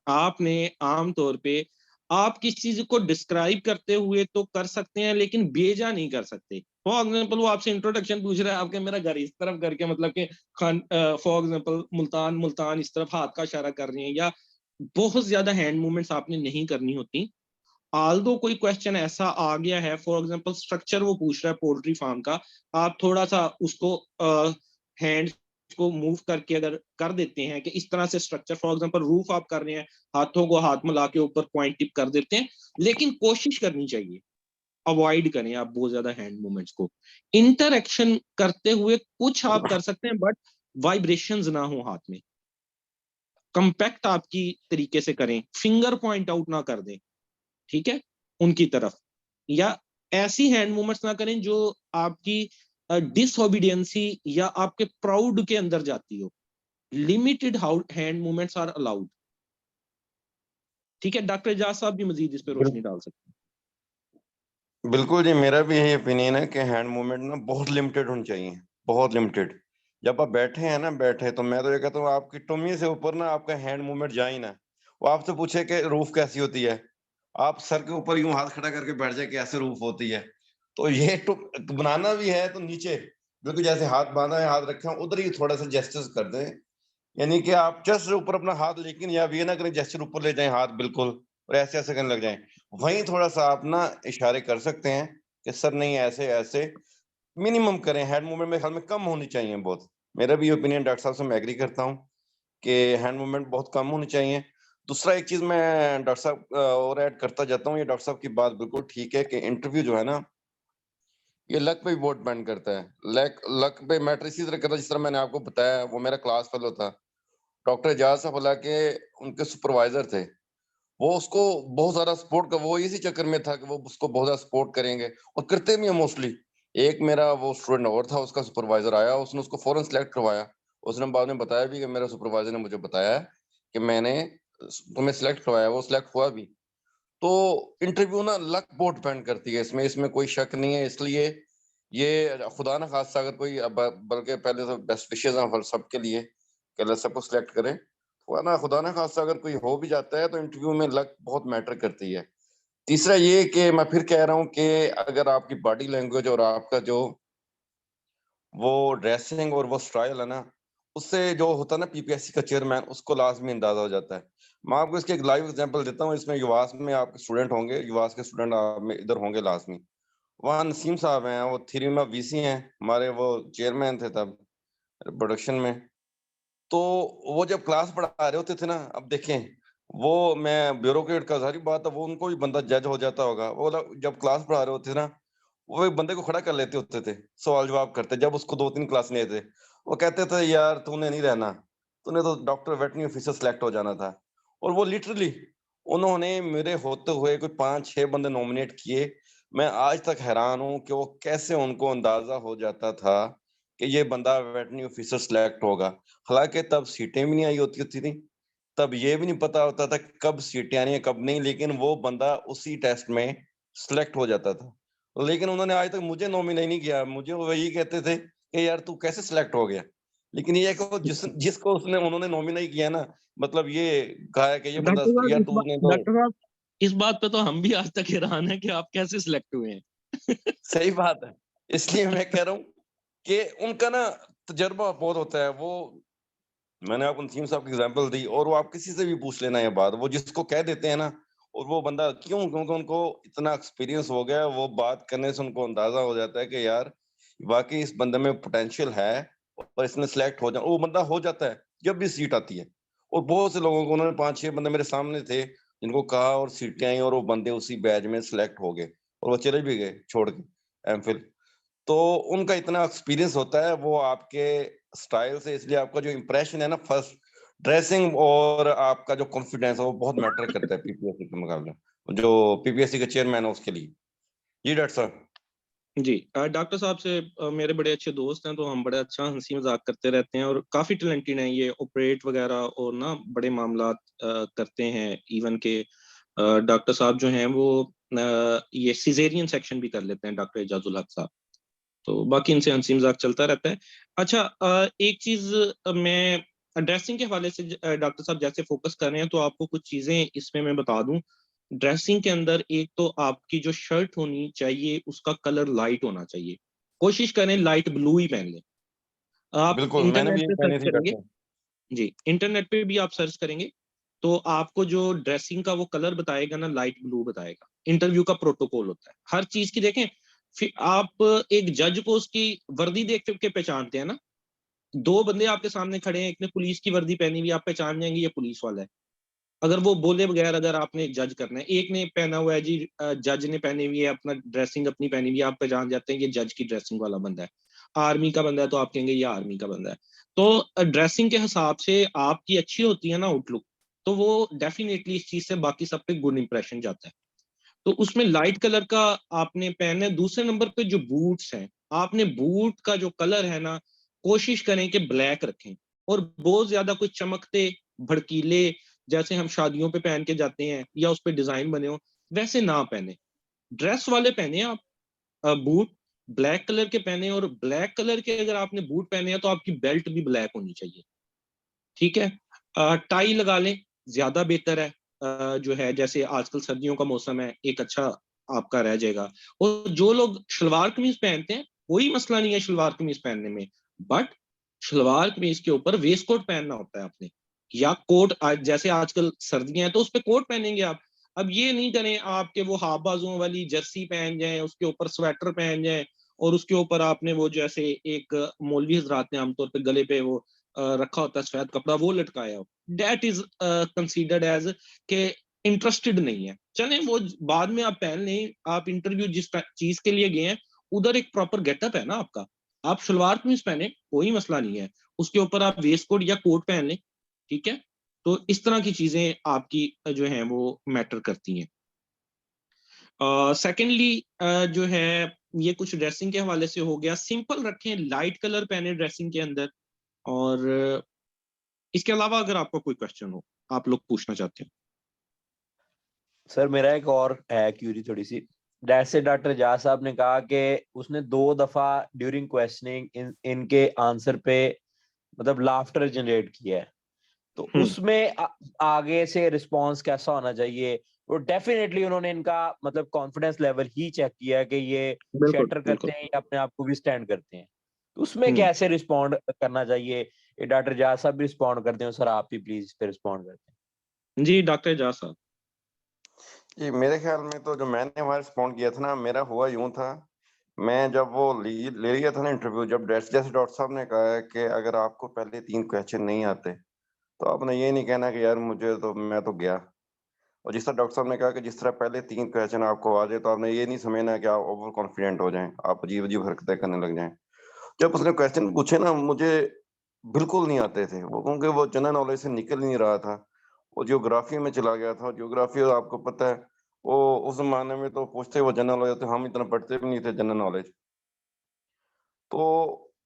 आपने आम तौर पे आप किस चीज को डिस्क्राइब करते हुए तो कर सकते हैं, लेकिन बेजा नहीं कर सकते। फॉर एग्जाम्पल वो आपसे इंट्रोडक्शन पूछ रहा है आपके, मेरा घर इस तरफ करके, मतलब कि खान, फॉर एग्जाम्पल मुल्तान मुल्तान इस तरफ हाथ का इशारा कर रही हैं, या बहुत ज्यादा हैंड मूवमेंट्स आपने नहीं करनी होती। आल्दो कोई क्वेश्चन ऐसा आ गया है, फॉर एग्जांपल स्ट्रक्चर वो पूछ रहा है पोल्ट्री फार्म का, आप थोड़ा सा उसको हैंड को मूव करके अगर कर देते हैं कि इस तरह से स्ट्रक्चर, फॉर एग्जांपल रूफ आप कर रहे हैं, हाथों को हाथ मिला के ऊपर पॉइंट टिप कर देते हैं, लेकिन कोशिश करनी चाहिए, अवॉइड करें आप बहुत ज्यादा हैंड मूवमेंट्स को। इंटरएक्शन करते हुए कुछ आप कर सकते हैं, बट वाइब्रेशंस ना हो हाथ में, कंपैक्ट आपकी तरीके से करें, फिंगर पॉइंट आउट ना कर दें, ठीक है, उनकी तरफ, या ऐसी हैंड मूवमेंट्स ना करें जो आपकी डिसओबीडियंसी या आपके प्राउड के अंदर जाती हो। Limited hand movements are allowed. ठीक है, डॉक्टर एजाज साहब भी मजीद इस पे रोशनी डाल सकते हैं।
बिल्कुल जी, मेरा भी यही ओपिनियन है कि हैंड मूवमेंट ना बहुत लिमिटेड होनी चाहिए, बहुत लिमिटेड। जब आप बैठे हैं ना, बैठे, तो मैं तो ये कहता हूँ आपकी टुम्मी से ऊपर ना आपका हैंड मूवमेंट जाए ही ना। वो आपसे पूछे कि रूफ कैसी होती है, आप सर के ऊपर यूं हाथ खड़ा करके बैठ जाए कि ऐसे रूफ होती है। तो ये बनाना भी है तो नीचे बिल्कुल जैसे हाथ बांधा है, हाथ रखे हैं, उधर ही थोड़ा सा जेस्चर्स कर दें, यानी कि आप जस्ट ऊपर अपना हाथ, लेकिन या ये ना करें जेस्चर ऊपर ले जाएं हाथ बिल्कुल और ऐसे ऐसे करने लग जाएं। वहीं थोड़ा सा आप ना इशारे कर सकते हैं कि सर नहीं ऐसे ऐसे मिनिमम करें। हैंड मूवमेंट मेरे ख्याल में कम होनी चाहिए बहुत। मेरा भी ओपिनियन डॉक्टर साहब से मैं एग्री करता हूँ कि हैंड मूवमेंट बहुत कम होनी चाहिए। दूसरा एक चीज मैं डॉक्टर साहब और ऐड करता जाता हूँ, ये डॉक्टर साहब की बात बिल्कुल ठीक है कि इंटरव्यू जो है ना, ये लक पे भी बहुत डिपेंड करता है। लक लक पे मैटर इसी तरह करता है, जिस तरह मैंने आपको बताया, वो मेरा क्लास फेलो था डॉक्टर एजाज साहब, हालांकि उनके सुपरवाइजर थे, वो उसको बहुत ज्यादा सपोर्ट कर, वो इसी चक्कर में था कि वो उसको बहुत ज्यादा सपोर्ट करेंगे और करते भी हैं मोस्टली। एक मेरा वो स्टूडेंट और था, उसका सुपरवाइजर आया, उसने उसको फौरन सेलेक्ट करवाया। उसने बाद में बताया भी कि मेरा सुपरवाइजर ने मुझे बताया है कि मैंने तुम्हें सिलेक्ट करवाया, वो सिलेक्ट हुआ भी। तो इंटरव्यू ना लक बहुत डिपेंड करती है, इसमें इसमें कोई शक नहीं है। इसलिए ये खुदा ना खास्ता अगर कोई बल्कि पहले तो बेस्ट विशेज हैं सबके लिए कि अल्लाह सबको सिलेक्ट करे, वरना खुदा ना खास्ता अगर कोई हो भी जाता है तो इंटरव्यू में लक बहुत मैटर करती है। तीसरा ये कि मैं फिर कह रहा हूँ कि अगर आपकी बॉडी लैंग्वेज और आपका जो वो ड्रेसिंग और वो स्टाइल है ना, उससे जो होता है ना पीपीएससी का चेयरमैन, उसको लाजमी अंदाजा हो जाता है। मैं आपको इसके एक लाइव एग्जांपल देता हूँ। इसमें युवास में आपके स्टूडेंट होंगे, युवास के स्टूडेंट आप में इधर होंगे लाजमी। वहाँ नसीम साहब हैं, वो थ्री में वीसी हैं, हमारे वो चेयरमैन थे तब प्रोडक्शन में। तो वो जब क्लास पढ़ा रहे होते थे ना, अब देखें, वो मैं ब्यूरोक्रेट का सारी बात है, वो उनको भी बंदा जज हो जाता होगा। वो जब क्लास पढ़ा रहे होते थे ना, वो एक बंदे को खड़ा कर लेते होते थे, सवाल जवाब करते, जब उसको 2-3 क्लास नहीं थे। वो कहते थे यार तूने नहीं रहना, तूने तो डॉक्टर वेटरनरी ऑफिसर सेलेक्ट हो जाना था। और वो लिटरली उन्होंने मेरे होते हुए कोई 5-6 बंदे नॉमिनेट किए। मैं आज तक हैरान हूँ कि वो कैसे उनको अंदाजा हो जाता था कि ये बंदा वेटरनरी ऑफिसर सेलेक्ट होगा। हालांकि तब सीटें भी नहीं आई होती थी, तब ये भी नहीं पता होता था कि कब सीटें आनी है कब नहीं, लेकिन वो बंदा उसी टेस्ट में सिलेक्ट हो जाता था। लेकिन उन्होंने आज तक मुझे नॉमिनेट नहीं किया, मुझे वो यही कहते थे कि यार तू कैसे सिलेक्ट हो गया। लेकिन ये है कि वो जिसको उसने उन्होंने नॉमिनेट किया ना, मतलब ये कहा है कि ये बंदा
डॉक्टर साहब
यार तूने तो
डॉक्टर साहब, इस बात पे तो हम भी आज तक हैरान हैं कि आप कैसे सिलेक्ट हुए हैं।
सही बात है। इसलिए मैं कह रहा हूँ कि उनका ना तजर्बा बहुत होता है। वो मैंने आपको नसीम साहब की एग्जांपल दी, और वो आप किसी से भी पूछ लेना ये बात, वो जिसको कह देते हैं ना, और वो बंदा क्यों, क्योंकि उनको इतना एक्सपीरियंस हो गया है, वो बात करने से उनको अंदाजा हो जाता है कि यार वाकई इस बंदे में पोटेंशियल है और इसने सिलेक्ट हो जा, वो बंदा हो जाता है जब भी सीट आती है। और बहुत से लोगों को, उन्होंने 5-6 बंदे मेरे सामने थे जिनको कहा और सीटें आई और वो बंदे उसी बैच में सिलेक्ट हो गए और वो चले भी गए छोड़ के एमफिल। तो उनका इतना एक्सपीरियंस होता है वो आपके स्टाइल से, इसलिए आपका जो इम्प्रेशन है ना, फर्स्ट ड्रेसिंग और आपका जो कॉन्फिडेंस है वो बहुत मैटर करता है पीपीएससी के मुकाबले, जो पीपीएससी का चेयरमैन है उसके लिए। जी डॉक्टर साहब।
जी, डॉक्टर साहब से मेरे बड़े अच्छे दोस्त हैं, तो हम बड़े अच्छा हंसी मजाक करते रहते हैं, और काफी टैलेंटेड हैं ये, ऑपरेट वगैरह और ना बड़े मामला करते हैं। इवन के डॉक्टर साहब जो हैं वो ये सिजेरियन सेक्शन भी कर लेते हैं, डॉक्टर एजाजुल हक साहब। तो बाकी इनसे हंसी मजाक चलता रहता है। अच्छा, एक चीज मैं ड्रेसिंग के हवाले से डॉक्टर साहब जैसे फोकस कर रहे हैं, तो आपको कुछ चीजें इसमें मैं बता दूं। ड्रेसिंग के अंदर एक तो आपकी जो शर्ट होनी चाहिए उसका कलर लाइट होना चाहिए। कोशिश करें लाइट ब्लू ही पहन लें। आप
बिल्कुल, मैंने भी
इंटरनेट
यही
पे सर्च
पहनी थी
करेंगे,
डॉक्टर।
जी इंटरनेट पे भी आप सर्च करेंगे तो आपको जो ड्रेसिंग का वो कलर बताएगा ना, लाइट ब्लू बताएगा। इंटरव्यू का प्रोटोकॉल होता है हर चीज की, देखें। फिर आप एक जज को उसकी वर्दी देख के पहचानते हैं ना, दो बंदे आपके सामने खड़े हैं, एक ने पुलिस की वर्दी पहनी हुई, आप पहचान जाएंगे ये पुलिस वाला है अगर वो बोले बगैर अगर आपने जज करना है। एक ने पहना हुआ है जी, जज ने पहनी हुई है अपना ड्रेसिंग अपनी पहनी हुई है, आप पहचान जाते हैं ये जज की ड्रेसिंग वाला बंदा है। आर्मी का बंदा है तो आप कहेंगे ये आर्मी का बंदा है। तो ड्रेसिंग के हिसाब से आपकी अच्छी होती है ना आउटलुक, तो वो डेफिनेटली इस चीज से बाकी सब पे गुड इंप्रेशन जाता है। तो उसमें लाइट कलर का आपने पहनना है। दूसरे नंबर पे जो बूट्स हैं, आपने बूट का जो कलर है ना, कोशिश करें कि ब्लैक रखें, और बहुत ज्यादा कोई चमकते भड़कीले जैसे हम शादियों पे पहन के जाते हैं या उस पे डिजाइन बने हो वैसे ना पहने। ड्रेस वाले पहने आप बूट, ब्लैक कलर के पहने, और ब्लैक कलर के अगर आपने बूट पहने हैं तो आपकी बेल्ट भी ब्लैक होनी चाहिए, ठीक है। टाई लगा लें, ज्यादा बेहतर है। जो है जैसे आजकल सर्दियों का मौसम है, एक अच्छा आपका रह जाएगा। और जो लोग शलवार कमीज पहनते हैं, कोई मसला नहीं है शलवार कमीज पहनने में, बट शलवार कमीज के ऊपर वेस्ट कोट पहनना होता है आपने, या कोट। जैसे आजकल सर्दियां हैं तो उस पर कोट पहनेंगे आप। अब ये नहीं करें आपके वो हाफ बाजुओं वाली जर्सी पहन जाए, उसके ऊपर स्वेटर पहन जाए, और उसके ऊपर आपने वो जैसे एक मौलवी हजरात ने आमतौर पर गले पे वो रखा होता है सफेद कपड़ा, वो लटकाया हो। दैट इज कंसीडर्ड एज के इंटरेस्टेड नहीं है। चलें वो बाद में आप पहन लें, आप इंटरव्यू जिस चीज के लिए गए हैं उधर एक प्रॉपर गेटअप है ना आपका, आप शलवार कमीज पहने कोई मसला नहीं है, उसके ऊपर आप वेस्ट कोट या कोट पहन लें, ठीक है। तो इस तरह की चीजें आपकी जो है वो मैटर करती हैं। सेकेंडली जो है ये कुछ ड्रेसिंग के हवाले से हो गया। सिंपल रखें, लाइट कलर पहने ड्रेसिंग के अंदर। और इसके अलावा अगर आपका कोई क्वेश्चन हो, आप लोग पूछना चाहते हैं।
सर मेरा एक और है क्यूरी थोड़ी सी। जैसे डॉक्टर जा साहब ने कहा कि उसने 2 दफा ड्यूरिंग क्वेश्चनिंग इनके आंसर पे मतलब लाफ्टर जनरेट किया है, तो उसमें आगे से रिस्पांस कैसा होना चाहिए? वो डेफिनेटली उन्होंने इनका मतलब कॉन्फिडेंस लेवल ही चेक किया कि ये
बिल्कुल
शटर
बिल्कुल।
करते हैं या अपने आप को भी स्टैंड करते हैं, तो उसमें
हम्म
कैसे रिस्पॉन्ड करना चाहिए? ये डॉक्टर जा साहब भी रिस्पॉन्ड करते हैं, सर आप भी प्लीज इस पे रिस्पॉन्ड करते हैं।
जी डॉक्टर जा साहब।
जी, मेरे ख्याल में तो जो मैंने वहाँ रिस्पॉन्ड किया था ना, मेरा हुआ यूँ था, मैं जब वो ले लिया था ना इंटरव्यू, जब जैसे डॉक्टर साहब ने कहा है कि अगर आपको पहले 3 क्वेश्चन नहीं आते, तो आपने ये नहीं कहना कि यार मुझे तो मैं तो गया। और जिस तरह डॉक्टर साहब ने कहा कि जिस तरह पहले 3 क्वेश्चन आपको आ जाए, तो आपने ये नहीं समझना कि आप ओवर कॉन्फिडेंट हो जाएँ, आप अजीब-अजीब हरकतें करने लग जाएँ। जब उसने क्वेश्चन पूछे ना, मुझे बिल्कुल नहीं आते थे वो, क्योंकि वो जनरल नॉलेज से निकल ही नहीं रहा था। वो ज्योग्राफी में चला गया था। ज्योग्राफी आपको पता है, वो उस ज़माने में तो पूछते वो जनरल नॉलेज, तो हम इतना पढ़ते भी नहीं थे जनरल नॉलेज। तो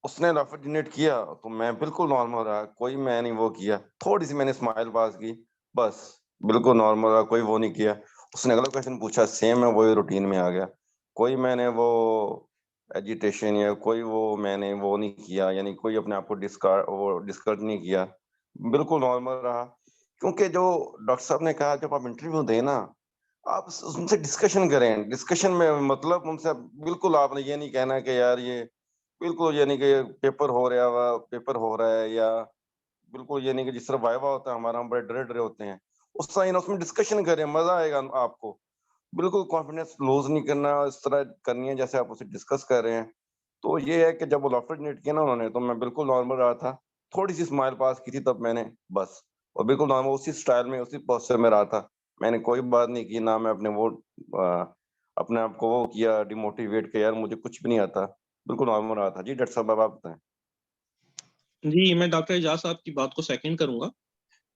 उसने रफ़ जनरेट किया, तो मैं बिल्कुल नॉर्मल रहा, कोई मैं नहीं वो किया। थोड़ी-सी मैंने स्माइल पास की, बस बिल्कुल नॉर्मल रहा, कोई वो नहीं किया। उसने अगला क्वेश्चन पूछा, सेम है, वही रूटीन में आ गया। कोई मैंने वो एजिटेशन या कोई वो मैंने वो नहीं किया, यानी कोई अपने आप को डिस्करेज नहीं किया। बिल्कुल नॉर्मल रहा, क्योंकि जो डॉक्टर साहब ने कहा जब आप इंटरव्यू दें ना, आप उनसे डिस्कशन करें। डिस्कशन में मतलब उनसे बिल्कुल आपने ये नहीं कहना कि यार ये बिल्कुल ये नहीं कि पेपर हो रहा है, या बिल्कुल ये नहीं कि जिस तरह वाइवा होता है हमारा, हम बड़े डरे-डरे होते हैं। उस तरह ना उसमें डिस्कशन करें, मज़ा आएगा आपको। बिल्कुल कॉन्फिडेंस लूज़ नहीं करना, इस तरह करनी है जैसे आप उसे डिस्कस कर रहे हैं। तो ये है कि जब वो लाफ्टर जनरेट किया ना उन्होंने, तो मैं बिल्कुल नॉर्मल रहा था। थोड़ी-सी स्माइल पास की थी तब मैंने, बस। और बिल्कुल नॉर्मल उसी स्टाइल में, उसी पोस्चर में रहा था। मैंने कोई बात नहीं की, ना मैं अपने आप को वो किया डिमोटिवेट कि यार मुझे कुछ भी नहीं आता। बिल्कुल नॉर्मल रहा था। जी, डॉक्टर साहब अब आप बताएँ।
जी मैं डॉक्टर एजाज साहब की बात को सेकंड करूंगा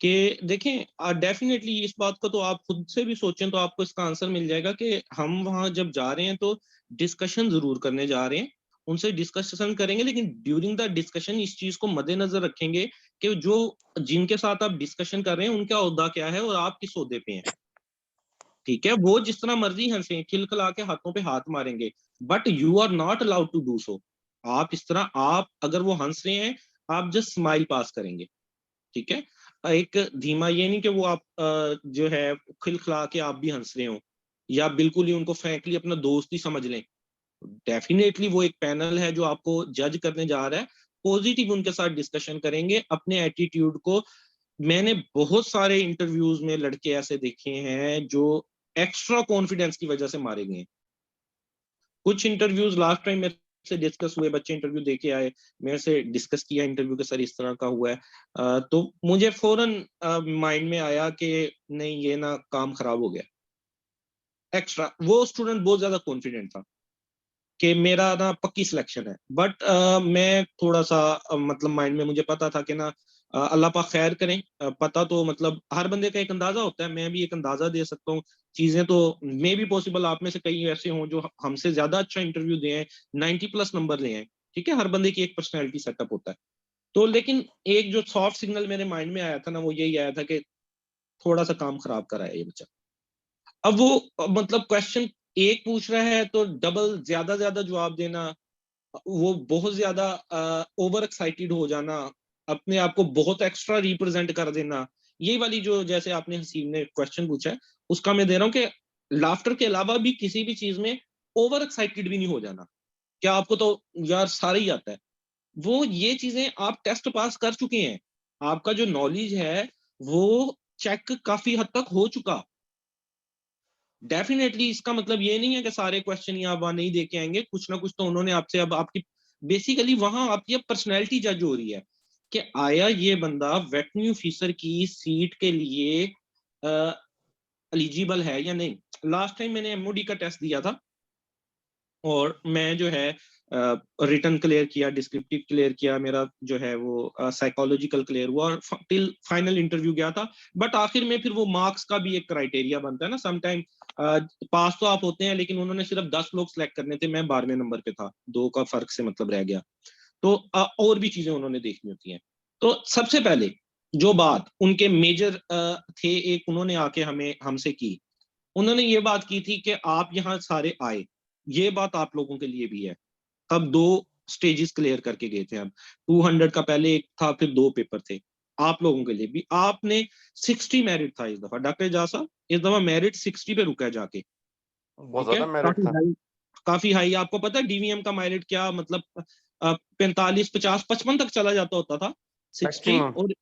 कि देखें, डेफिनेटली इस बात को तो आप खुद से भी सोचें तो आपको इसका आंसर मिल जाएगा कि हम वहां जब जा रहे हैं तो डिस्कशन जरूर करने जा रहे हैं, उनसे डिस्कशन करेंगे, लेकिन ड्यूरिंग द डिस्कशन इस चीज को मद्देनजर रखेंगे कि जो जिनके साथ आप डिस्कशन कर रहे हैं उनका ओहदा क्या है और आप किस ओहदे पे हैं, ठीक है। वो जिस तरह मर्जी हंसे, खिलखिला के हाथों पे हाथ मारेंगे, but you are not allowed to do so. आप इस तरह, आप अगर वो हंस रहे हैं, आप जस्ट स्माइल पास करेंगे, ठीक है। एक धीमा, ये नहीं कि वो आप जो है खिलखिला के आप भी हंस रहे हो, या बिल्कुल ही उनको फ्रैंकली अपना दोस्त ही समझ लें। डेफिनेटली वो एक पैनल है जो आपको जज करने जा रहा है, पॉजिटिव उनके साथ डिस्कशन करेंगे अपने एटीट्यूड को। मैंने बहुत सारे इंटरव्यूज में लड़के ऐसे देखे हैं जो एक्स्ट्रा कॉन्फिडेंस की वजह से मारे गए। कुछ इंटरव्यूज लास्ट टाइम से डिस्कस हुए, बच्चे इंटरव्यू दे के आए, मेरे से डिस्कस किया इंटरव्यू के सर इस तरह का हुआ है, तो मुझे फौरन माइंड में आया कि नहीं ये ना काम खराब हो गया। एक्स्ट्रा वो स्टूडेंट बहुत ज्यादा कॉन्फिडेंट था कि मेरा ना पक्की सिलेक्शन है, बट मैं थोड़ा सा मतलब माइंड में मुझे पता था कि ना अल्लाह पाक खैर करें। पता तो मतलब हर बंदे का एक अंदाजा होता है, मैं भी एक अंदाजा दे सकता हूँ चीजें, तो मे भी पॉसिबल आप में से कई ऐसे हों जो हमसे ज्यादा अच्छा इंटरव्यू दे हैं, 90+ नंबर ले हैं, ठीक है, हर बंदे की एक पर्सनैलिटी सेटअप होता है। तो लेकिन एक जो सॉफ्ट सिग्नल मेरे माइंड में आया था ना, वो यही आया था कि थोड़ा सा काम खराब करा है ये बच्चा। अब वो मतलब क्वेश्चन एक पूछ रहा है तो डबल ज्यादा जवाब देना, वो बहुत ज्यादा ओवर एक्साइटेड हो जाना, अपने आप को बहुत एक्स्ट्रा रिप्रेजेंट कर देना, ये वाली जो जैसे आपने हसीब ने क्वेश्चन पूछा है उसका मैं दे रहा हूँ कि लाफ्टर के अलावा भी किसी भी चीज में ओवर एक्साइटेड भी नहीं हो जाना, क्या आपको तो यार सारा ही आता है। वो ये चीजें आप टेस्ट पास कर चुके हैं, आपका जो नॉलेज है वो चेक काफी हद तक हो चुका। डेफिनेटली इसका मतलब ये नहीं है कि सारे क्वेश्चन ही आप वहां नहीं दे के आएंगे, कुछ ना कुछ तो उन्होंने आपसे अब आपकी बेसिकली वहां आपकी अब पर्सनैलिटी जज हो रही है कि आया ये बंदा वेटरनरी ऑफिसर की सीट के लिए एलिजिबल है या नहीं। लास्ट टाइम मैंने एमओडी का टेस्ट दिया था और मैं जो है रिटर्न क्लियर किया, डिस्क्रिप्टिव क्लियर किया, मेरा जो है वो साइकोलॉजिकल क्लियर हुआ और टिल फाइनल इंटरव्यू गया था। बट आखिर में फिर वो मार्क्स का भी एक क्राइटेरिया बनता है ना, समटाइम पास तो आप होते हैं लेकिन उन्होंने सिर्फ 10 लोग सिलेक्ट करने थे, मैं 12वें नंबर पे था, 2 का फर्क से मतलब रह गया। तो और भी चीजें उन्होंने देखनी होती हैं। तो सबसे पहले जो बात उनके मेजर थे, एक उन्होंने आके हमें हमसे की, उन्होंने ये बात की थी कि आप यहाँ सारे आए, ये बात आप लोगों के लिए भी है। तब 2 स्टेजेस क्लियर करके गए थे हम, 200 का पहले एक था, फिर 2 पेपर थे आप लोगों के लिए भी। आपने 60 मेरिट था इस दफा, डॉक्टर जासा इस दफा मेरिट 60 पे रुका है जाके,
बहुत
ठीक है,
ज्यादा मेरिट था।
काफी हाई। आपको पता है डीवीएम का मेरिट क्या मतलब 45 50 55 तक चला जाता होता था, 60।
मैक्सिमम।
और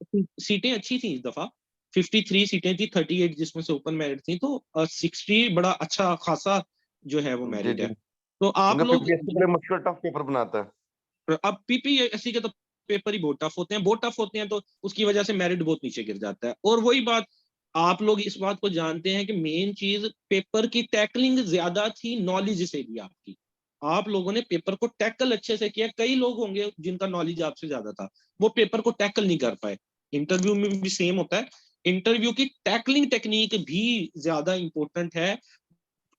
सीटें अच्छी थी इस दफा, 53 सीटें थी, 38 जिसमें से ओपन मेरिट थी, तो 60 बड़ा अच्छा खासा जो है वो
जी
मेरिट
जी,
है। तो आप
क्योंकि
लोग
पीपीएससी बड़े मुश्किल टफ पेपर बनाता है।
अब पीपीएससी के तो पेपर ही बहुत टफ होते हैं, बहुत टफ होते हैं, तो उसकी वजह से मेरिट बहुत नीचे गिर जाता है। और वही बात आप लोग इस बात को जानते हैं कि मेन चीज पेपर की टैकलिंग ज्यादा थी नॉलेज से भी आपकी। आप लोगों ने पेपर को टैकल अच्छे से किया, कई लोग होंगे जिनका नॉलेज आपसे ज्यादा था, वो पेपर को टैकल नहीं कर पाए। इंटरव्यू में भी सेम होता है, इंटरव्यू की टैकलिंग टेक्निक भी ज्यादा इंपॉर्टेंट है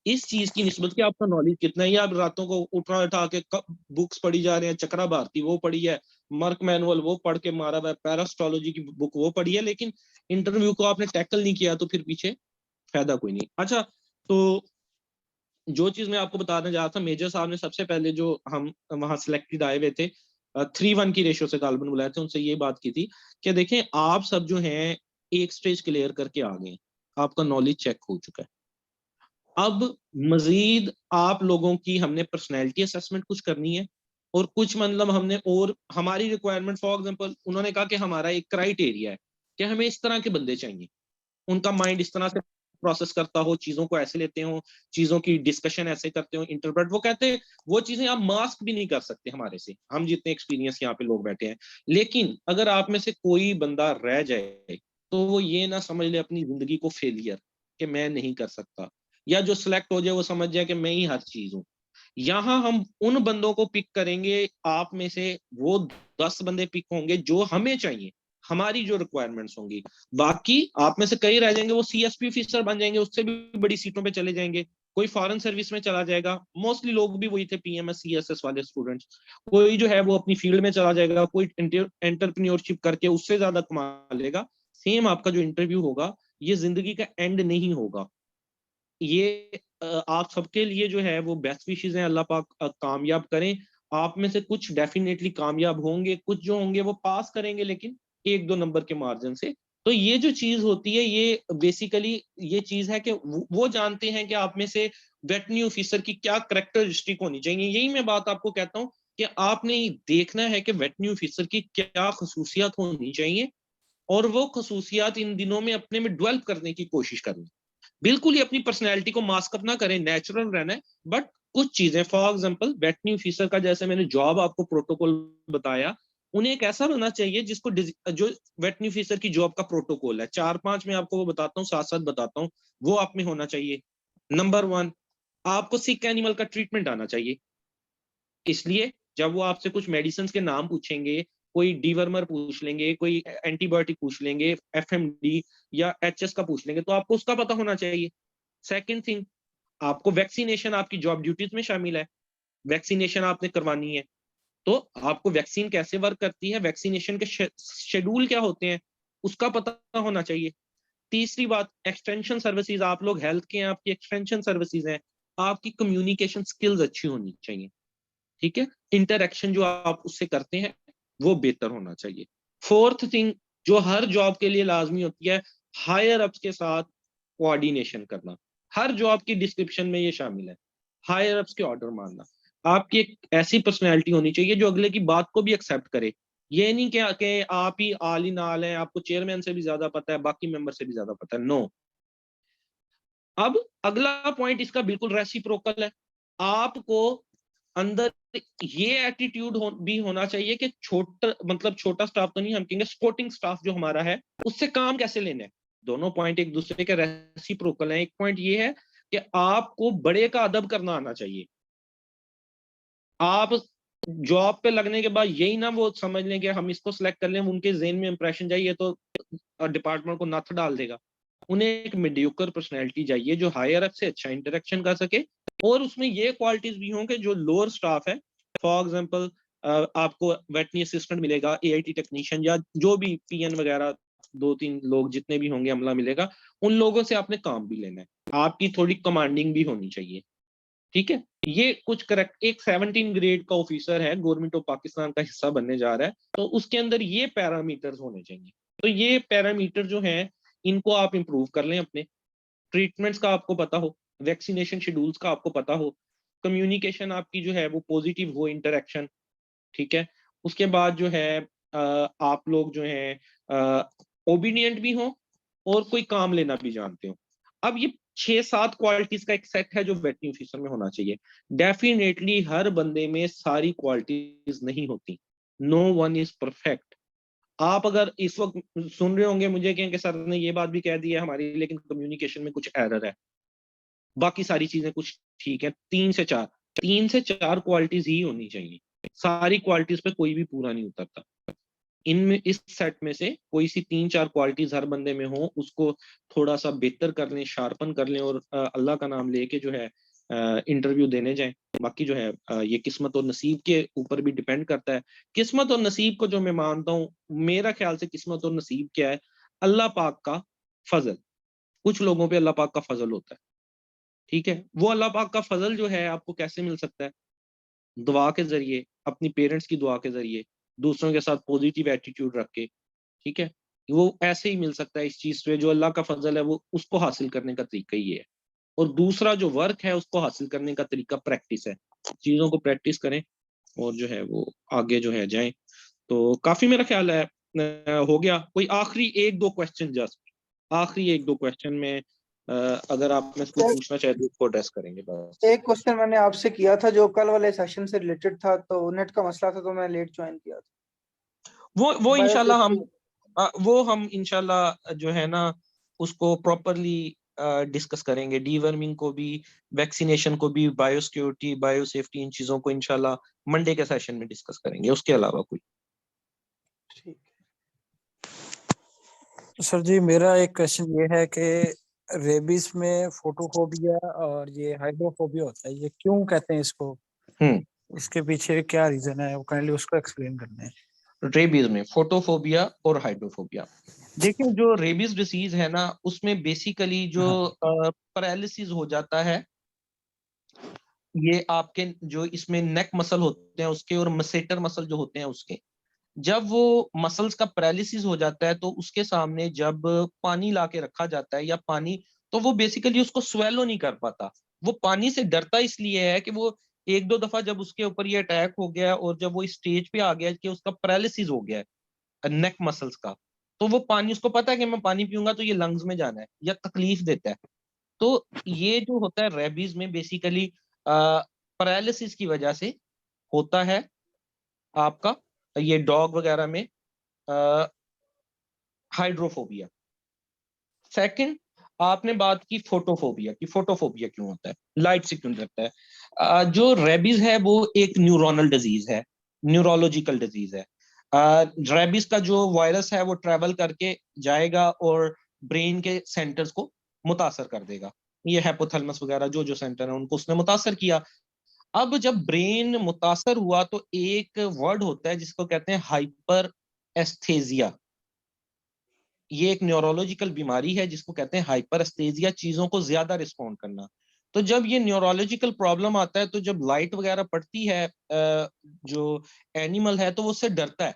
इस चीज की निस्बत कि आपका नॉलेज कितना है। आप रातों को उठा उठा के बुक्स पढ़ी जा रहे हैं, चक्रा भारती वो पढ़ी है, मर्क मैनुअल वो पढ़ के मारा हुआ है, पैरास्ट्रोलॉजी की बुक वो पढ़ी है, लेकिन इंटरव्यू को आपने टैकल नहीं किया, तो फिर पीछे फायदा कोई नहीं। अच्छा, तो जो चीज मैं आपको बताने जा रहा था, मेजर साहब ने सबसे पहले जो हम वहां सिलेक्टेड आए हुए थे 3:1 की रेशियो से गालबन बुलाए थे, उनसे ये बात की थी कि देखें आप सब जो हैं एक स्टेज क्लियर करके आ गए, आपका नॉलेज चेक हो चुका है, अब मजीद आप लोगों की हमने पर्सनैलिटी असेसमेंट कुछ करनी है, और कुछ मतलब हमने और हमारी रिक्वायरमेंट, फॉर एग्जांपल उन्होंने कहा कि हमारा एक क्राइटेरिया है कि हमें इस तरह के बंदे चाहिए, उनका माइंड इस तरह से प्रोसेस करता हो, चीजों को ऐसे लेते हो, चीजों की डिस्कशन ऐसे करते हो, इंटरप्रेट, वो कहते हैं वो चीजें आप मास्क भी नहीं कर सकते हमारे से, हम जितने एक्सपीरियंस यहाँ पे लोग बैठे हैं। लेकिन अगर आप में से कोई बंदा रह जाए तो वो ये ना समझ ले अपनी जिंदगी को फेलियर कि मैं नहीं कर सकता, या जो सिलेक्ट हो जाए वो समझ जाए कि मैं ही हर चीज हूँ। यहाँ हम उन बंदों को पिक करेंगे, आप में से वो 10 बंदे पिक होंगे जो हमें चाहिए, हमारी जो रिक्वायरमेंट्स होंगी। बाकी आप में से कई रह जाएंगे, वो सीएसपी ऑफिसर बन जाएंगे, उससे भी बड़ी सीटों पे चले जाएंगे, कोई फॉरेन सर्विस में चला जाएगा, मोस्टली लोग भी वही थे पीएमएस सीएसएस वाले स्टूडेंट्स, कोई जो है वो अपनी फील्ड में चला जाएगा, कोई एंटरप्रेन्योरशिप करके उससे ज्यादा कमा लेगा। सेम आपका जो इंटरव्यू होगा ये जिंदगी का एंड नहीं होगा, ये आप सबके लिए जो है वो बेस्ट विशेस हैं, अल्लाह पाक कामयाब करें। आप में से कुछ डेफिनेटली कामयाब होंगे, कुछ जो होंगे वो पास करेंगे लेकिन 1-2 नंबर के मार्जिन से। तो ये जो चीज होती है ये बेसिकली ये चीज है कि वो जानते हैं कि आप में से वेटरनरी ऑफिसर की क्या करेक्टरिस्टिक होनी चाहिए। यही मैं बात आपको कहता हूँ कि आपने देखना है कि वेटरनरी ऑफिसर की क्या खसूसियात होनी चाहिए, और वो खसूसियात इन दिनों में अपने में डेवलप करने की कोशिश करनी। बिल्कुल ही अपनी पर्सनैलिटी को मास्क अप ना करें, नेचुरल रहना है, बट कुछ चीजें, फॉर एग्जांपल वेटरनरी ऑफिसर का जैसे मैंने जॉब आपको प्रोटोकॉल बताया, उन्हें एक ऐसा बनना चाहिए जिसको जो वेटरनरी ऑफिसर की जॉब का प्रोटोकॉल है, 4-5 में आपको वो बताता हूँ, साथ-साथ बताता हूँ, वो आप में होना चाहिए। नंबर 1, आपको सिक एनिमल का ट्रीटमेंट आना चाहिए। इसलिए जब वो आपसे कुछ मेडिसिन के नाम पूछेंगे, कोई डीवर्मर पूछ लेंगे, कोई एंटीबायोटिक पूछ लेंगे, एफएमडी या एचएस का पूछ लेंगे, तो आपको उसका पता होना चाहिए। सेकंड थिंग, आपको वैक्सीनेशन आपकी जॉब ड्यूटीज में शामिल है, वैक्सीनेशन आपने करवानी है, तो आपको वैक्सीन कैसे वर्क करती है, वैक्सीनेशन के शेड्यूल क्या होते हैं, उसका पता होना चाहिए। तीसरी बात, एक्सटेंशन सर्विसेज, आप लोग हेल्थ के हैं, आपकी एक्सटेंशन सर्विसेज हैं, आपकी कम्युनिकेशन स्किल्स अच्छी होनी चाहिए, ठीक है, इंटरेक्शन जो आप उससे करते हैं वो बेहतर होना चाहिए। फोर्थ थिंग जो हर जॉब के लिए लाजमी होती है, हायर अप्स के साथ कोऑर्डिनेशन करना, हर जॉब की डिस्क्रिप्शन में ये शामिल है, हायर अप्स के ऑर्डर मानना। आपकी एक ऐसी पर्सनैलिटी होनी चाहिए जो अगले की बात को भी एक्सेप्ट करे, ये नहीं कि आप ही आल इन आल हैं, आपको चेयरमैन से भी ज्यादा पता है, बाकी मेंबर से भी ज्यादा पता है, नो। अब अगला पॉइंट इसका बिल्कुल रेसिप्रोकल है, आपको अंदर ये एटीट्यूड भी होना चाहिए कि छोटा स्टाफ तो नहीं, हम कहेंगे सपोर्टिंग स्टाफ जो हमारा है उससे काम कैसे लेना है। दोनों पॉइंट एक दूसरे के रेसिप्रोकल हैं। एक पॉइंट ये है कि आपको बड़े का अदब करना आना चाहिए। आप जॉब पे लगने के बाद यही ना वो समझ लें कि हम इसको सिलेक्ट कर लें, उनके जेन में इंप्रेशन जाइए तो डिपार्टमेंट को नथ डाल देगा। उन्हें एक मीडियोकर पर्सनैलिटी चाहिए जो हायर अप से अच्छा इंटरेक्शन कर सके, और उसमें ये क्वालिटीज भी हों कि जो लोअर स्टाफ है, फॉर एग्जांपल आपको वेटरनरी असिस्टेंट मिलेगा, एआईटी टेक्नीशियन या जो भी पीएन वगैरह 2-3 लोग जितने भी होंगे, अमला मिलेगा, उन लोगों से आपने काम भी लेना है, आपकी थोड़ी कमांडिंग भी होनी चाहिए, ठीक है। ये कुछ करेक्ट, एक 17 ग्रेड का ऑफिसर है, गवर्नमेंट ऑफ पाकिस्तान का हिस्सा बनने जा रहा है, तो उसके अंदर ये पैरामीटर्स होने चाहिए। तो ये पैरामीटर जो हैं इनको आप इंप्रूव कर लें, अपने ट्रीटमेंट्स का आपको पता हो, वैक्सीनेशन शेड्यूल्स का आपको पता हो, कम्युनिकेशन आपकी जो है वो पॉजिटिव हो, इंटरेक्शन, ठीक है। उसके बाद जो है आप लोग जो है ओबीडियंट भी हो और कोई काम लेना भी जानते हो। अब ये 6-7 क्वालिटीज का एक सेट है जो वेटरनरी ऑफिसर में होना चाहिए। डेफिनेटली हर बंदे में सारी क्वालिटीज नहीं होती, नो वन इज परफेक्ट। आप अगर इस वक्त सुन रहे होंगे मुझे कि सर ने ये बात भी कह दी है हमारी, लेकिन कम्युनिकेशन में कुछ एरर है, बाकी सारी चीजें कुछ ठीक है, 3 से 4 क्वालिटीज ही होनी चाहिए, सारी क्वालिटीज पे कोई भी पूरा नहीं उतरता। इनमें इस सेट में से कोई सी 3-4 क्वालिटीज हर बंदे में हो, उसको थोड़ा सा बेहतर कर लें, शार्पन कर लें, और अल्लाह का नाम लेके जो है इंटरव्यू देने जाएं। बाकी जो है ये किस्मत और नसीब के ऊपर भी डिपेंड करता है। किस्मत और नसीब को जो मैं मानता हूँ, मेरा ख्याल से किस्मत और नसीब क्या है, अल्लाह पाक का फजल। कुछ लोगों पे अल्लाह पाक का फजल होता है, ठीक है। वो अल्लाह पाक का फजल जो है आपको कैसे मिल सकता है, दुआ के जरिए, अपनी पेरेंट्स की दुआ के जरिए, दूसरों के साथ पॉजिटिव एटीट्यूड रख के, ठीक है। वो ऐसे ही मिल सकता है इस चीज से, जो अल्लाह का फजल है वो उसको हासिल करने का तरीका ये है। और दूसरा जो वर्क है उसको हासिल करने का तरीका प्रैक्टिस है, चीजों को प्रैक्टिस करें और जो है वो आगे जो है जाएं। तो काफी मेरा ख्याल है हो गया। कोई आखिरी 1-2 क्वेश्चन, जस्ट आखिरी 1-2 क्वेश्चन में अगर आप में कुछ
सर,
पूछना चाहते हो उसको एड्रेस करेंगे बस।
एक क्वेश्चन मैंने आपसे किया था जो कल वाले सेशन से रिलेटेड था, तो नेट का मसला था तो मैं लेट ज्वाइन किया था।
वो इंशाल्लाह
बायोसेफ्टी,
वो हम इंशाल्लाह जो है ना उसको प्रॉपरली डिस्कस करेंगे, डीवर्मिंग को भी, वैक्सीनेशन को भी, बायोसिक्योरिटी, बायोसेफ्टी, इन चीजों को इंशाल्लाह मंडे के सेशन में डिस्कस करेंगे, उसके अलावा कोई।
ठीक।
सर जी मेरा एक क्वेश्चन ये है कि रेबीज में फोटोफोबिया और ये हाइड्रोफोबिया होता है, ये क्यों कहते हैं इसको? इसके पीछे क्या रीजन है, वो काइंडली उसको एक्सप्लेन करना है।
रेबीज में फोटोफोबिया और हाइड्रोफोबिया, देखिए जो रेबीज डिसीज है ना उसमें बेसिकली जो पैरालिसिस हो जाता है, ये आपके जो इसमें नेक मसल होते हैं उसके और मसेटर मसल जो होते हैं उसके, जब वो मसल्स का पैरालिसिस हो जाता है तो उसके सामने जब पानी लाके रखा जाता है या पानी, तो वो बेसिकली उसको स्वेलो नहीं कर पाता। वो पानी से डरता इसलिए है कि वो 1-2 दफा जब उसके ऊपर ये अटैक हो गया और जब वो स्टेज पे आ गया कि उसका पैरालिसिस हो गया है नेक मसल्स का, तो वो पानी, उसको पता है कि मैं पानी पीऊंगा तो ये लंग्स में जाना है या तकलीफ देता है। तो ये जो होता है रेबीज में बेसिकली पैरालिसिस की वजह से होता है आपका ये डॉग वगैरह में हाइड्रोफोबिया। सेकंड, आपने बात की फोटोफोबिया की, फोटोफोबिया क्यों होता है, लाइट से क्यों डरता है। जो रेबीज है वो एक न्यूरोनल डिजीज है, न्यूरोलॉजिकल डिजीज है। रेबीज का जो वायरस है वो ट्रेवल करके जाएगा और ब्रेन के सेंटर्स को मुतासर कर देगा। ये हैपोथैलेमस वगैरह जो जो सेंटर है उनको उसने मुतासर किया। अब जब ब्रेन मुतासर हुआ तो एक वर्ड होता है जिसको कहते हैं हाइपर एस्थेजिया। ये एक न्यूरोलॉजिकल बीमारी है जिसको कहते हैं हाइपर एस्थेजिया, चीजों को ज्यादा रिस्पॉन्ड करना। तो जब ये न्यूरोलॉजिकल प्रॉब्लम आता है तो जब लाइट वगैरह पड़ती है जो एनिमल है तो वो उससे डरता है,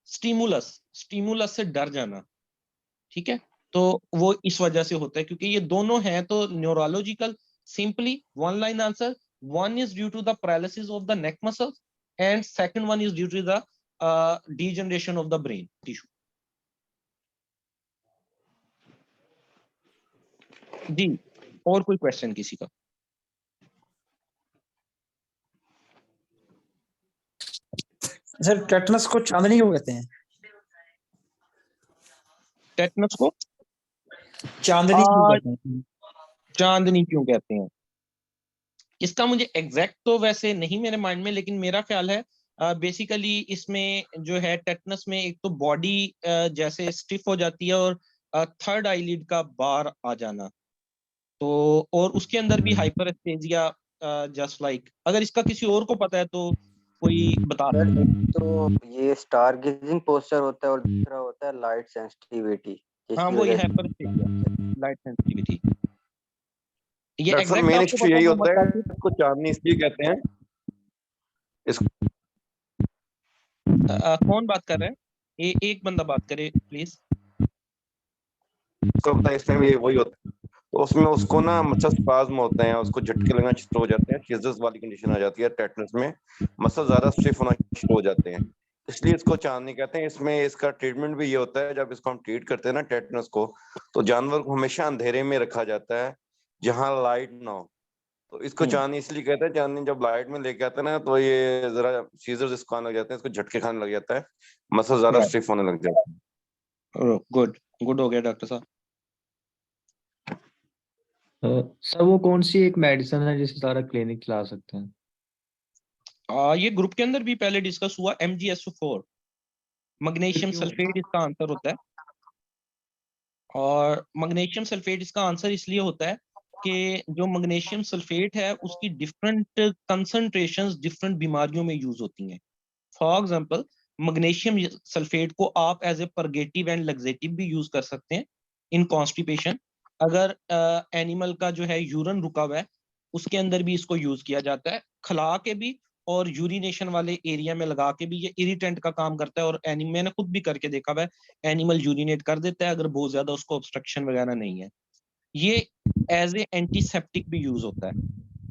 स्टिमुलस से डर जाना, ठीक है। तो वो इस वजह से होता है क्योंकि ये दोनों हैं तो neurological. Simply one line answer, one is due to the paralysis of the neck muscles and second one is due to the degeneration of the brain tissue. जी, और कोई क्वेश्चन किसी का?
सर टेटनस को चांदनी क्यों कहते हैं?
टेटनस को
चांदनी क्यों कहते हैं?
चांदनी क्यों कहते हैं, इसका मुझे एग्जैक्ट तो वैसे नहीं मेरे माइंड में, लेकिन मेरा ख्याल है बेसिकली इसमें जो है टेटनस में एक तो बॉडी जैसे स्टिफ हो जाती है और थर्ड आईलिड का बार आ जाना, तो और उसके अंदर भी हाइपर एस्थेजिया जस्ट लाइक। अगर इसका किसी और को पता है तो कोई बता सकता है।
तो ये स्टार गेजिंग पोस्चर होता है और दूसरा होता है लाइट सेंसिटिविटी।
हाँ वही हाइपर एस्थेजिया, लाइट सेंसिटिविटी। ये
डॉक्टर साहब
एग्जैक्ट
मेन
आपको
इश्यू
पता
यही
है
होता है, इसको चांदनी इसलिए कहते हैं।
कौन बात कर रहे हैं? एक बंदा बात करे प्लीज।
इसको पता है इस टाइम ये वही होता है, तो उसमें उसको ना मसल स्पाज्म होते हैं, उसको झटके लगना शुरू हो जाते हैं, सीजर्स वाली कंडीशन आ जाती है। टेटनस में मसल ज्यादा स्टिफ होना शुरू हो जाते हैं, इसलिए इसको चांदनी कहते हैं। इसमें इसका ट्रीटमेंट भी ये होता है, जब इसको हम ट्रीट करते हैं ना टेटनस को, तो जानवर को हमेशा अंधेरे में रखा जाता है जहाँ लाइट ना हो। तो इसको चांदनी इसलिए कहते हैं, चांदनी जब लाइट में लेके आते हैं ना तो ये जरा सीजर्स इसको आने लग जाते हैं, इसको झटके खाने लग जाता है, मसल ज्यादा स्टिफ होने लग जाता है।
गुड गुड हो गया डॉक्टर साहब।
सर वो कौन सी एक मेडिसिन है जिसे सारा क्लिनिक चला सकते हैं?
ये ग्रुप के अंदर भी पहले डिस्कस हुआ, MgSO4 मैग्नीशियम सल्फेट इसका आंसर होता है। और मैग्नीशियम सल्फेट इसका आंसर इसलिए होता है कि जो मैग्नीशियम सल्फेट है उसकी डिफरेंट कंसंट्रेशंस डिफरेंट बीमारियों में यूज होती हैं। फॉर एग्जांपल मैग्नीशियम सल्फेट को आप as a purgative and laxative भी यूज कर सकते हैं इन कॉन्स्टिपेशन। अगर एनिमल का जो है यूरिन रुका हुआ है उसके अंदर भी इसको यूज किया जाता है, खला के भी और यूरिनेशन वाले एरिया में लगा के भी ये इरिटेंट का काम करता है। और मैंने खुद भी करके देखा हुआ है, एनिमल यूरिनेट कर देता है अगर बहुत ज्यादा उसको ऑब्स्ट्रक्शन वगैरह नहीं है। ये एज ए एंटीसेप्टिक भी यूज होता है।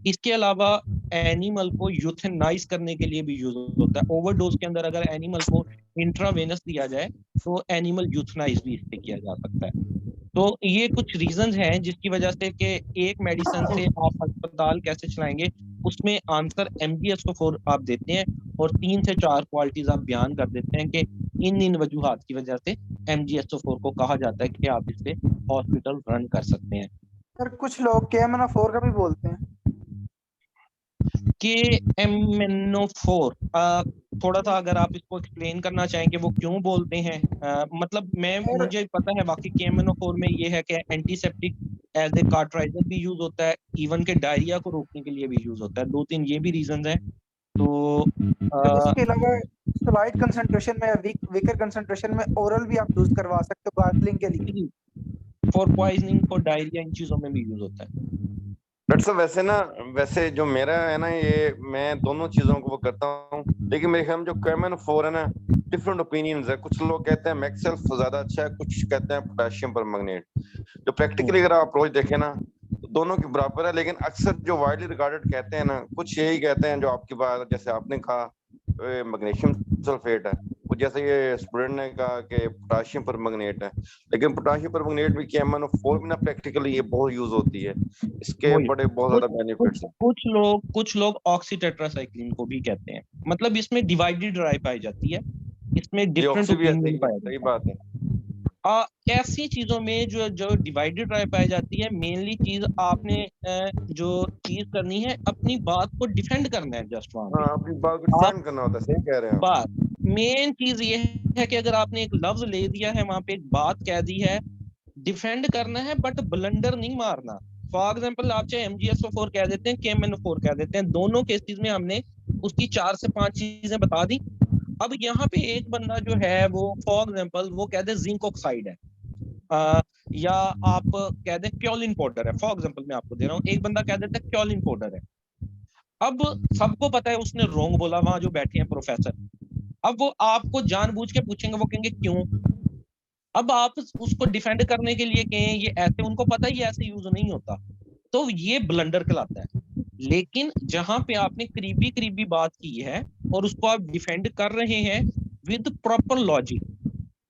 इसके अलावा एनिमल को यूथेनाइज करने के लिए भी यूज होता है। ओवरडोज के अंदर अगर एनिमल को इंट्रावेनस दिया जाए तो एनिमल यूथेनाइज भी इससे किया जा सकता है। तो ये कुछ रीजंस हैं जिसकी वजह से कि एक मेडिसिन से आप अस्पताल कैसे चलाएंगे, उसमें आंसर MgSO4 आप देते हैं और 3 से 4 क्वालिटीज आप बयान कर देते हैं कि इन वजूहात की वजह से MgSO4 को कहा जाता है कि आप इससे हॉस्पिटल रन कर सकते हैं।
सर कुछ लोग KMNO4 का भी बोलते हैं।
KMNO4 थोड़ा सा अगर आप इसको एक्सप्लेन करना चाहेंगे वो क्यों बोलते हैं? मतलब मुझे पता है बाकी KMNO4 में ये है कि एंटीसेप्टिक एज ए कार्टराइजर भी यूज होता है, इवन के डायरिया को रोकने के लिए भी यूज होता है। 2-3 ये भी रीजंस हैं। तो
इसके अलावा स्लाइड कंसंट्रेशन में वीकर कंसंट्रेशन में ओरल भी आप यूज करवा सकते हो गार्गलिंग के लिए,
फॉर पॉइजनिंग, फॉर डायरिया, इन चीजों में भी यूज होता है।
डॉक्टर साहब वैसे जो मेरा है ना, ये मैं दोनों चीजों को वो करता हूँ, लेकिन मेरे ख्याल में जो KMNO4 है ना, डिफरेंट ओपिनियंस है। कुछ लोग कहते हैं मैक्सेल्फ ज्यादा अच्छा है, कुछ कहते हैं पोटेशियम परमैंगनेट। जो प्रैक्टिकली अगर आप अप्रोच देखें ना तो दोनों के बराबर है, लेकिन अक्सर जो वाइडली रिगार्डेड कहते हैं ना, कुछ यही कहते हैं जो आपकी बात जैसे आपने कहा मैग्नीशियम सल्फेट है, वो जैसे ये स्टूडेंट ने कहा कि पोटाशियम परमैंगनेट है, लेकिन पोटाशियम परमैंगनेट भी KMnO4 में ना प्रैक्टिकली ये बहुत यूज होती है, इसके
वही
बहुत
कुछ
ज्यादा बेनिफिट्स हैं।
कुछ लोग ऑक्सी टेट्रासाइक्लिन को भी कहते हैं, मतलब इसमें डिवाइडेड राय पाई जाती है, इसमें
ये
डिफरेंट
ऑक्सी भी ऐसे
ओपिनियन
ही
पाया
है, सही
जाता है।
बात है।
ऐसी चीजों में जो जो डिवाइडेड राय पाई जाती है, मेनली चीज आपने जो चीज करनी है, अपनी बात को डिफेंड करना है जस्ट वहां पे।
हाँ, अपनी बात को
आप
डिफेंड करना होता है, सही कह रहे हैं आप।
बात मेन चीज ये है कि अगर आपने एक लफ्ज ले दिया है, वहां पे एक बात कह दी है, डिफेंड करना है, बट ब्लंडर नहीं मारना। फॉर एग्जाम्पल आप चाहे MgSO4 कह देते हैं, KMnO4 कह देते हैं, दोनों केसेस में हमने उसकी 4 से 5 चीजें बता दी। अब यहाँ पे एक बंदा जो है वो फॉर एग्जाम्पल वो कह दे जिंक ऑक्साइड है, या आप कह दें क्योलिन पाउडर है। फॉर एग्जाम्पल मैं आपको दे रहा हूँ, एक बंदा कह देता है क्योलिन पाउडर है। अब सबको पता है उसने रॉन्ग बोला, वहां जो बैठे हैं प्रोफेसर, अब वो आपको जानबूझ के पूछेंगे, वो कहेंगे क्यों। अब आप उसको डिफेंड करने के लिए कहें ये ऐसे, उनको पता ही ऐसे यूज नहीं होता, तो ये ब्लंडर कहलाता है। लेकिन जहां पे आपने करीबी करीबी बात की है और उसको आप डिफेंड कर रहे हैं विद प्रॉपर लॉजिक,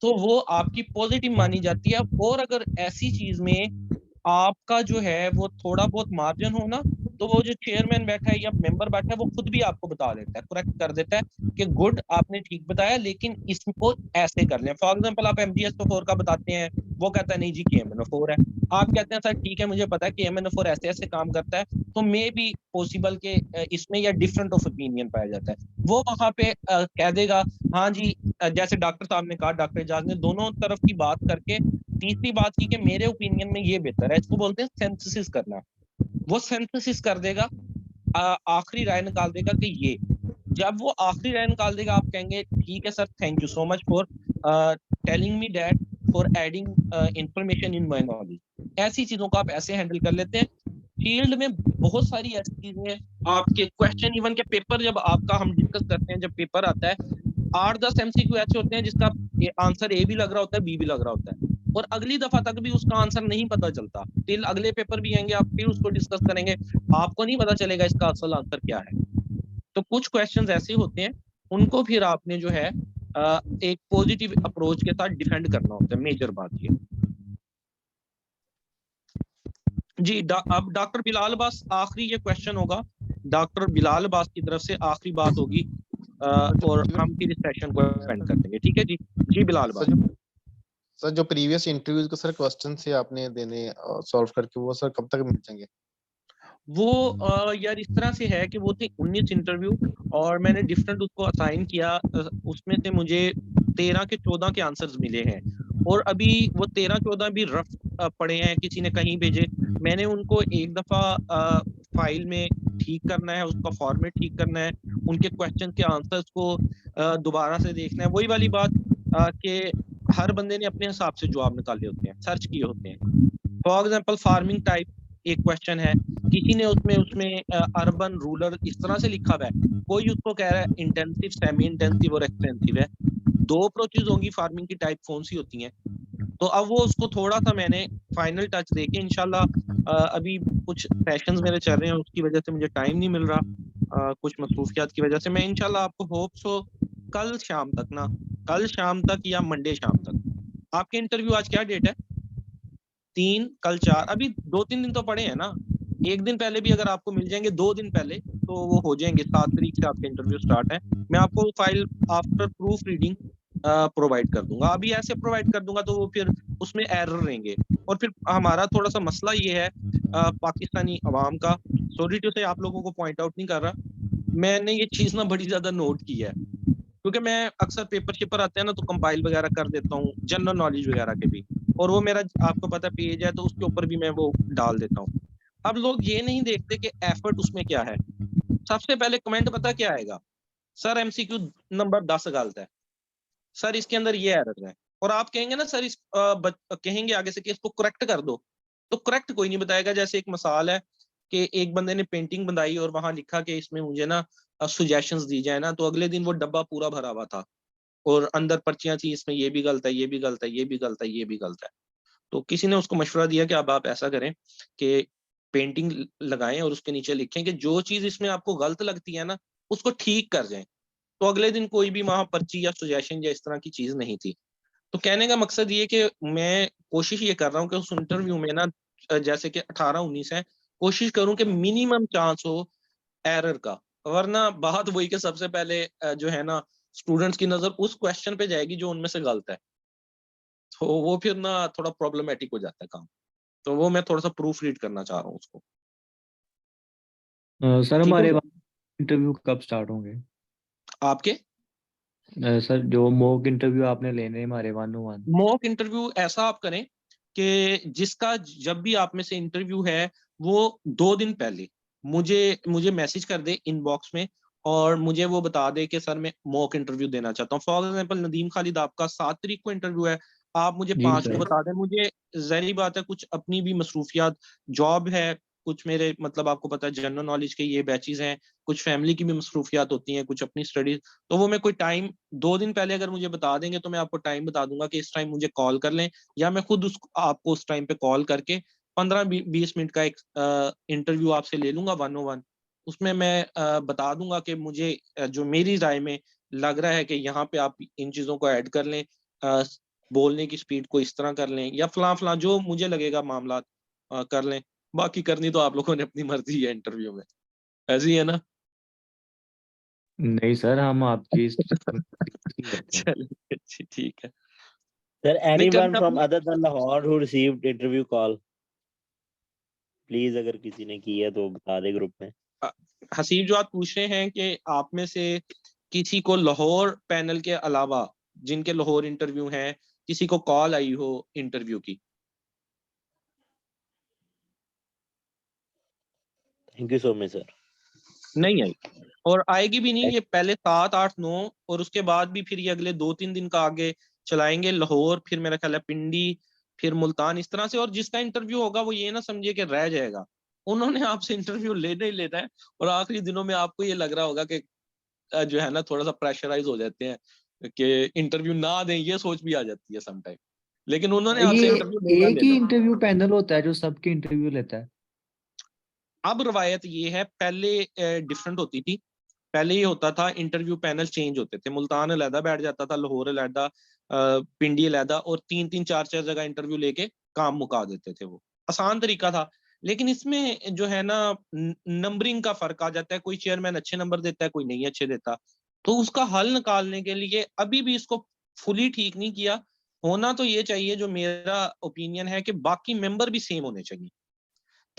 तो वो आपकी पॉजिटिव मानी जाती है। और अगर ऐसी चीज में आपका जो है वो थोड़ा बहुत मार्जिन हो ना, तो वो जो चेयरमैन बैठा है या मेंबर बैठा है, वो खुद भी आपको बता देता है, करेक्ट कर देता है कि गुड आपने ठीक बताया, लेकिन इसको ऐसे कर लें। फॉर एग्जांपल आप MgSO4 का बताते हैं, वो कहता है नहीं जी KMnO4 है। आप कहते हैं सर ठीक है मुझे पता है KMnO4 ऐसे ऐसे काम करता है, तो मे बी पॉसिबल के इसमें या डिफरेंट ऑफ ओपिनियन पाया जाता है, वो वहां पे कह देगा हाँ जी, जैसे डॉक्टर साहब ने कहा, डॉक्टर एजाज ने दोनों तरफ की बात करके तीसरी बात की कि मेरे ओपिनियन में ये बेहतर है। इसको बोलते हैं सिंथेसिस करना। वो सिंथेसिस कर देगा, आखिरी राय निकाल देगा कि ये। जब वो आखिरी राय निकाल देगा, आप कहेंगे ठीक है sir, thank you so much for telling me that, for adding information in my knowledge. ऐसी चीजों को आप ऐसे हैंडल कर लेते हैं। फील्ड में बहुत सारी ऐसी चीजें हैं, आपके क्वेश्चन इवन के पेपर जब आपका हम डिस्कस करते हैं, जब पेपर आता है 8-10 MCQ ऐसे होते हैं जिसका आंसर A भी लग रहा होता है, B भी लग रहा होता है, और अगली दफा तक भी उसका आंसर नहीं पता चलता, टिल अगले पेपर भी आएंगे, आप फिर उसको डिस्कस करेंगे, आपको नहीं पता चलेगा इसका असल आंसर क्या है। तो कुछ क्वेश्चंस ऐसे होते हैं, उनको फिर आपने जो है एक पॉजिटिव अप्रोच के साथ डिफेंड करना होता है, मेजर बात ये जी। अब डॉक्टर बिलाल अब्बास आखिरी ये क्वेश्चन होगा, डॉक्टर बिलाल अब्बास की तरफ से आखिरी बात होगी, और हम फिर इस सेशन को एंड कर देंगे, ठीक है जी। जी बिलाल अब्बास।
सर जो प्रीवियस इंटरव्यूज को सर क्वेश्चन से आपने देने सॉल्व करके, वो सर कब तक मिल जाएंगे?
वो यार इस तरह से है कि वो थे 19 इंटरव्यू, और मैंने डिफरेंट उसको असाइन किया, उसमें से मुझे 13 के 14 के आंसर्स मिले हैं, और अभी वो 13-14 भी रफ पड़े हैं, किसी ने कहीं भेजे। मैंने उनको एक दफा फाइल में ठीक करना है, उसका फॉर्मेट ठीक करना है, उनके क्वेश्चन के आंसर्स को दोबारा से देखना है। वही वाली बात कि हर बंदे ने अपने हिसाब से जवाब निकाले होते हैं, सर्च किए होते हैं। फॉर एग्जाम्पल फार्मिंग टाइप एक क्वेश्चन है, किसी ने उसमें अर्बन रूरल इस तरह से लिखा हुआ है, कोई उसको कह रहा है इंटेंसिव, सेमी इंटेंसिव और एक्सटेंसिव है। 2 अप्रोचेज होंगी, फार्मिंग की टाइप कौन सी होती हैं। तो अब वो उसको थोड़ा सा मैंने फाइनल टच देके इंशाल्लाह, अभी कुछ सेशंस मेरे चल रहे हैं, उसकी वजह से मुझे टाइम नहीं मिल रहा, कुछ मसरूफियात की वजह से। मैं इंशाल्लाह आपको होप्स हो कल शाम तक या मंडे शाम तक। आपके इंटरव्यू आज क्या डेट है? 3, कल 4, अभी 2-3 दिन तो पड़े हैं ना। एक दिन पहले भी अगर आपको मिल जाएंगे, 2 दिन पहले, तो वो हो जाएंगे। 7 तारीख से आपके इंटरव्यू स्टार्ट है। मैं आपको file after proof reading provide कर दूंगा। अभी ऐसे प्रोवाइड कर दूंगा तो वो फिर उसमें एरर रहेंगे, और फिर हमारा थोड़ा सा मसला ये है पाकिस्तानी अवाम का, सॉरी टू से आप लोगों को पॉइंट आउट नहीं कर रहा, मैंने ये चीज ना बड़ी ज्यादा नोट की है, क्योंकि मैं अक्सर पेपर शेपर आते हैं ना, तो कंपाइल वगैरह कर देता हूँ, जनरल नॉलेज वगैरह के भी, और वो मेरा आपको पता पेज है, तो उसके ऊपर भी मैं वो डाल देता हूँ। अब लोग ये नहीं देखते कि एफर्ट उसमें क्या है। सबसे पहले कमेंट पता क्या आएगा? सर MCQ नंबर 10 गलत है, सर इसके अंदर ये एरर है, और आप कहेंगे ना सर कहेंगे आगे से कि इसको करेक्ट कर दो, तो करेक्ट कोई नहीं बताएगा। जैसे एक मिसाल है कि एक बंदे ने पेंटिंग बनाई और वहां लिखा कि इसमें मुझे ना सुजेशंस दी जाए ना, तो अगले दिन वो डब्बा पूरा भरा हुआ था और अंदर पर्चियां थी, इसमें ये भी गलत है, ये भी गलत है, ये भी गलत है, ये भी गलत है। तो किसी ने उसको मशवरा दिया कि अब आप ऐसा करें कि पेंटिंग लगाएं और उसके नीचे लिखें कि जो चीज इसमें आपको गलत लगती है ना, उसको ठीक कर जाएं। तो अगले दिन कोई भी वहां पर्ची या सजेशन या इस तरह की चीज नहीं थी। तो कहने का मकसद ये कि मैं कोशिश ये कर रहा हूँ कि उस इंटरव्यू में ना जैसे कि 18-19 है, कोशिश करूं कि मिनिमम चांस हो एरर का, वरना बात वही के सबसे पहले जो है ना स्टूडेंट्स की नजर उस क्वेश्चन पे जाएगी जो उनमें से गलत है, तो वो फिर ना थोड़ा प्रॉब्लमेटिक हो जाता है काम। तो वो मैं थोड़ा सा प्रूफ रीड करना चाह रहा हूँ उसको।
सर
ठीक हो
हमारे
गया?
इंटरव्यू कब स्टार्ट होंगे?
आपके
सर जो मॉक इंटरव्यू आपने लेने हैं हमारे 101।
मॉक इंटरव्यू ऐसा आप करें कि जिसका जब भी आप में से इंटरव्यू है वो 2 दिन पहले मुझे मैसेज कर दे इनबॉक्स में और मुझे वो बता दे कि सर मैं मॉक इंटरव्यू देना चाहता हूँ। फॉर एग्जांपल नदीम खालिद आपका 7 तारीख को इंटरव्यू है, आप मुझे
जी
5 को
सर।
बता दें। मुझे ज़ाहिर बात है कुछ अपनी भी मसरूफियात, जॉब है, कुछ मेरे मतलब आपको पता है जनरल नॉलेज के ये बैचेस हैं, कुछ फैमिली की भी मसरूफियात होती हैं, कुछ अपनी स्टडीज, तो वो मैं कोई टाइम 2 दिन पहले अगर मुझे बता देंगे तो मैं आपको टाइम बता दूंगा कि इस टाइम मुझे कॉल कर लें, या मैं खुद आपको उस टाइम पे कॉल करके 15-20 मिनट का एक इंटरव्यू आपसे ले लूंगा 101। उसमें मैं बता दूंगा कि मुझे जो मेरी राय में लग रहा है कि यहाँ पे आप इन चीज़ों को ऐड कर लें, बोलने की स्पीड को इस तरह कर लें, या फलां फलां जो मुझे लगेगा मामला कर लें। बाकी करनी तो आप लोगों ने अपनी मर्जी है इंटरव्यू में, ऐसी है ना?
नहीं सर, हम आपकी करते हैं।
चलिए ठीक है।
Sir,
नहीं
anyone
करना
from
अपनी
other than Lahore who received interview call, please अगर किसी ने की है तो बता दे ग्रुप में।
हसीब जो आप पूछ रहे हैं कि आप में से किसी को लाहौर पैनल के अलावा जिनके लाहौर इंटरव्यू हैं, किसी को कॉल आई हो इंटरव्यू की?
Thank you so much sir.
नहीं आई और आएगी भी नहीं। ये पहले 7, 8, 9 और उसके बाद भी फिर ये अगले 2-3 दिन का आगे चलाएंगे। लाहौर, फिर मेरा ख्याल है पिंडी, फिर मुल्तान, इस तरह से। और जिसका इंटरव्यू होगा वो ये ना समझिए कि रह जाएगा, उन्होंने आपसे इंटरव्यू लेना ही लेना है। और आखिरी दिनों में आपको ये लग रहा होगा कि जो है ना थोड़ा सा प्रेशराइज हो जाते हैं कि इंटरव्यू ना दें, ये सोच भी आ जाती है समटाइम, लेकिन उन्होंने
ये
आपसे इंटरव्यू लेना
एक ही
लेना।
इंटरव्यू पैनल होता है जो सबके इंटरव्यू लेता है?
अब रवायत ये है, पहले डिफरेंट होती थी। पहले ये होता था इंटरव्यू पैनल चेंज होते थे, मुल्तान अलहदा बैठ जाता था, लाहौर अलहदा, पिंडी अलहदा, और 3-3, 4-4 जगह इंटरव्यू लेके काम मुका देते थे। वो आसान तरीका था। लेकिन इसमें जो है ना नंबरिंग का फर्क आ जाता है, कोई चेयरमैन अच्छे नंबर देता है, कोई नहीं अच्छे देता। तो उसका हल निकालने के लिए अभी भी इसको फुली ठीक नहीं किया। होना तो ये चाहिए, जो मेरा ओपिनियन है, कि बाकी मेंबर भी सेम होने चाहिए,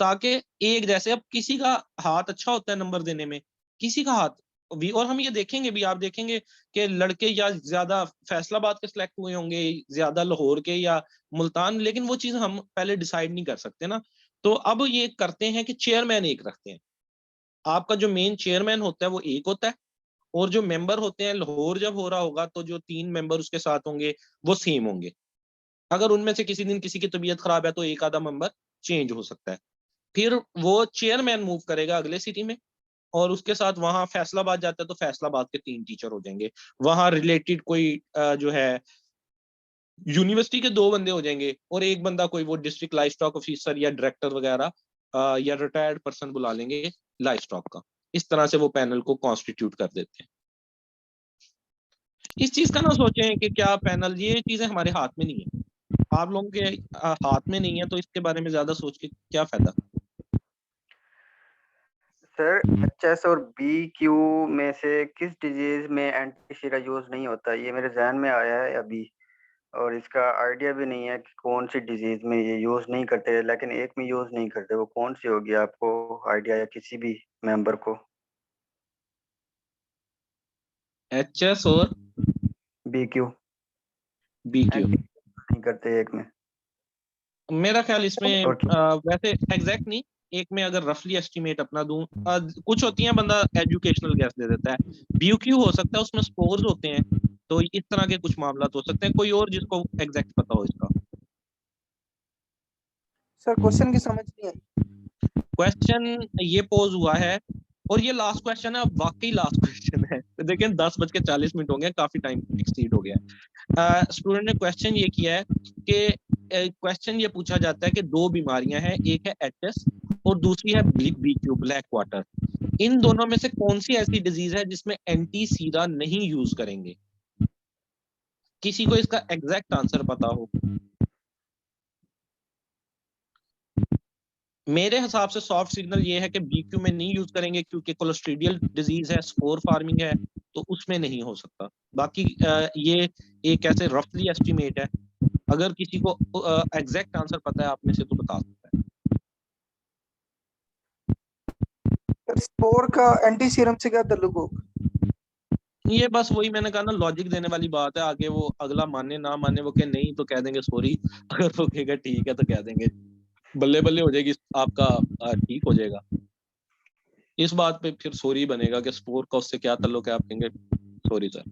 ताकि एक जैसे। अब किसी का हाथ अच्छा होता है नंबर देने में, किसी का हाथ भी। और हम ये देखेंगे भी, आप देखेंगे कि लड़के या ज्यादा फैसलाबाद के सिलेक्ट हुए होंगे, ज्यादा लाहौर के या मुल्तान, लेकिन वो चीज हम पहले डिसाइड नहीं कर सकते ना। तो अब ये करते हैं कि चेयरमैन एक रखते हैं। आपका जो मेन चेयरमैन होता है वो एक होता है, और जो मेंबर होते हैं, लाहौर जब हो रहा होगा तो जो 3 मेंबर उसके साथ होंगे वो सेम होंगे। अगर उनमें से किसी दिन किसी की तबीयत खराब है तो एक आधा मेंबर चेंज हो सकता है। फिर वो चेयरमैन मूव करेगा अगले सिटी में, और उसके साथ वहां फैसलाबाद जाता है तो फैसलाबाद के 3 टीचर हो जाएंगे। वहां रिलेटेड कोई जो है यूनिवर्सिटी के 2 बंदे हो जाएंगे, और एक बंदा कोई वो डिस्ट्रिक्ट लाइफ स्टॉक ऑफिसर या डायरेक्टर वगैरह या रिटायर्ड पर्सन बुला लेंगे लाइफ स्टॉक का। इस तरह से वो पैनल को कॉन्स्टिट्यूट कर देते हैं। इस चीज का ना सोचें कि क्या पैनल, ये चीजें हमारे हाथ में नहीं है, आप लोगों के हाथ में नहीं है, तो इसके बारे में ज्यादा सोच के क्या फायदा।
सर एचएस और बीक्यू में से किस डिजीज में एंटीशीरा यूज नहीं होता? ये मेरे जहन में आया है अभी, और इसका आइडिया भी नहीं है कि कौन सी डिजीज में ये यूज नहीं करते, लेकिन एक में यूज नहीं करते। वो कौन सी होगी, आपको आइडिया या किसी भी मेंबर को?
एचएस और
बीक्यू
बीक्यू,
नहीं करते एक में।
मेरा ख्याल इसमें
और
वैसे एग्जैक्ट नहीं, एक में अगर रफली एस्टिमेट अपना दूं, कुछ होती हैं बंदा एजुकेशनल गैस दे देता है। बीक्यू हो सकता है, उसमें स्पोर्स होते हैं, तो इस तरह के कुछ मामला हो सकते हैं। कोई और जिसको एग्जैक्ट पता हो इसका?
सर क्वेश्चन की समझ नहीं आई।
क्वेश्चन ये पोज हुआ है, और ये लास्ट क्वेश्चन है, अब वाकई लास्ट क्वेश्चन है। देखिए 10:40 हो गए, काफी टाइम एक्सीड हो गया है। स्टूडेंट ने क्वेश्चन ये किया है कि क्वेश्चन ये पूछा जाता है कि 2 बीमारियां हैं, एक है एचएस और दूसरी है बीक्यू, ब्लैक वाटर। इन दोनों में से कौन सी ऐसी डिजीज है जिसमें एंटी सीरा नहीं यूज करेंगे? किसी को इसका एग्जैक्ट आंसर पता हो? मेरे हिसाब से सॉफ्ट सिग्नल ये है कि बीक्यू में नहीं यूज करेंगे क्योंकि कोलोस्ट्रीडियल डिजीज है, स्पोर फार्मिंग है, तो उसमें नहीं हो सकता। बाकी ये एक ऐसे रफली एस्टिमेट है, अगर किसी को एग्जैक्ट आंसर पता है आप में से तो बता सकता है।
स्पोर का एंटी सीरम से क्या ताल्लुक होगा?
ये बस वही मैंने कहा ना, लॉजिक देने वाली बात है। आगे वो अगला माने ना माने, वो कहे नहीं तो कह देंगे सॉरी, अगर वो कहेगा ठीक है तो कह देंगे बल्ले बल्ले हो जाएगी, आपका ठीक हो जाएगा। इस बात पे फिर सॉरी बनेगा कि स्पोर का उससे क्या ताल्लुक है, आप कहेंगे सॉरी सर।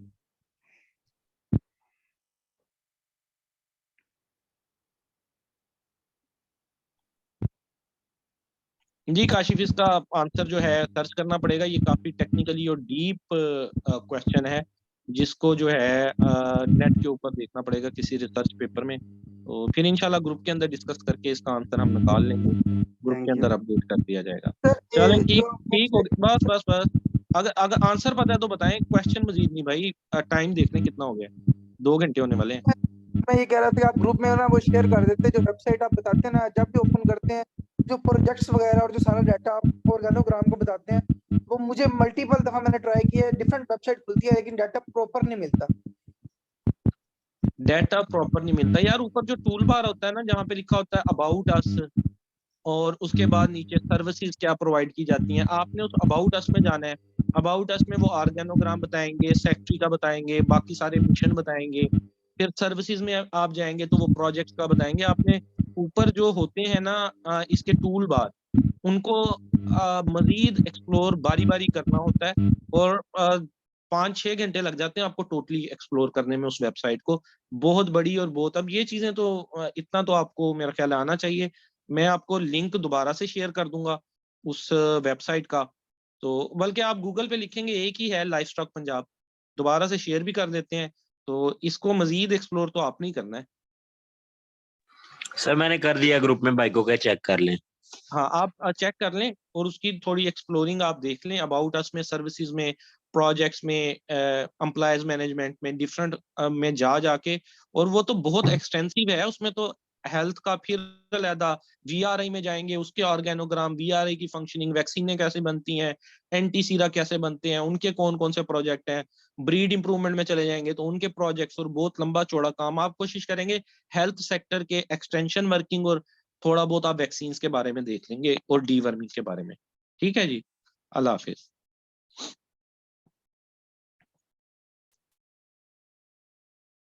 जी काशिफ, इसका आंसर जो है सर्च करना पड़ेगा। ये काफी टेक्निकली और डीप क्वेश्चन है, जिसको जो है नेट के ऊपर देखना पड़ेगा किसी रिसर्च पेपर में। तो फिर इंशाल्लाह ग्रुप के अंदर डिस्कस करके इसका आंसर हम निकाल लेंगे, ग्रुप के अंदर अपडेट कर दिया जाएगा। चलें, ठीक हो गया, बस अगर आंसर पता है तो बताएं, क्वेश्चन मजीद नहीं भाई, टाइम देख लें कितना हो गया, 2 घंटे होने वाले हैं।
मैं ये कह रहा था कि आप ग्रुप में ना वो शेयर कर देते, जो वेबसाइट आप बताते हैं ना, जब भी ओपन करते हैं जो प्रोजेक्ट्स वगैरह और जो सारा डाटा आप ऑर्गेनोग्राम को बताते हैं, वो मुझे मल्टीपल दफा मैंने ट्राई किया है, डिफरेंट वेबसाइट खुलती है लेकिन डाटा प्रॉपर नहीं मिलता।
डाटा प्रॉपर नहीं मिलता यार। ऊपर जो टूल बार होता है ना, जहाँ पे लिखा होता है अबाउट अस, और उसके बाद नीचे सर्विसेज क्या प्रोवाइड की जाती हैं, आपने उस अबाउट अस में जाना है। अबाउट अस में वो ऑर्गेनोग्राम बताएंगे, सेक्रेटरी का बताएंगे, बाकी सारे मिशन बताएंगे। फिर सर्विसेज में आप जाएंगे तो वो प्रोजेक्ट का बताएंगे। आपने ऊपर जो होते हैं ना इसके टूल बार, उनको मजीद एक्सप्लोर बारी बारी करना होता है, और 5-6 घंटे लग जाते हैं आपको टोटली एक्सप्लोर करने में उस वेबसाइट को। बहुत बड़ी और बहुत, अब ये चीजें तो इतना तो आपको मेरा ख्याल आना चाहिए। मैं आपको लिंक दोबारा से शेयर कर दूंगा उस वेबसाइट का, तो बल्कि आप गूगल पे लिखेंगे एक ही है, लाइफ स्टॉक पंजाब, दोबारा से शेयर भी कर देते हैं। तो इसको मजीद एक्सप्लोर तो आपने ही करना है।
सर मैंने कर दिया ग्रुप में, बाइकों का चेक कर लें।
हाँ, आप चेक कर लें और उसकी थोड़ी एक्सप्लोरिंग आप देख लें। अबाउट अस में, सर्विसेज में, प्रोजेक्ट्स में, एम्प्लॉयज मैनेजमेंट में, डिफरेंट में जाके, और वो तो बहुत एक्सटेंसिव है। उसमें तो हेल्थ का फिर अलहदा, वीआरआई में जाएंगे, उसके ऑर्गेनोग्राम, वीआरआई की फंक्शनिंग, वैक्सीनें कैसे बनती हैं, एंटी सीरा कैसे बनते हैं, उनके कौन कौन से प्रोजेक्ट हैं, ब्रीड इंप्रूवमेंट में चले जाएंगे तो उनके प्रोजेक्ट्स, और बहुत लंबा चौड़ा काम। आप कोशिश करेंगे हेल्थ सेक्टर के एक्सटेंशन वर्किंग और थोड़ा बहुत आप वैक्सीन के बारे में देख लेंगे और डीवर्मिंग के बारे में। ठीक है जी, अल्लाह हाफिज।